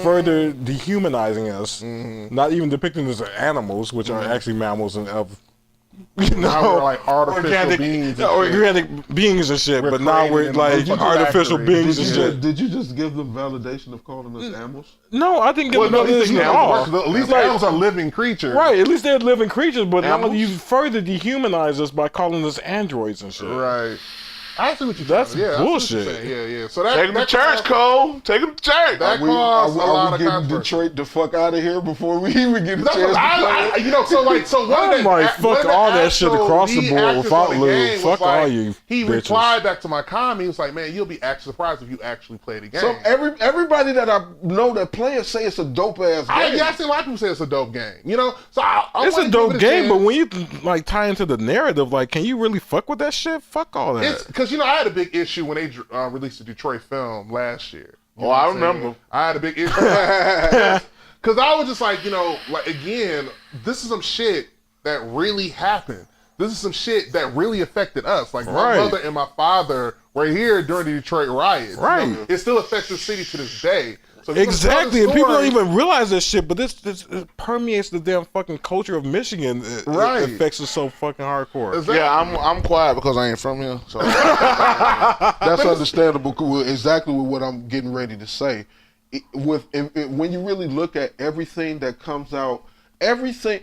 further dehumanizing us. Not even depicting us as animals, which are actually mammals and of You Now know, we're like artificial beings. organic beings and shit. We're but now we're creating like a artificial factory. beings and shit. Did you just give them validation of calling us animals? No, I didn't get Well, no, at least validation at all. at least animals are living creatures. Right, at least they're living creatures, but now Animals? you further dehumanize us by calling us androids and shit. Right. I see what you're That's saying. Yeah, I see what you're bullshit. saying. Yeah. So that Take him to that church, caused- Cole. Take him to church. That Are we caused a lot of getting controversy. Detroit the fuck out of here before we even get a That's chance what to play? so one I'm of the, like, one fuck of the all that shit actual across the lead board actors without on the Lou. game was Fuck all like- you He bitches. replied back to my comment. He was like, "Man, you'll be actually surprised if you actually play the game." So everybody that I know that play it say it's a dope ass game. I see a lot of people say it's a dope game. You know, so I It's wanna a give dope it a game, chance. but when you like tie into the narrative, like, can you really fuck with that shit? Fuck all that. It's because I had a big issue when they released the Detroit film last year. You know I what I'm saying? remember. I had a big issue because I was just like, like again, this is some shit that really happened. This is some shit that really affected us. Like my Right. mother and my father were here during the Detroit riots. Right. It still affects the city to this day. So if you're gonna tell Exactly, the and people don't story- even realize this shit, but this it permeates the damn fucking culture of Michigan. It Right. affects us so fucking hardcore. Exactly. Yeah, I'm quiet because I ain't from here. So That's understandable. Exactly what I'm getting ready to say. When you really look at everything that comes out, everything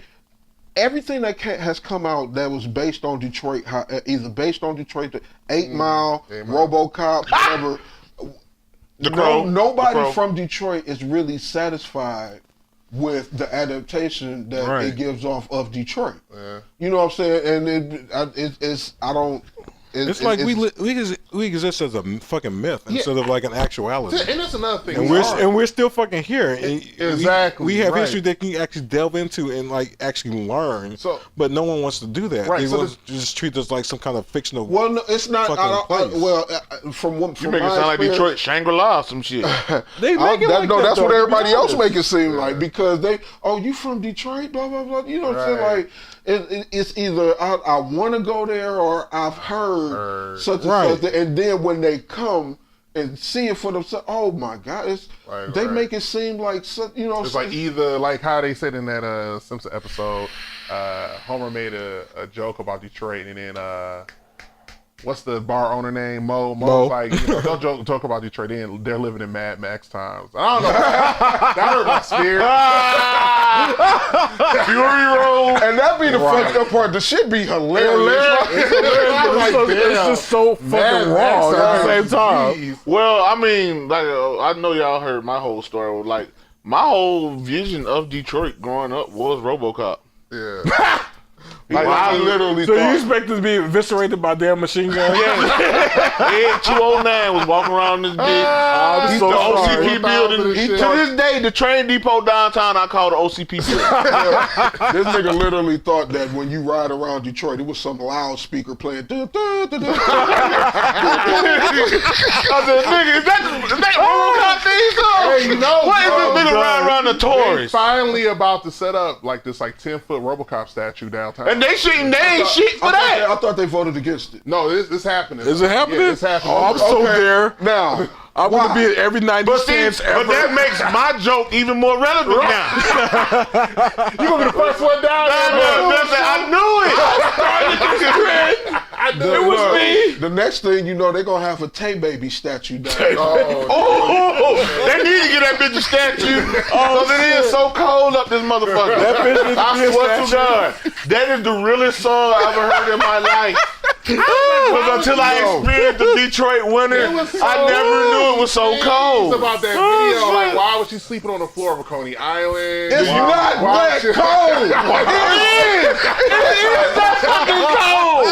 that has come out that was based on Detroit, either based on Detroit, the 8 Mile, 8 Mile. RoboCop, whatever. The Crow. Nobody The Crow. from Detroit is really satisfied with the adaptation that Right. it gives off of Detroit. Yeah. You know what I'm saying? And it's I don't. It's like we exist as a fucking myth instead of like an actuality. And that's another thing. And we're still fucking here. And Exactly, We have right. history that can actually delve into and like actually learn. So- but no one wants to do that. Right, They so want to just treat us like some kind of fictional. Well, no, it's not. Fucking place. From you make it my sound like experience- Detroit Shangri-La or some shit. They make it like no, that, that's though, what to be everybody else honest. make it seem like because you from Detroit, blah blah blah. You know what I'm saying? Right. Like it's either I want to go there or I've heard such and Right. such, and then when they come and see it for themselves, oh my God, they Right. make it seem like It's like either like how they said in that Simpson episode, Homer made a joke about Detroit, and then what's the bar owner name? Mo. Mo's like, don't talk about Detroit. They're living in Mad Max times. I don't know. That hurt my spirit. Fury Road. and that be the fucked up part. The shit be hilarious. It's hilarious. I'm like, It's damn. just so fucking Mad Max wrong at the same times. time. Jeez. Well, I mean, like I know y'all heard my whole story. Like my whole vision of Detroit growing up was RoboCop. Yeah. Like I literally So you thought. expect us to be eviscerated by damn machine guns? Ed 209 was walking around this bitch. I'm so The sorry. OCP building. Shit. To this day, the train depot downtown, I call the OCP building. This nigga literally thought that when you ride around Detroit, it was some loudspeaker playing. I said, nigga, is that RoboCop theme song? Hey, you know, What is bro, this nigga riding around the They Taurus? finally about to set up like this 10-foot RoboCop statue downtown. And they ain't shit for that. I thought they voted against it. No, this happening. Is it happening? Yeah, it's happening. Oh, I'm so there. Now, I want to be at every 90 But see, cents ever. but that makes my joke even more relevant now. You gonna be the first one down I knew it. it was me. the next thing you know, they're gonna have a Tay Baby statue down. Oh, they need to get that bitch a statue. Because it is so cold up this motherfucker. That bitch needs to be I a swear to statue. God, that is the realest song I ever heard in my life. Because until I experienced the Detroit winter, I never knew it was so cold. It's about that video. Like, why was she sleeping on the floor of a Coney Island? It's not that cold. That's fucking cold.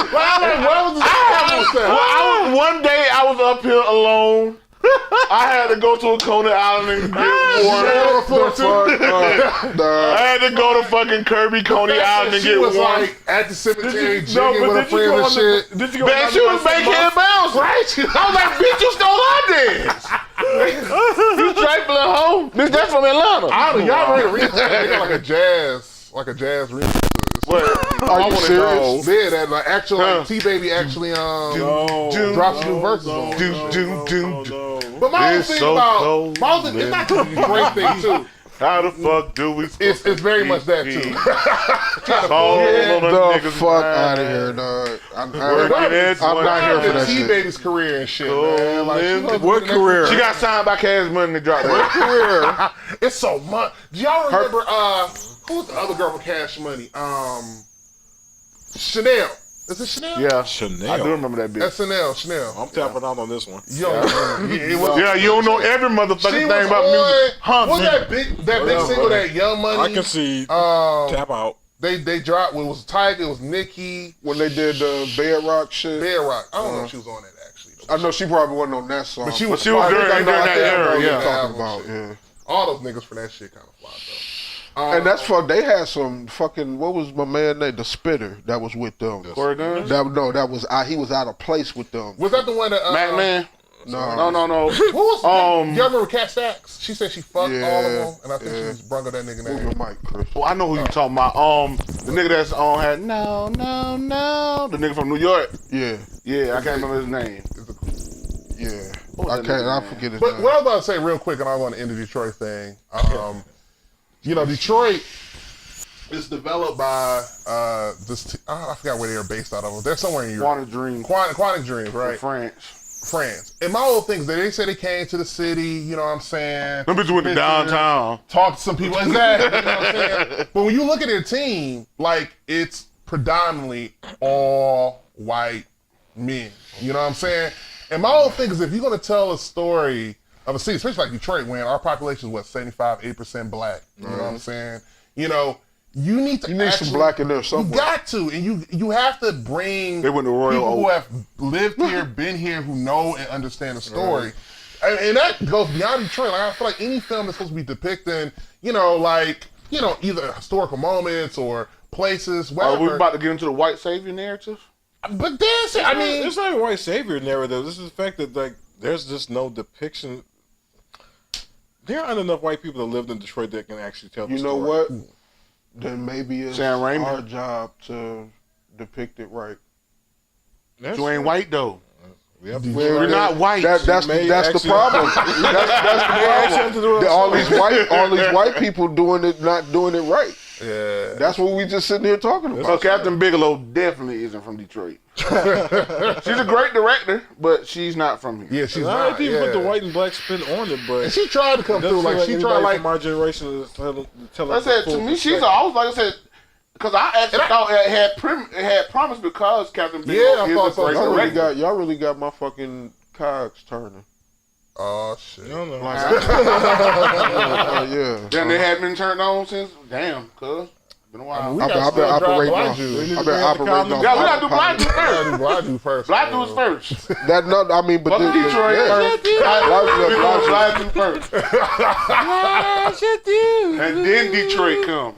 One day I was up here alone. I had to go to a Coney Island and get water. I had to go to fucking Kirby Coney Island and She get was water. like at the cemetery No, jigging but with her did you friends go and on shit. the? Did you go? Man, she was making it bounce. Right? I was like, bitch, you stole our dance. You trifling hoe. Bitch, that's from Atlanta. I don't know. Y'all ready to remix that? They got like a jazz remix. Are you serious? Yeah, that like actual like T-Baby actually drops new verses on. Do. But my whole It's thing so about cold, my whole thing, it's not just a great thing too. How the fuck do we? It's very much that too. Get the fuck out of here, dog. I'm not here for that shit. T-Baby's career and shit, man. Like, What career? She got signed by Cash Money to drop that. It's so much. Do y'all remember? Who's the other girl from Cash Money? Chanel. Is it Chanel? Yeah, Chanel. I do remember that bitch. Chanel. I'm tapping out on this one. Yeah, you don't know every motherfucking thing about music. What's that big single that Young Money? I can see tap out. They dropped. It was Tiger. It was Nicki. When they did the Bedrock shit. Bedrock. I don't know if she was on that actually. I know she probably wasn't on that song. But she was during that era. Yeah. Talking about, yeah. All those niggas for that shit kind of fly though. And that's fuck. They had some fucking. What was my man name? The Spitter that was with them. Corey Guns? That was. He was out of place with them. Was that the one that? Mac Man? No. Who was? Y'all remember Cat Stacks? She said she fucked all of them, and I think she just brung up that nigga Move name. your mic, Chris. Oh, I know who you talking about. The nigga that's on had no. The nigga from New York. Yeah. Yeah, I can't remember his name. Yeah. I forget his But name. what I was about to say real quick, and I'm going to end the Detroit thing. You know, Detroit is developed by I forgot where they were based out of. They're somewhere in Europe. Quantic Dream. Quantic Dreams, right? France. And my whole thing is that they say they came to the city, you know what I'm saying? Them bitches went to downtown. Talked to some people. Exactly. You know what I'm saying? But when you look at their team, like, it's predominantly all white men. You know what I'm saying? And my whole thing is if you're going to tell a story of a city, especially like Detroit, when our population is, 8% black. You know what I'm saying? You know, you need some black in there somewhere. You got to, and you have to bring They went to Royal people who Oak. have lived here, been here, who know and understand the story. And that goes beyond Detroit. Like, I feel like any film that's supposed to be depicting, either historical moments or places, whatever. Are we about to get into the white savior narrative? But that's it. It's not a white savior narrative. This is the fact that there's just no depiction. There aren't enough white people that lived in Detroit that can actually tell the story. You know what? Then maybe it's Sam Raimi. our job to depict it right. You ain't white though. You're not white. That's the problem. That's the problem. All these white people doing it, not doing it right. Yeah. That's what we just sitting here talking about. So Captain Bigelow definitely isn't from Detroit. She's a great director, but she's not from here. Yeah, she's A lot not. of people put the white and black spin on it, but And she tried to come through. Like, she tried, like, from our generation to tell I us. said to me, she's always like I said, because I actually thought it had promise because Captain Bigelow I thought is so. a great director. Y'all really got my fucking cogs turning. Oh, shit. No. Yeah. Then they had been turned on since. Damn, cuz. Been a while. I've been operating off. Yeah, we gotta do Blind Dude first. Blind Dude first. Blind Dude's first. That no, I mean, but Fuck Detroit first. Blind Dude first. And then Detroit come.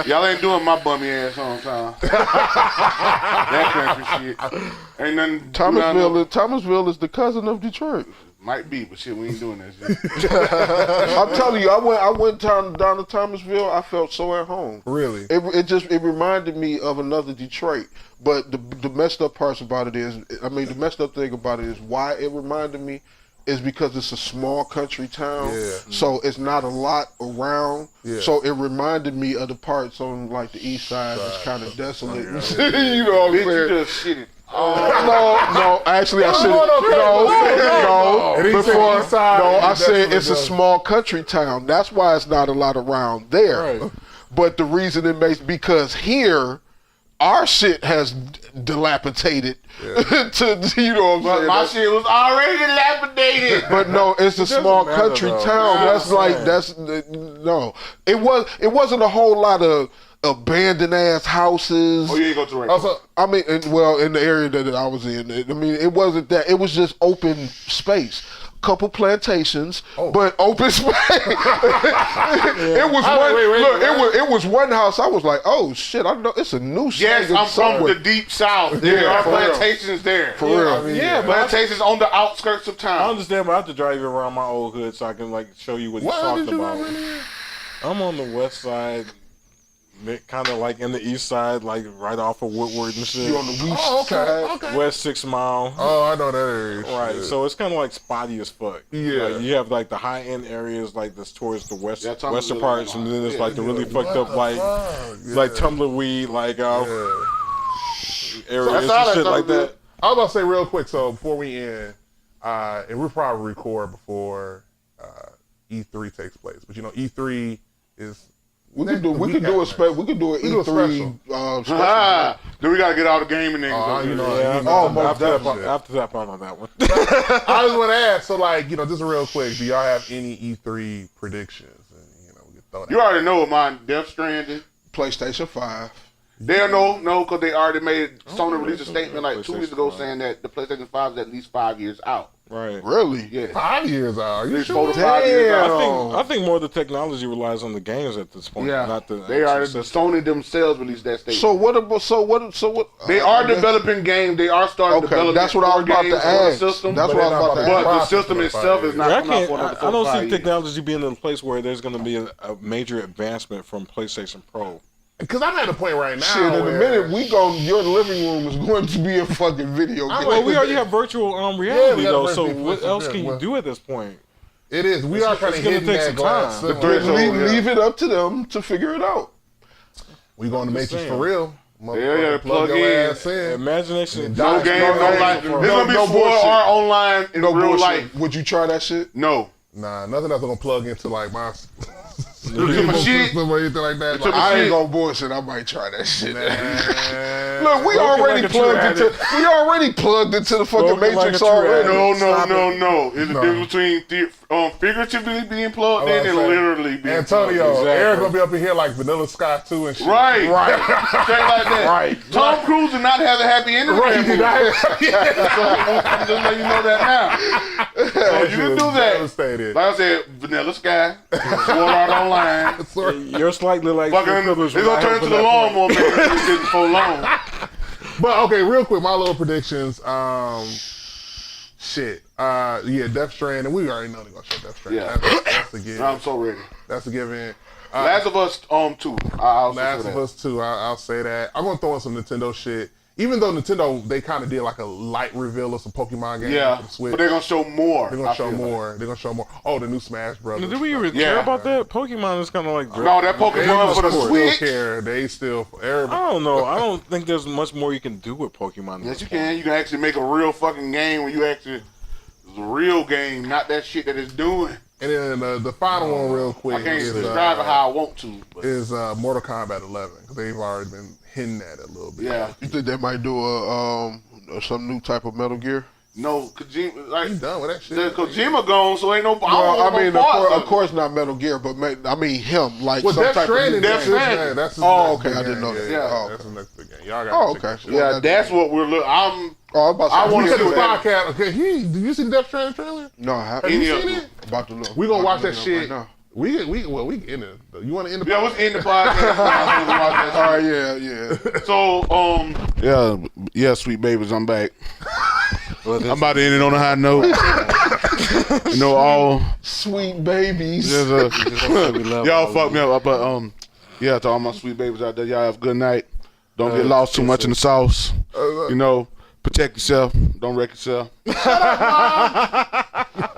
Y'all ain't doing my bummy ass on time. That country shit. Ain't nothing. Thomasville is the cousin of Detroit. Might be, but shit, we ain't doing that shit. I'm telling you, I went down to Thomasville. I felt so at home. Really? It reminded me of another Detroit. But the messed up parts about it is, the messed up thing about it is why it reminded me is because it's a small country town. Yeah. So it's not a lot around. Yeah. So it reminded me of the parts on like the east side that's kind of desolate. You know what I'm saying? You just shitted. No, actually I said I said it's a small country town. That's why it's not a lot around there. Right. But the reason it makes because here our shit has dilapidated to you know what I'm saying. My shit was already dilapidated. But no, it's a small matter, country though. town. Yeah, That's no. It wasn't a whole lot of abandoned ass houses. Oh, you ain't go to right. Also, I mean, in the area that I was in, I mean, it wasn't that. It was just open space. Couple plantations, but open space. It was it was one house. I was like, oh shit, I know it's a new. Yes, I'm somewhere. from the deep south. Yeah, There are for real. plantations there. For real. I mean, Yeah, but Plantations on the outskirts of I town. understand, but I have to drive you around my old hood so I can show you what he's What talking did you about. have in here? I'm on the west side, kind of like in the east side, like right off of Woodward and shit. You on the west side. Okay. West 6 Mile. Oh, I know that area. Right, Shit. so it's kind of like spotty as fuck. Yeah. Like, you have like the high end areas, like that's towards the western Tumblr parts, and then it's like the really fucked up, like Yeah. like tumbleweed, like Yeah. areas and shit like that. I was about to say real quick, so before we end, and we'll probably record before E3 takes place. But you know, E3 is We could do an E3 special. Then we gotta get all the gaming niggas. After that part on that one. I just want to ask, so like, you know, just real quick, do y'all have any E3 predictions? And you know, we can throw that. You already know what mine. Death Stranding. PlayStation 5. They no, because they already made Sony released a statement like 2 weeks ago saying that the PlayStation 5 is at least 5 years out. Right. Really? Yeah. 5 years out. Are you It's sure? 4 to 5 years out. I think more of the technology relies on the games at this point. Yeah. Not the They already actual system. Sony themselves released that statement. So what? They are developing games. They are starting developing. That's what I was about to ask. That's what I was about to ask. But the system itself is not. I coming out for another 4 don't to 5 see years. technology being in a place where there's going to be a major advancement from PlayStation Pro. Because I'm at a point right now. Shit, in a where- minute your living room is going to be a fucking video game. Well, we already have virtual reality got though. virtual So what reality. else can you Well, do at this point? It is. We are kind of it's gonna hitting take that some glass time. ceiling. Leave it up to them to figure it out. We going to Matrix saying. for real. Yeah, plug plug your in. ass in. Imagination. No game, no life. There's gonna be no 4 bullshit. or online in No real bullshit. life. Would you try that shit? No. Nah, nothing that's gonna plug into like my my shit. system or anything like that. To my I shit. ain't gonna bullshit. I might try that shit. Man. Look, we already plugged into the fucking Spoken like Matrix a true already. addict. No. There's a difference between figuratively being plugged in and literally being Antonio, Exactly. Eric's gonna be up in here like Vanilla Sky 2 and shit. Right. Straight like that. Right. Tom Cruise did not have a happy ending. Right. I'm just letting you know that now. So you can do that. Devastated. Like I said, Vanilla Sky, Sword Art Online. You're slightly like Fucking, it's gonna turn into the lawnmower man. It's getting so long. But okay, real quick, my little predictions. Death Stranding. We already know they're gonna show Death Stranding. Yeah. That's a given. I'm so ready. That's a given. Last of Us 2. I'll Last say of that. Us 2. I'll say that. I'm gonna throw in some Nintendo shit. Even though Nintendo, they kind of did like a light reveal of some Pokemon games. Yeah, for the Switch. but they're gonna show more. They're gonna show more. They're gonna show more. Oh, the new Smash Brothers. Do we even Yeah. care about that? Pokemon is kind of like. No, that Pokemon for the still Switch. care. They still. Everybody. I don't know. I don't think there's much more you can do with Pokemon. Yes, you can. You can actually make a real fucking game where you actually. It's a real game, not that shit that it's doing. And then the final one, real quick, I can't is describe it how I want to. But Mortal Kombat 11 because they've already been hinting at it a little bit. yeah. You think they might do some new type of Metal Gear? No, Kojima. Like, He's done with that shit. the Kojima gone, so ain't no. Well, I mean, of of course not Metal Gear, but him, like Well, some Death type Stranding. of Death Stranding. That's his Oh, next okay, big I didn't game. know that. Yeah, Oh, that's okay. the next big game. Y'all got. Oh, okay. Yeah, that's what we're looking. I'm. Oh, I was about to say, I wanna Look see at what the that- podcast. Okay, did you see the Death Stranding trailer? No, I haven't. Have you Any seen of it? About to look. We gonna watch About that to look shit. right now. We can end it. You want to end the Yeah, what's in the podcast? All right, yeah. So, yeah, sweet babies, I'm back. I'm about to end it on a high note. You know, all Sweet babies. y'all fucked me up, but yeah, to all my sweet babies out there, y'all have a good night. Don't get lost too much in the sauce. You know, protect yourself. Don't wreck yourself.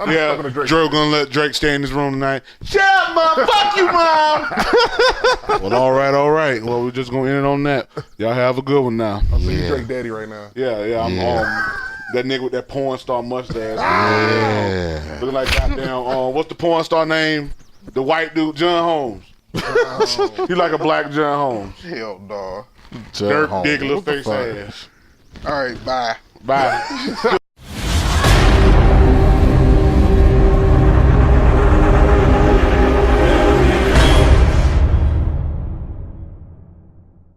Yeah, Drew gonna let Drake stay in this room tonight. Shut up, mom. Fuck you, mom. Well, all right. Well, we're just gonna end it on that. Y'all have a good one now. I'm seeing Drake Daddy right now. Yeah, I'm that nigga with that porn star mustache. Looking like goddamn. What's the porn star name? The white dude, John Holmes. He like a black John Holmes. Hell, dog. Dirt, dick, little face ass. All right, bye. Bye.